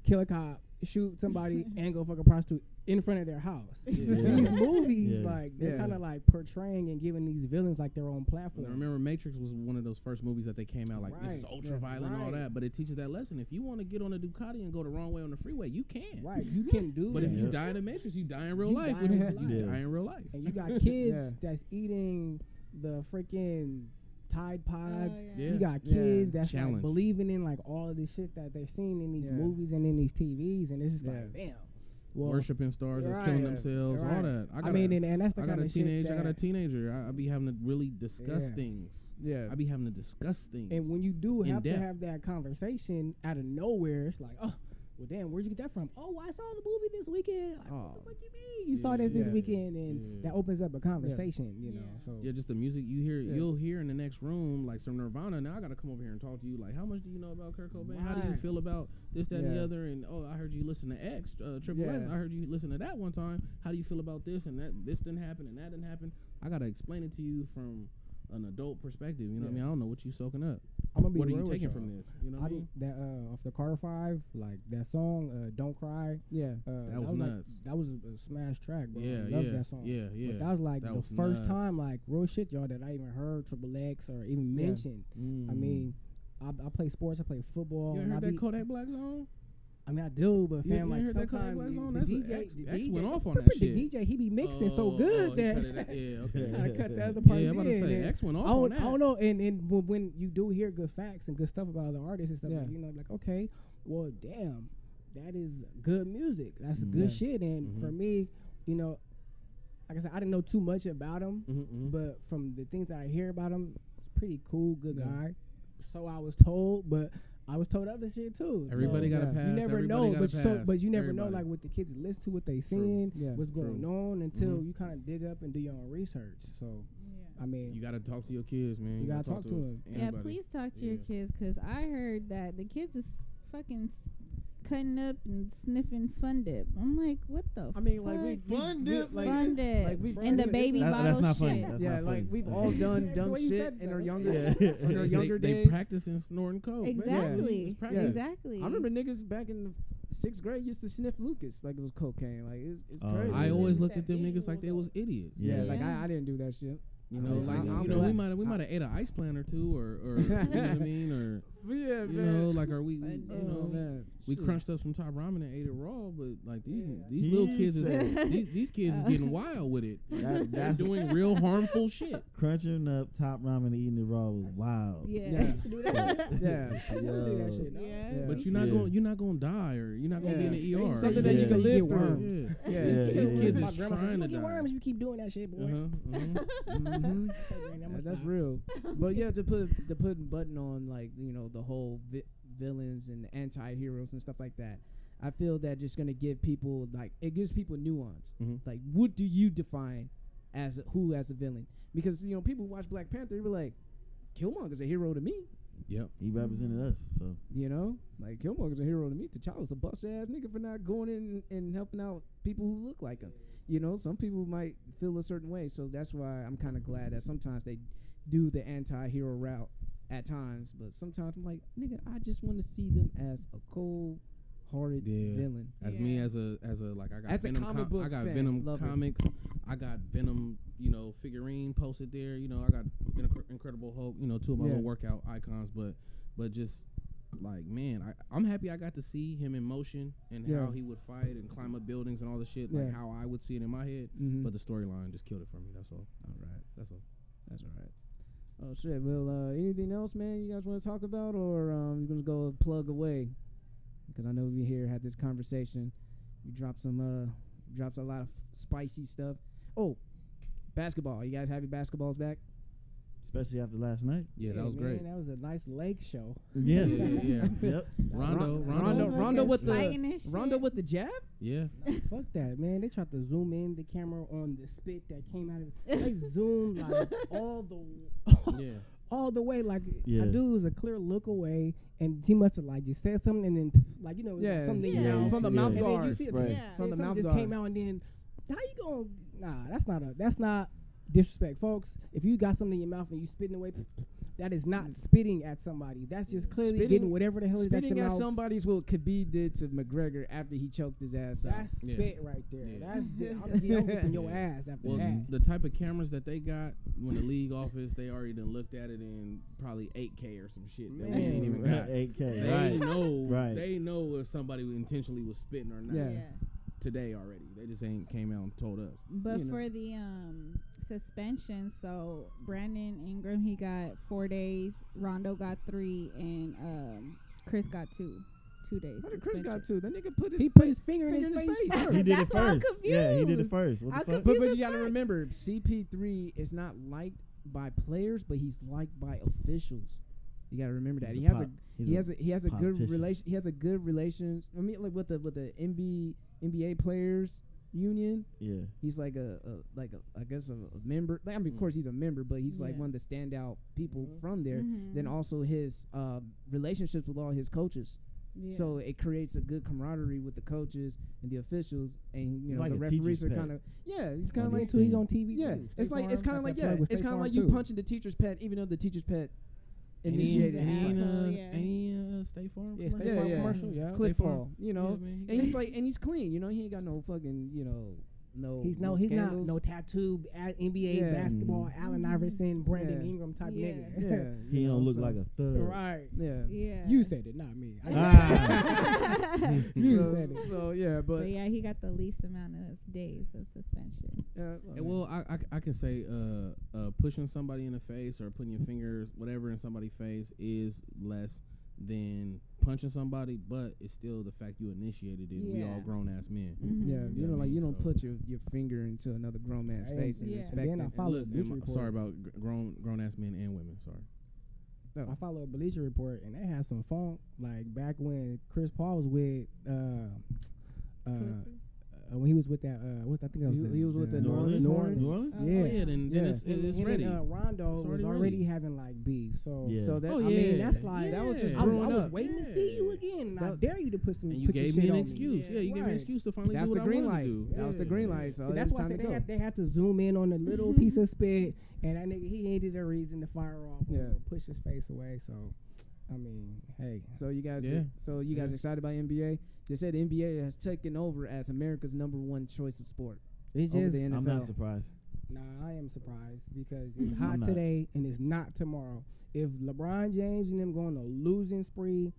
kill a cop, shoot somebody and go fuck a prostitute in front of their house. These movies, like they're kind of like portraying and giving these villains like their own platform. I remember Matrix was one of those first movies that they came out like this is ultra violent and all that, but it teaches that lesson. If you want to get on a Ducati and go the wrong way on the freeway, you can. Right, you can do. But if you die in the Matrix, you die in real life. You die in real life. And you got kids that's eating the freaking Tide Pods. You got kids that's like believing in like all of this shit that they're seeing in these movies and in these TVs, and it's just like, damn. Well, worshiping stars that's killing themselves, all that. I mean, and that's the kind of shit. I got a teenager. I be having to really discuss things. I be having to discuss things. And when you do have to have that conversation out of nowhere, it's like, oh, well, damn, where'd you get that from? Oh, I saw the movie this weekend. Like, what the fuck you mean? You saw this weekend, and that opens up a conversation, you know. So just the music you hear, you'll hear in the next room, like some Nirvana. Now I got to come over here and talk to you. Like, how much do you know about Kurt Cobain? How do you feel about this, that, and the other? And I heard you listen to X, Triple X. I heard you listen to that one time. How do you feel about this and that? This didn't happen and that didn't happen. I got to explain it to you from an adult perspective. You know what I mean? I don't know what you soaking up. I'm gonna be what are real you taking with from this? You know what I mean? That off the Carter 5, like that song, "Don't Cry." That was nuts. Like, that was a smash track, bro. I love that song. But that was like the first time, like real shit, y'all, that I even heard Triple X or even mentioned. I mean, I play sports. I play football. You heard that Kodak Black song? I mean, I do, but fam, like sometimes the DJ went off on that shit. The DJ, he be mixing so good that kind of cut the other parts in. I'm about to say, X went off on that. I don't know, and when you do hear good facts and good stuff about other artists and stuff, like, you know, like, okay, well, damn, that is good music. That's good shit. And for me, you know, like I said, I didn't know too much about him, but from the things that I hear about him, he's pretty cool, good guy. So I was told, but I was told other shit too. Everybody got a pass. You never know, but you never know, like what the kids listen to, what they seeing, what's going on until you kind of dig up and do your own research. So, I mean, you got to talk to your kids, man. You got to talk to them. Yeah, please talk to your kids, because I heard that the kids is fucking cutting up and sniffing Fun Dip. I'm like, what the fuck? I mean, like, we Fun Dip, Fun Dip, and the baby bottle that's not shit. funny. That's not like funny. we've all done dumb shit in our younger days. They practicing snorting coke. Exactly. Exactly. I remember niggas back in the 6th grade used to sniff Lucas like it was cocaine. Like it's crazy. I always looked at them niggas like they was idiots. Like I didn't do that shit. You know, like we might have ate an ice plant or two, or you know what I mean, or you know, like are we, you know, we crunched up some top ramen and ate it raw, but like these little kids these kids is getting wild with it. They're doing real harmful shit. Crunching up top ramen and eating it raw was wild. Do that shit. But you're not gonna die, or you're not gonna be in the ER. It's something that you can live through. These kids is trying to die. Worms, you keep doing that shit, boy. That's real. But yeah, to put a button on, like, you know, the whole villains and anti-heroes and stuff like that, I feel that just gonna give people, like, it gives people nuance. Like, what do you define as who as a villain? Because, you know, people who watch Black Panther, they be like, Killmonger's a hero to me. Yep, he represented us. So you know, like, Killmonger's a hero to me. T'Challa's a busted ass nigga for not going in and helping out people who look like him. You know, some people might feel a certain way, so that's why I'm kind of glad that sometimes they do the anti-hero route at times, but sometimes I'm like, nigga, I just want to see them as a cold-hearted villain. As me as a like, I got as Venom a comic book I got fan, Venom comics. I got Venom, you know, figurine posted there. You know, I got Incredible Hulk. You know, two of my little workout icons, but just. Like, man, I'm happy I got to see him in motion and how he would fight and climb up buildings and all the shit, like how I would see it in my head. But the storyline just killed it for me. That's all. All right. That's all. That's all right. Oh, shit. Well, anything else, man, you guys want to talk about, or you're going to go plug away? Because I know we here had this conversation. You dropped a lot of spicy stuff. Oh, basketball. You guys have your basketballs back? Especially after last night. Yeah, that was great. That was a nice leg show. Yeah. Yep. Rondo with the jab? Yeah. Fuck that, man. They tried to zoom in the camera on the spit that came out of it. They zoomed like all the way. Like a dude was a clear look away, and he must have like just said something, and then like, you know, something in your mouth from the mouth and guard. then you see from the mouth just came out, and then how you gonna? Nah, that's not disrespect, folks. If you got something in your mouth and you spitting away, that is not spitting at somebody. That's just clearly getting whatever the hell is at your mouth. Spitting at somebody's what Khabib did to McGregor after he choked his ass out. That's spit right there. Yeah. That's I'm whooping your ass after that. The type of cameras that they got when the league office, they already done looked at it in probably 8K or some shit that we ain't even got. 8K. They know if somebody intentionally was spitting or not. Yeah. Today already. They just ain't came out and told us. But for the suspension, so Brandon Ingram, he got 4 days, Rondo got 3, and Chris got 2 days. What did Chris got 2? That nigga put his finger in his face. He did it first. Yeah, he did it first. But you gotta remember, CP3 is not liked by players, but he's liked by officials. You gotta remember that. He has a good relation. He has a good relations. I mean, like with the NBA players union. Yeah, he's like a member. Like, I mean, of course he's a member, but he's like one of the standout people from there. Then also his relationships with all his coaches. Yeah. So it creates a good camaraderie with the coaches and the officials, and you know like the referees are kind of he's kind of like he's on TV. Yeah, it's kind of like you punching the teacher's pet, even though the teacher's pet initiated. Any State Farm commercial, Cliff Hall, you know, and he's clean, you know, he ain't got no fucking, you know. He's not no tattoo NBA basketball Allen Iverson, Brandon Ingram type nigga. Yeah, he don't look like a thug. Right. Yeah. You said it, not me. You said it. So but he got the least amount of days of suspension. Well, I can say pushing somebody in the face or putting your fingers whatever in somebody's face is less than punching somebody, but it's still the fact you initiated it. We all grown ass men. You know, like you don't put your finger into another grown man's face and expect it. I follow Bleacher Report. Sorry about grown ass men and women. Sorry. I follow a Bleacher Report, and they had some funk like back when Chris Paul was with when he was with that he was with the New Orleans. Then it's ready. Rondo was already having like beef, so that I mean that's like that was just I was waiting to see you again. I dare you to put some. And you gave me an excuse. You gave me an excuse to finally do what I wanted to do. That was the green light. So that's why I said they had to zoom in on the little piece of spit, and that nigga he needed a reason to fire off or push his face away. So. I mean, hey. So you guys excited about NBA? They said the NBA has taken over as America's #1 choice of sport. It's over just the NFL. I'm not surprised. Nah, I am surprised because it's hot today and it's not tomorrow. If LeBron James and them go on a losing spree,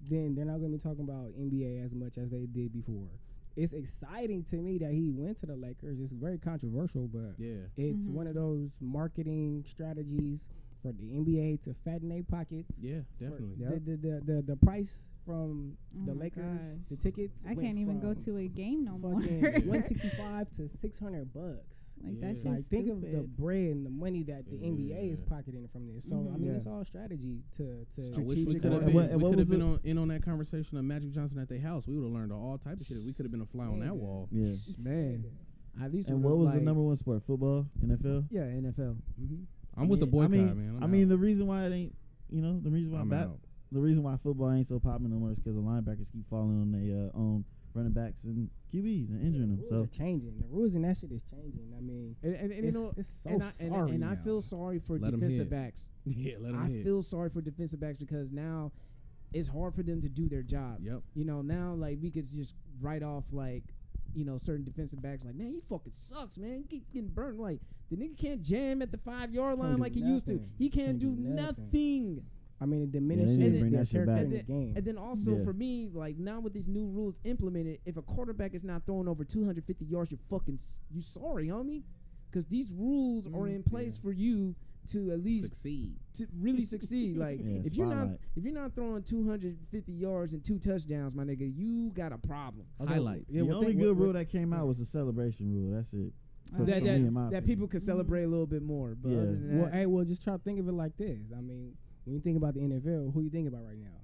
then they're not going to be talking about NBA as much as they did before. It's exciting to me that he went to the Lakers. It's very controversial, but it's one of those marketing strategies for the NBA to fatten their pockets. Yeah, definitely. The price from the Lakers, the tickets. I can't even go to a game no more. $165 to $600. Like that shit's like think stupid. of the bread and the money that the NBA is pocketing from this. So I mean, it's all strategy to I wish we could have been on that conversation of Magic Johnson at their house. We would have learned all type of shit. We could have been a fly on that wall. Yeah, man. At least. And what was the #1 sport? Football, NFL. Yeah, NFL. I'm with the boycott, man. I mean, the reason why it ain't, the reason why football ain't so popular no more is because the linebackers keep falling on their own running backs and QBs and injuring them. So changing. The rules and that shit is changing. I mean, it's so sorry. And I feel sorry for defensive backs. Yeah, let them hit. I feel sorry for defensive backs because now it's hard for them to do their job. Yep. Now like we could just write off like. Certain defensive backs like, man, he fucking sucks, man. He keep getting burned. Like, the nigga can't jam at the 5-yard line like he used to. He can't do nothing. I mean, it diminishes their character in the game. And then also for me, like now with these new rules implemented, if a quarterback is not throwing over 250 yards, you sorry, homie. Because these rules are in place for you to at least succeed. To really succeed. Like if you're not throwing 250 yards and 2 touchdowns, my nigga, you got a problem. Highlights. The only good rule that came out was the celebration rule. That's it. That people could celebrate a little bit more. But other than that, just try to think of it like this. I mean, when you think about the NFL, who you think about right now?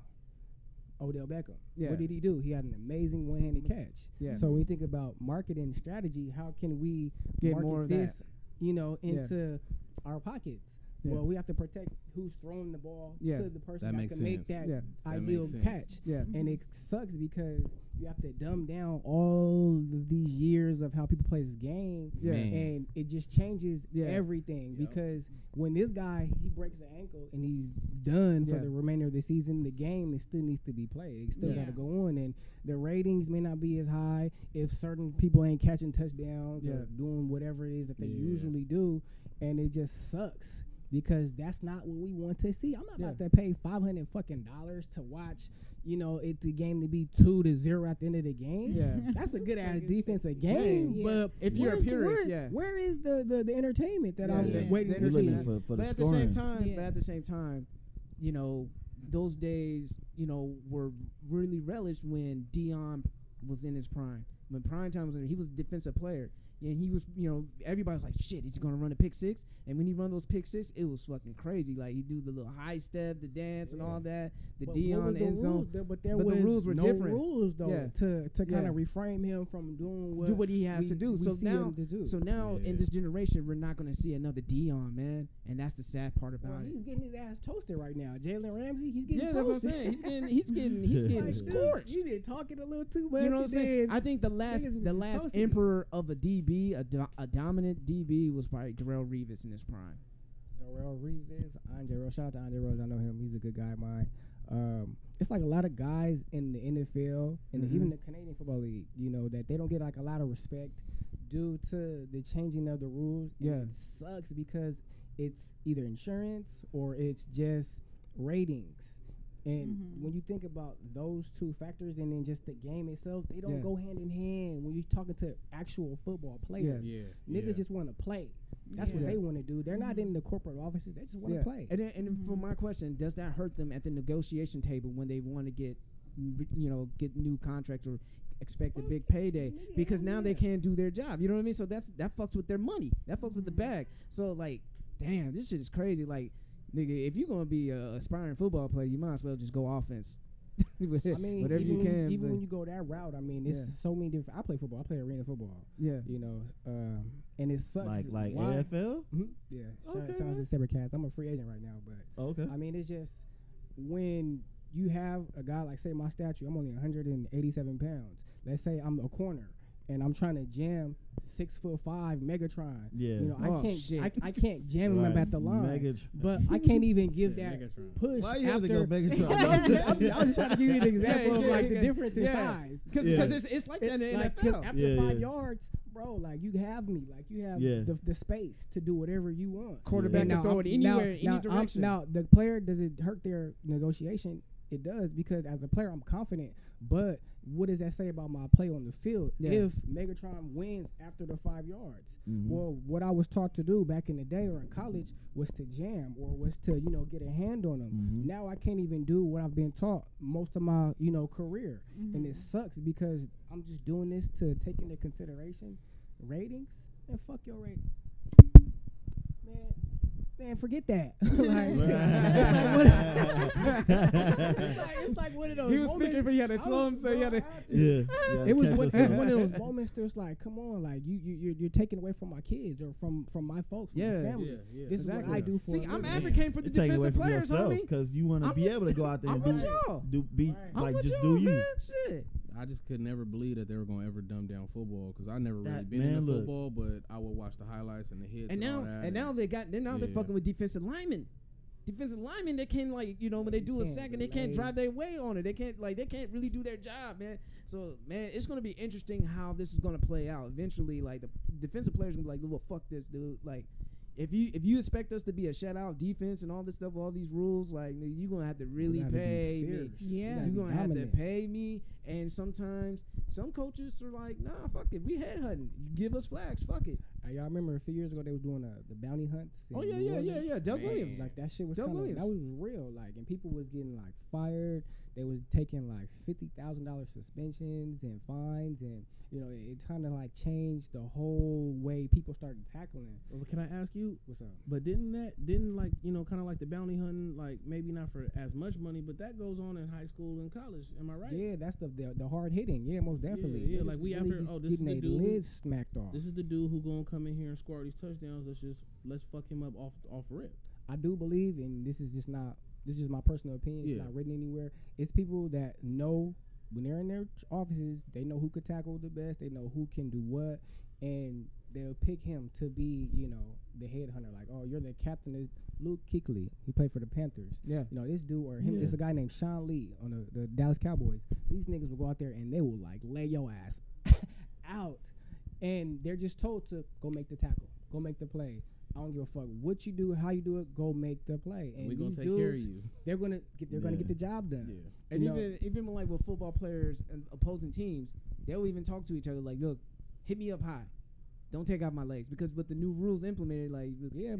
Odell Beckham. Yeah. What did he do? He had an amazing one-handed catch. Yeah. So when you think about marketing strategy, how can we get market more of this, into our pockets? Well, we have to protect who's throwing the ball to the person that can make that ideal catch. Yeah. And it sucks because you have to dumb down all of these years of how people play this game. Yeah. And it just changes everything because when this guy, he breaks an ankle and he's done for the remainder of the season, the game it still needs to be played. It still got to go on. And the ratings may not be as high if certain people ain't catching touchdowns or doing whatever it is that they usually do. And it just sucks. Because that's not what we want to see. I'm not about to pay $500 to watch, the game to be 2-0 at the end of the game. Yeah, that's a good ass defensive game. Yeah. But if you're a purist, where is the entertainment that I'm waiting to see? For but at the same time, those days, were really relished when Dion was in his prime. When prime time was in, he was a defensive player. And he was, everybody was like, shit, he's going to run a pick six. And when he run those pick six, it was fucking crazy. Like, he do the little high step, the dance and all that, the Dion end zone. But the rules were no different. Rules, though, to kind of reframe him from doing what he has to do. So now in this generation, we're not going to see another Dion, man. And that's the sad part about it. He's getting his ass toasted right now. Jalen Ramsey, he's getting toasted. That's what I'm saying. He's getting scorched. You been talking a little too much. You know what I'm saying? I think the last emperor of a DB, a dominant DB, was probably Darrelle Revis in his prime. Darrelle Revis, Andre Rose. Shout out to Andre Rose. I know him. He's a good guy of mine. It's like a lot of guys in the NFL and even the Canadian Football League, that they don't get like a lot of respect due to the changing of the rules. Yeah, it sucks because it's either insurance or it's just ratings. And when you think about those two factors and then just the game itself, they don't go hand in hand when you're talking to actual football players. Niggas just want to play. That's what they want to do. They're not in the corporate offices. They just want to play. And then for my question, does that hurt them at the negotiation table when they want to get new contracts or expect a big payday? Because now they can't do their job. You know what I mean? So that fucks with their money. That fucks with the bag. So, like, damn, this shit is crazy. Like, nigga, if you're going to be an aspiring football player, you might as well just go offense. I mean, whatever you can. Even when you go that route, I mean, it's so many different. I play football. I play arena football. Yeah. And it sucks. Like AFL? Mm-hmm. Yeah. Okay. Sounds like separate cast. I'm a free agent right now, but I mean, it's just when you have a guy like, say, my statue, I'm only 187 pounds. Let's say I'm a corner. And I'm trying to jam 6'5" Megatron. Yeah, I can't jam him at the line. But I can't even give that push. Why you have to go Megatron? I was trying to give you an example of like the difference in size. Because it's like that in the NFL. After 5 yards, bro, like you have me, like you have the space to do whatever you want. Quarterback can throw it anywhere, any direction. Now the player, does it hurt their negotiation? It does, because as a player, I'm confident. But what does that say about my play on the field if Megatron wins after the 5 yards? Well, what I was taught to do back in the day or in college was to jam or was to, get a hand on them. Now I can't even do what I've been taught most of my, career. And it sucks because I'm just doing this to take into consideration ratings. And fuck your rating. Man, forget that. It's like one of those. He was speaking, but he had to slow him, so he had to. It was one of those moments. There's like, come on, like you're taking away from my kids or from my folks, from my family. This is what I do for. See, I'm advocating for the defensive players, homie. Because you want to be able to go out there and do just do you. Shit. I just could never believe that they were going to ever dumb down football because I never really been into football, but I would watch the highlights and the hits and all that. And now they're fucking with defensive linemen. Defensive linemen, they can't when they do a sack and they can't drive their way on it. They can't really do their job, man. So, man, it's going to be interesting how this is going to play out. Eventually, like, the defensive players going to be like, well, fuck this, dude. Like, if you expect us to be a shutout defense and all this stuff, all these rules, like, you're going to have to really pay me. Yeah. You're going to have to pay me. And sometimes some coaches are like, nah, fuck it. We headhunting. You give us flags. Fuck it. Y'all remember a few years ago they was doing the bounty hunts? Oh, yeah. Doug Williams. Like, that shit was that was real. Like, and people was getting, like, fired. They was taking, like, $50,000 suspensions and fines, and it kind of like changed the whole way people started tackling. Well, can I ask you? What's up? But didn't like kind of like the bounty hunting, like maybe not for as much money, but that goes on in high school and college. Am I right? Yeah, that's the hard hitting. Yeah, most definitely. Yeah, like we really after this is the dude lid smacked off. This is the dude who gonna come in here and score these touchdowns. Let's fuck him up off rip. I do believe, and this is just my personal opinion. It's not written anywhere. It's people that know when they're in their offices, they know who could tackle the best. They know who can do what, and they'll pick him to be, the headhunter. Like, oh, you're the captain. Is Luke Kuechly. He played for the Panthers. Yeah. This dude or him. It's a guy named Sean Lee on the Dallas Cowboys. These niggas will go out there and they will like lay your ass out, and they're just told to go make the tackle, go make the play. I don't give a fuck what you do, how you do it. Go make the play, and we're these gonna take dudes, care of you. They're gonna get the job done. Yeah. And even like with football players and opposing teams, they'll even talk to each other like, "Look, hit me up high. Don't take out my legs," because with the new rules implemented, like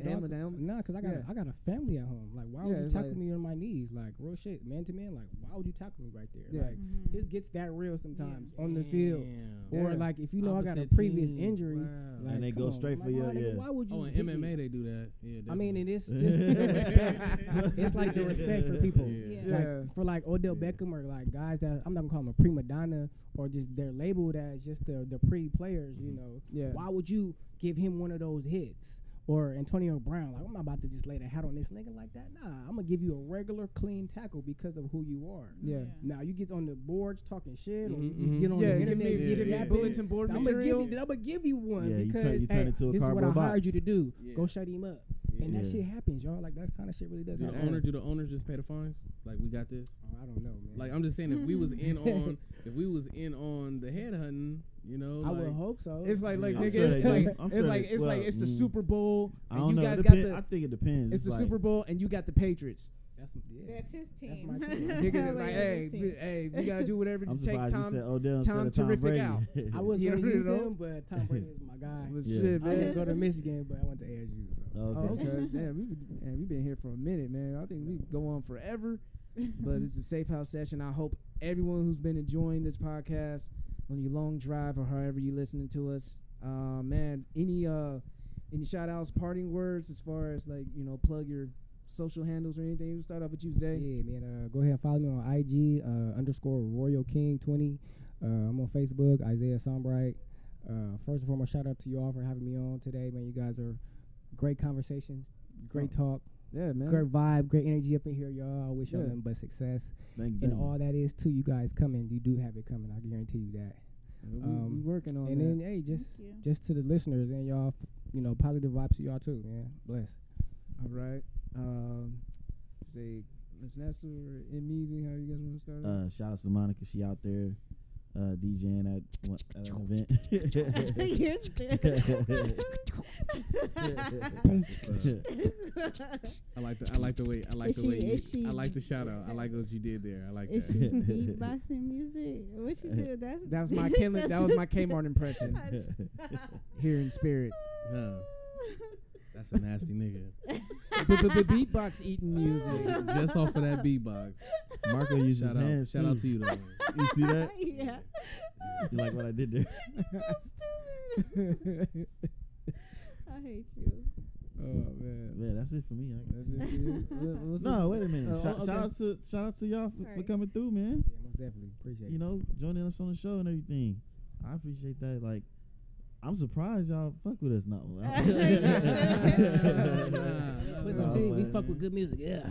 hammer down. Nah, because I got a family at home. Like, why would you tackle me on my knees? Like, real shit, man to man. Like, why would you tackle me right there? Yeah. Like, this gets that real sometimes on the field. Yeah. Or like if I got a previous injury, like, and they go straight for your Why would you? Oh, in MMA they do that. Yeah. I mean, it is just the respect. It's like the respect for people. Like for like Odell Beckham or like guys that I'm not gonna call them a prima donna or just they're labeled as just the pre-players. Why would you give him one of those hits? Or Antonio Brown, like, I'm not about to just lay the hat on this nigga like that. Nah, I'm gonna give you a regular clean tackle because of who you are. Yeah. Now you get on the boards talking shit, or you just get on the internet, give me bulletin board material. I'm gonna give you one because this is what I hired you to do. Go shut him up. And that shit happens, y'all. Like, that kind of shit really does happen. Do the owners just pay the fines? Like, we got this? I don't know, man. Like, I'm just saying, if we was in on the headhunting, I would hope so. It's like nigga, it's the Super Bowl. And you know. guys I think it depends. It's the Super Bowl, and you got the Patriots. That's his team. That's my team. Nigga, like, hey, we gotta do whatever to take Tom terrific out. I was gonna use him, but Tom Brady is my guy. Shit, man. I didn't go to Michigan, but I went to ASU. So. Okay. Man, we've been here for a minute, man. I think we go on forever, but it's a safe house session. I hope everyone who's been enjoying this podcast on your long drive or however you listening to us, man. Any shout outs, parting words as far as like plug your social handles or anything? We'll start off with you, Zey. Yeah, man. Go ahead and follow me on IG _RoyalKing20. I'm on Facebook, Isaiah Sombright. First and foremost, shout out to you all for having me on today, man. You guys are great conversations, great talk. Yeah, man. Great vibe, great energy up in here, y'all. I wish y'all nothing but success. Thank you. All that is to you guys coming. You do have it coming. I guarantee you that. We working on and that. And then, hey, just to the listeners and y'all, positive vibes to y'all too, man. Bless. All right. Say Miss Nessa or Meezy, how you guys want to start? Shout out to Monica. She out there DJing at an event. I like the shout out. I like what you did there. I like that. Is she beatboxing music? What she do? That was my Kmart impression. Here in spirit. That's a nasty nigga. Beatbox eating music. Just off of that beatbox. Marco used his hands. Shout out to you though. You see that? Yeah. You like what I did there? So stupid. I hate you. Oh man. Man, that's it for me. That's it for you? No, wait a minute. Shout out to y'all for coming through, man. Yeah, most definitely. Appreciate it. Joining us on the show and everything. I appreciate that. Like, I'm surprised y'all fuck with us now. Listen, we fuck with good music. Yeah.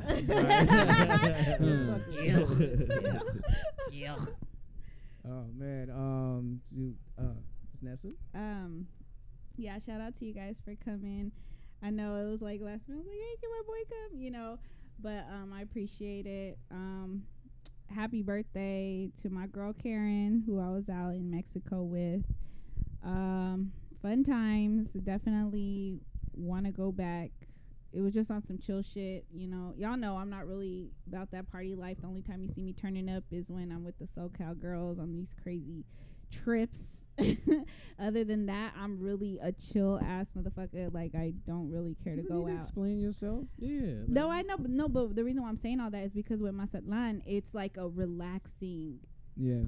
Yeah. Oh man. Nessa. Yeah. Shout out to you guys for coming. I know it was like last minute. I was like, hey, can my boy come? But I appreciate it. Happy birthday to my girl Karen, who I was out in Mexico with. Fun times. Definitely want to go back. It was just on some chill shit, Y'all know I'm not really about that party life. The only time you see me turning up is when I'm with the SoCal girls on these crazy trips. Other than that, I'm really a chill ass motherfucker. Like, I don't really care to go out. Explain yourself. Yeah. No, I know, but the reason why I'm saying all that is because with Mazatlan, it's like a relaxing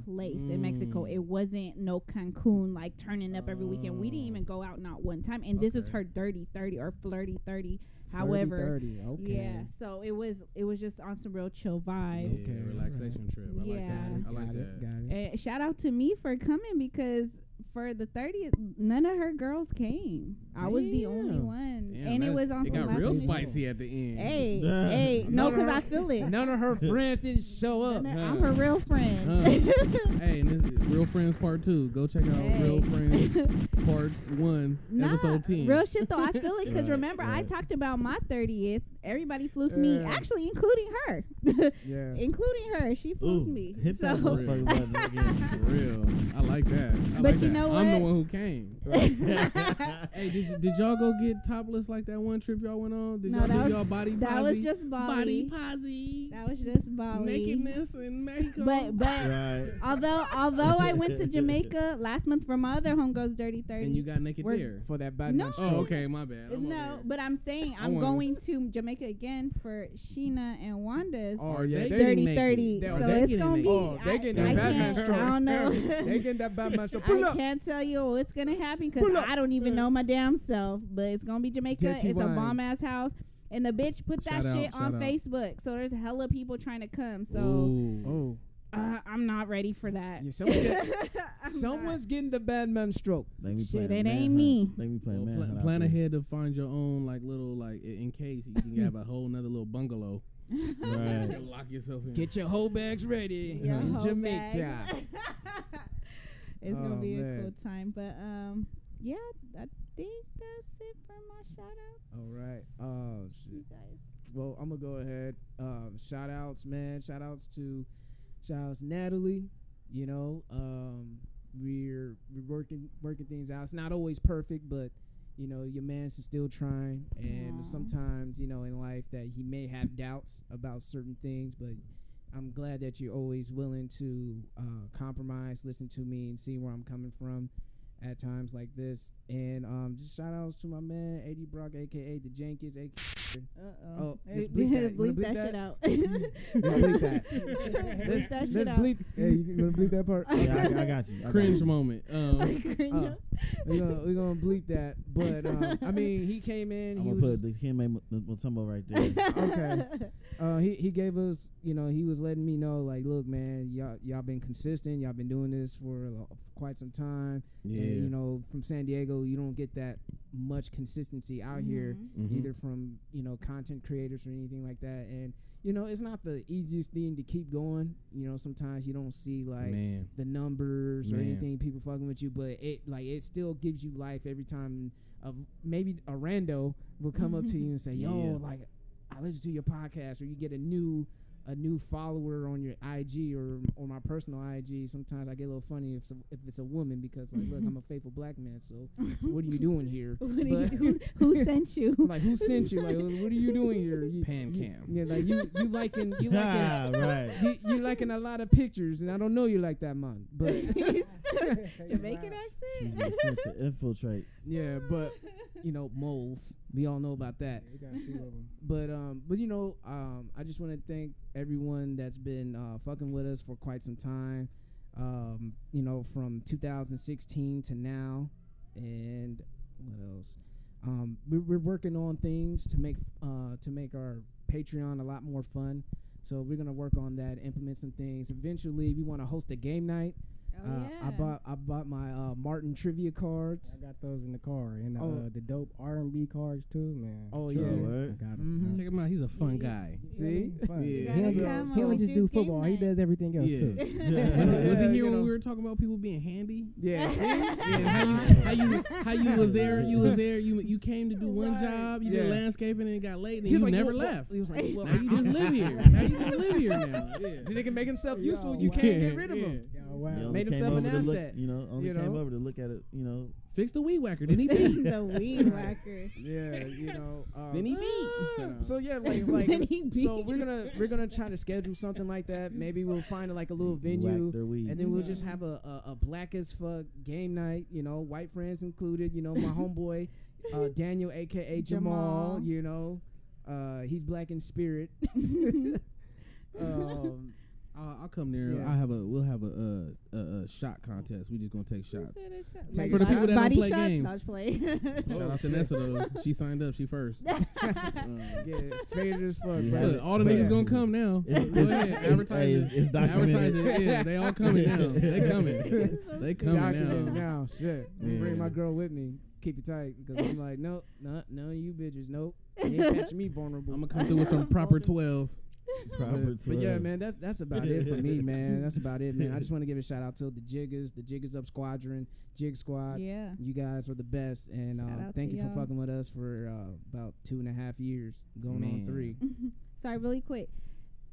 place in Mexico. It wasn't no Cancun, like turning up every weekend. We didn't even go out not one time. And this is her dirty 30 or flirty 30. However, 30, okay. Yeah, so it was just on some real chill vibes. Okay, relaxation trip. I like that. Got it. Shout out to me for coming because for the 30th, none of her girls came. I was the only one, and it was on. It got real spicy at the end. Hey, no, because I feel it. None of her friends didn't show up. I'm her real friend. Hey, and this is Real Friends Part 2. Go check out Real Friends Part 1, Episode 10. Real shit though. I feel it because remember I talked about my 30th. Everybody fluked me, actually, including her. Including her, she fluked me. Hit that motherfucker button again. For real, I like that. But you know what? I'm the one who came. Hey, did y'all go get topless like that one trip y'all went on? Did y'all do y'all body posse? That was just Bali. Body posse. That was just Bali. Nakedness in Mexico. But although I went to Jamaica last month for my other homegirl's dirty 30. And you got naked there for that bad No. Oh, okay, my bad. No, but I'm saying I'm going to Jamaica again for Sheena and Wanda's dirty 30. So it's gonna be. They getting that Batman stroke. I don't know. They getting that Batman stroke. I can't tell you what's gonna happen because I don't even know my damn self. But it's gonna be Jamaica. It's a bomb ass house. And the bitch put that shit on Facebook. So there's hella people trying to come. So I'm not ready for that. Someone's getting the Batman stroke. Shit, it ain't me. Plan ahead to find your own little in case you can have a whole nother little bungalow. Right. Lock yourself in. Get your whole bags ready in Jamaica. It's gonna be a cool time, but yeah, I think that's it for my shout outs. All right. Oh shit. You guys. Well, I'm gonna go ahead. Shout outs, man. Shout outs Natalie. You know, we're working things out. It's not always perfect, but you know, your man's still trying. And sometimes, you know, in life that he may have doubts about certain things, but I'm glad that you're always willing to compromise, listen to me, and see where I'm coming from at times like this. And just shout outs to my man, AD Brock, a.k.a. Tha Jankiest, Oh, bleep that shit out. Bleep that. Bleep that shit out. Bleep. Hey, you gonna bleep that part? Yeah, I got you. Cringe moment. We're gonna bleep that. But I mean, he came in. I'm gonna put the Kim Mutombo right there. Okay. He gave us, you know, he was letting me know, like, look, man, y'all been consistent. Y'all been doing this for quite some time. Yeah. And, you know, from San Diego, you don't get that much consistency out here, either from, you know, content creators or anything like that. And, you know, it's not the easiest thing to keep going. You know, sometimes you don't see like the numbers or anything, people fucking with you, but it still gives you life every time. Maybe a rando will come up to you and say, yo, like, I listen to your podcast, or you get a new follower on your IG or my personal IG. Sometimes I get a little funny if it's a woman, because like, look, I'm a faithful black man, so what are you doing here? Who sent you? Like, who sent you? Like, what are you doing here? Pan-cam. Yeah, like you liking right. You liking a lot of pictures, and I don't know you like that, man. But Jamaican accent. She's been sent to infiltrate. Yeah, but you know, moles. We all know about that. We got a few of them. But you know, I just want to thank everyone that's been fucking with us for quite some time. You know, from 2016 to now, and what else? We're working on things to make our Patreon a lot more fun. So we're gonna work on that, implement some things. Eventually, we want to host a game night. I bought my Martin trivia cards. I got those in the car, and the dope R&B cards too, man. Oh yeah, I got them. Check him out. He's a fun guy. See, Yeah. He don't just do football. He does everything else too. Was he here when we were talking about people being handy? Yeah. And how you was there? You came to do one job. You did landscaping and got late, and you never left. He was like, well, now you just live here. Now you just live here now. Yeah. They can make himself useful. You can't get rid of him. Wow. Made himself an asset. Came over to look at it, Fix the weed whacker. Then he beat. The weed whacker. Yeah, you know. Then he beat. So yeah, like so we're gonna try to schedule something like that. Maybe we'll find like a little venue, and then we'll just have a black as fuck game night. You know, white friends included. You know, my homeboy Daniel, aka Jamal. You know, he's black in spirit. I'll come there. Yeah. We'll have a shot contest. We just gonna take shots. Take For the people that don't play shots, games. not play. Shout out to Nessa though. She signed up. She first. Yeah, faded as fuck. Yeah. bro. Look, all the niggas gonna come now. Go ahead, advertise it. It's documented. Advertise it. Yeah, they all coming now. They coming. They coming Documented now. now. Shit. Yeah. Bring my girl with me. Keep it tight because I'm like, nope, none of you bitches. Nope. You ain't catching me vulnerable. I'm gonna come through with some proper 12. But yeah, man, that's about it for me, man. That's about it, man. I just want to give a shout out to the Jiggers Up Squadron, Jig Squad. Yeah. You guys are the best, and Shout out thank to you for y'all. fucking with us for about 2.5 years, going on 3. Sorry, really quick.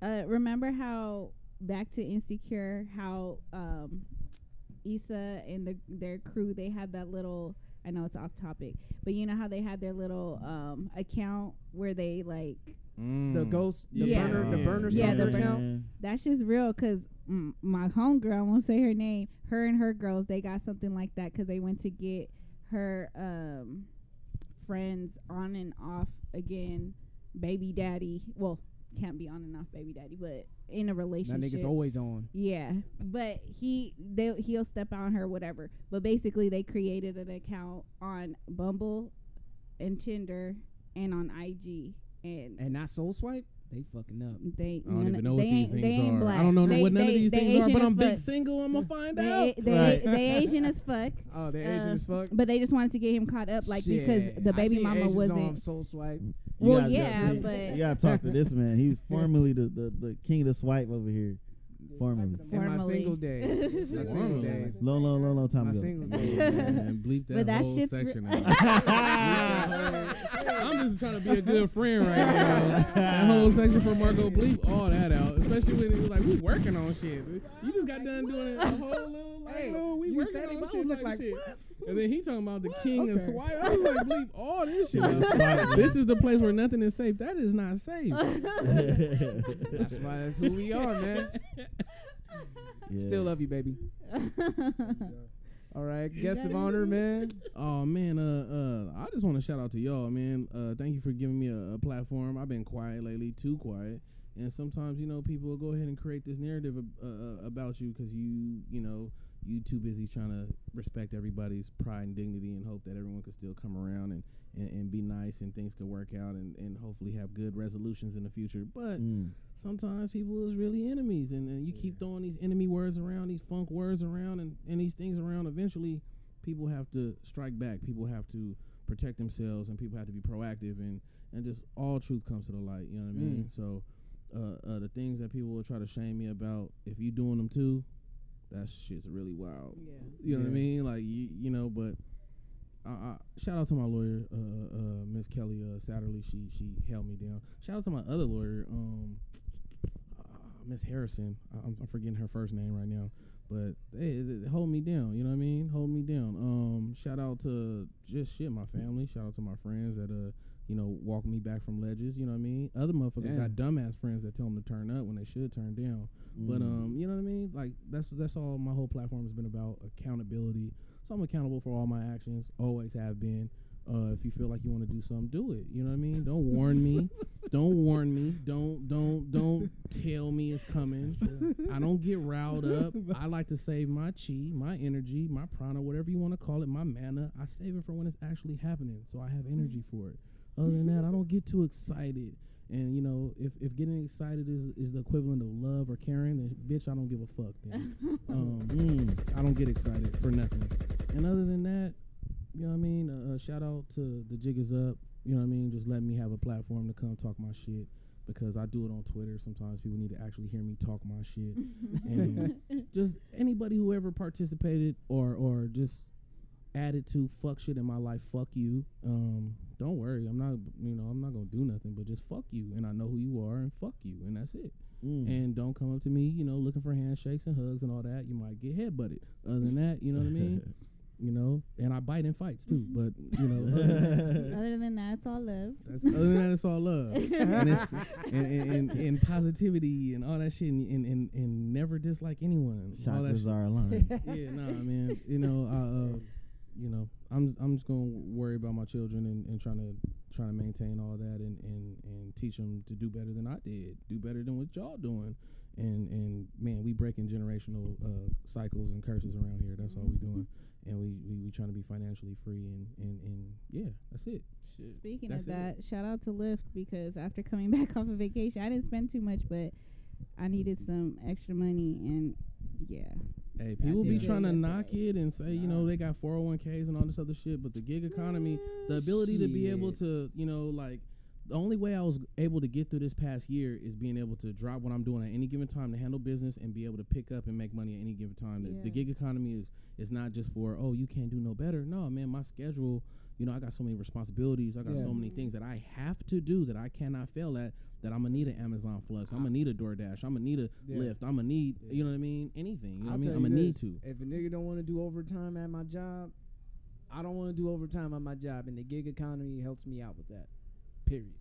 Remember how back to Insecure, how Issa and their crew, they had that little, I know it's off topic, but you know how they had their little account where they like the ghost, the Yeah. burner Yeah, stalker the account. that's just real because my homegirl, I won't say her name, her and her girls, they got something like that because they went to get her friends on and off again, baby daddy. Well, can't be on and off baby daddy, but in a That relationship. nigga's always on. Yeah, but he'll step on her, whatever. But basically, they created an account on Bumble and Tinder and on IG, and not Soul Swipe. They fucking up. they I don't even know what they these ain't- they things ain't are. black. I don't know They- what none of they- these they things are, Asian but as I'm big fuck. single. I'm gonna find They out. Right. they Asian as fuck. Oh, they Asian as fuck. But they just wanted to get him caught up, like because Shit. the I baby seen mama Asians wasn't. on Soul Swipe. You Well, gotta- yeah, see, but- you gotta talk to this man. He was formerly the king of the swipe over here. Formerly. In my Formally. single days. My single Formally. days. Long time My ago. single days. Man, bleep that But that whole shit's section re- out. I'm just trying to be a good friend right now. That whole section from Marco, bleep all that out. Especially when it was like, we working on shit. You just got done doing a whole little, like, Hey, little, we you working said it, on but I shit was type like, shit. what? And then he talking about the king of Okay. swipe. I was like, bleep all this shit out. This is the place where nothing is safe. That is not safe. That's why that's who we are, man. Yeah. Still love you, baby. All right, guest of honor, man. Oh man, I just want to shout out to y'all, man. Thank you for giving me a platform. I've been quiet lately, too quiet, and sometimes people will go ahead and create this narrative about you because you too busy trying to respect everybody's pride and dignity and hope that everyone could still come around and be nice and things could work out and hopefully have good resolutions in the future. But sometimes people is really enemies, and you keep throwing these enemy words around, these funk words around, and these things around. Eventually, people have to strike back. People have to protect themselves, and people have to be proactive, and just all truth comes to the light. You know what I mean? So the things that people will try to shame me about, if you doing them too, that shit's really wild. Yeah. You know what I mean? Like but shout out to my lawyer, Miss Kelly Satterley. She held me down. Shout out to my other lawyer, Miss Harrison. I'm forgetting her first name right now, but they hold me down. You know what I mean? Hold me down. Shout out to just my family. Shout out to my friends that walk me back from ledges. You know what I mean? Other motherfuckers got dumbass friends that tell them to turn up when they should turn down. But you know what I mean? Like that's all my whole platform has been about, accountability. So I'm accountable for all my actions. Always have been. If you feel like you want to do something, do it. You know what I mean? Don't warn me. Don't warn me. Don't tell me it's coming. I don't get riled up. I like to save my chi, my energy, my prana, whatever you want to call it, my mana. I save it for when it's actually happening, so I have energy for it. Other than that, I don't get too excited. And if getting excited is the equivalent of love or caring, then bitch, I don't give a fuck. Then I don't get excited for nothing. And other than that, you know what I mean? Shout out to the Jig is Up. You know what I mean? Just let me have a platform to come talk my shit, because I do it on Twitter. Sometimes people need to actually hear me talk my shit. And just anybody who ever participated or just added to fuck shit in my life, fuck you. Don't worry, I'm not gonna do nothing, but just fuck you, and I know who you are, and fuck you, and that's it. And don't come up to me, looking for handshakes and hugs and all that. You might get headbutted. Other than that, you know what I mean? And I bite in fights too, but Other than that, it's all love. other than that, it's all love, and it's and positivity and all that shit, and never dislike anyone. All that Chakras shit. are aligned. Yeah, nah, man. I'm just gonna worry about my children and trying to trying to maintain all that and teach them to do better than I did, do better than what y'all doing. And man, we breaking generational cycles and curses around here. That's all we doing. And we trying to be financially free and yeah, that's it. Shit. Speaking That's of that, it. shout out to Lyft, because after coming back off of vacation, I didn't spend too much, but I needed some extra money, and yeah. Hey, people be did trying to yesterday. knock it and say, you know, they got 401ks and all this other shit, but the gig economy, the ability to be able to, you know, like, the only way I was able to get through this past year is being able to drop what I'm doing at any given time to handle business and be able to pick up and make money at any given time. The gig economy is not just for, oh, you can't do no better. No, man, my schedule, you know, I got so many responsibilities. I got so many things that I have to do that I cannot fail at, that I'm going to need an Amazon Flux. I'm going to need a DoorDash. I'm going to need a Lyft. I'm going to need, you know what I mean? Anything. You know what I mean? I'm going to need to. If a nigga don't want to do overtime at my job, I don't want to do overtime at my job, and the gig economy helps me out with that. Period.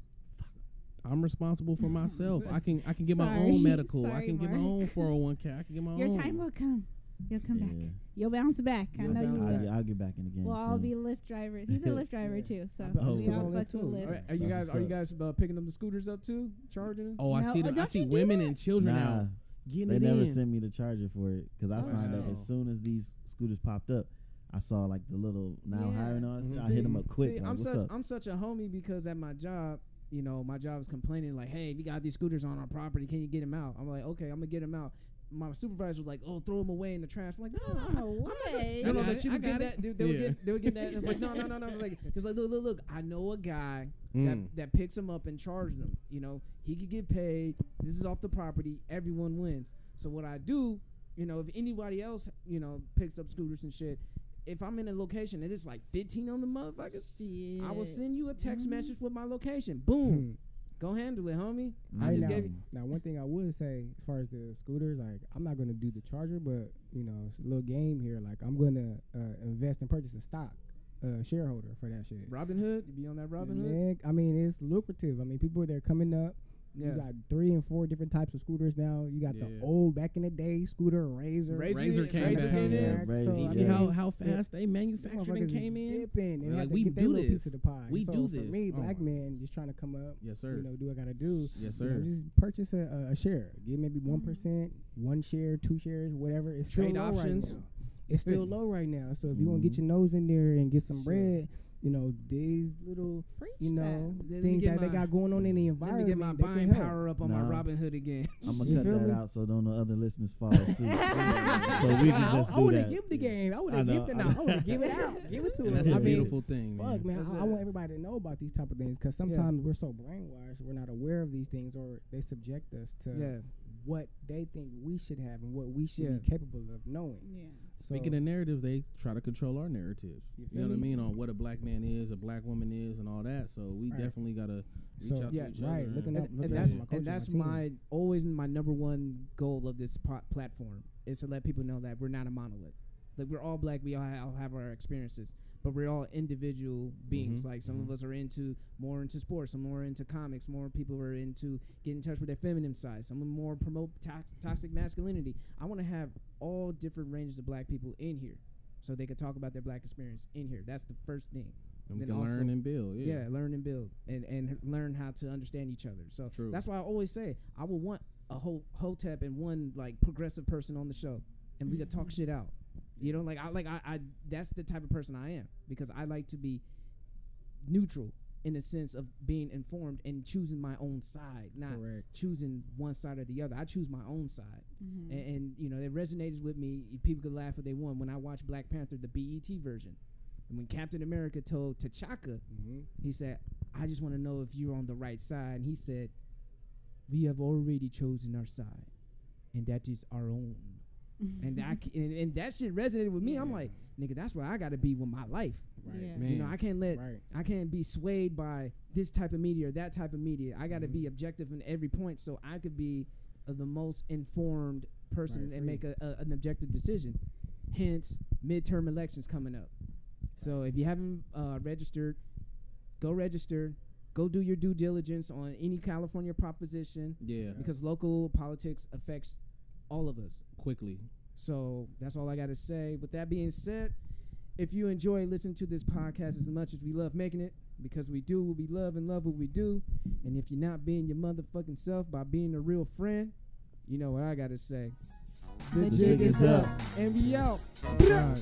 I'm responsible for myself. I can get my Sorry. own medical. I Sorry, can get my Mark. own 401k. I can get my Your own. time will come. You'll come back. Yeah. You'll bounce back. I You'll know you bounce will. back. I'll get back in the game. We'll all soon. be Lyft drivers. He's a Lyft driver too, so I'm we still all on fucks Lyft with too. Lyft. All right, are you That's guys what's up. picking them the scooters up too, charging them? Oh, I No, see. oh, I don't see you do women that? and children Nah, out getting they it never in. sent me the charger for it because I signed up Wow. as soon as these scooters popped up. I saw like the little now Yeah. hiring on. Mhm. I hit them up quick. See, Like, what's up? I'm such a homie because at my job, you know, my job is complaining like, hey, we got these scooters on our property. Can you get them out? I'm like, okay, I'm gonna get them out. My supervisor was like, oh, throw them away in the trash. I'm like, no, way. No, I got that it, she I was got getting it. that. They would get that. It's like, no. It's like, look. I know a guy that picks them up and charges them. You know, he could get paid. This is off the property. Everyone wins. So what I do, you know, if anybody else, you know, picks up scooters and shit, if I'm in a location and it's like 15 on the motherfuckers, I will send you a text message with my location. Boom. Go handle it, homie. I Right just now, gave you. now, one thing I would say as far as the scooters, like I'm not gonna do the charger, but you know, it's a little game here. Like I'm gonna invest and purchase a stock shareholder for that shit. Robin Hood, you be on that Robin Hood. Yeah, I mean, it's lucrative. I mean, people they're coming up. Yeah. You got 3 and 4 different types of scooters now. You got the Yeah. old back in the day scooter, Razor Razor came back. Yeah, Razor. So, You I see mean, how fast they manufactured and motherfuckers came is in? dipping and Like, had to we get their do little this. piece of the pie. We so do for this. me, Oh black my- man, just trying to come up, Yes, sir. you know, do what I gotta do. Yes, You know, sir. just purchase a share. Give maybe 1%, 1 share, 2 shares, whatever. It's still Trade low options. right now. It's still low right now. So if you want to get your nose in there and get some Shit. bread, you know, these little, Preach you know, Let me things get that they my- got going on in the Let environment. me get my that can buying help. power up on my Nah. Robin Hood again. I'm gonna You cut feel that me? out so don't the other listeners follow suit. So we can just I do would that. have given the game. I would I have know, given it I out. I know. would have given it out. Give it to And us. that's I a mean, beautiful thing, Fuck, man. That's I it. want everybody to know about these type of things because sometimes we're so brainwashed, we're not aware of these things, or they subject us to Yeah. what they think we should have and what we should Yeah. be capable of knowing. Yeah. So, Speaking of narratives, they try to control our narratives. You You feel know what I me? mean? On what a black man is, a black woman is, and all that. So we Right. definitely gotta reach So, out yeah, to each right, other. looking and- up- And looking that's at my coach and that's and my always my number one goal of this platform is to let people know that we're not a monolith. Like we're all black, we all have our experiences, but we're all individual beings. Like some of us are more into sports, some more into comics, more people are into getting in touch with their feminine side, some more promote toxic masculinity. I want to have all different ranges of black people in here, so they could talk about their black experience in here. That's the first thing. And we then can learn also- and build. Yeah. Learn and build, and learn how to understand each other. So True. that's why I always say I would want a whole hotep and one like progressive person on the show, and we could talk shit out. You know, I that's the type of person I am, because I like to be neutral in the sense of being informed and choosing my own side, not Correct. choosing one side or the other. I choose my own side, Mhm. and you know, it resonated with me. People could laugh if they want when I watched Black Panther, the BET version. And when Captain America told T'Chaka, he said, I just want to know if you're on the right side. And he said, we have already chosen our side, and that is our own. And and that shit resonated with me. I'm like, nigga, that's where I got to be with my life. Right. Yeah. Man. You know, I can't Right. I can't be swayed by this type of media or that type of media. I got to be objective in every point, so I could be the most informed person Right, and free. make an objective decision. Hence, midterm elections coming up. So if you haven't registered, go register. Go do your due diligence on any California proposition, Yeah. because local politics affects all of us. Quickly. So that's all I got to say. With that being said, If you enjoy listening to this podcast as much as we love making it, because we do what we love and love what we do, and if you're not being your motherfucking self by being a real friend, you know what I gotta say. The jig is up, and we out. Right.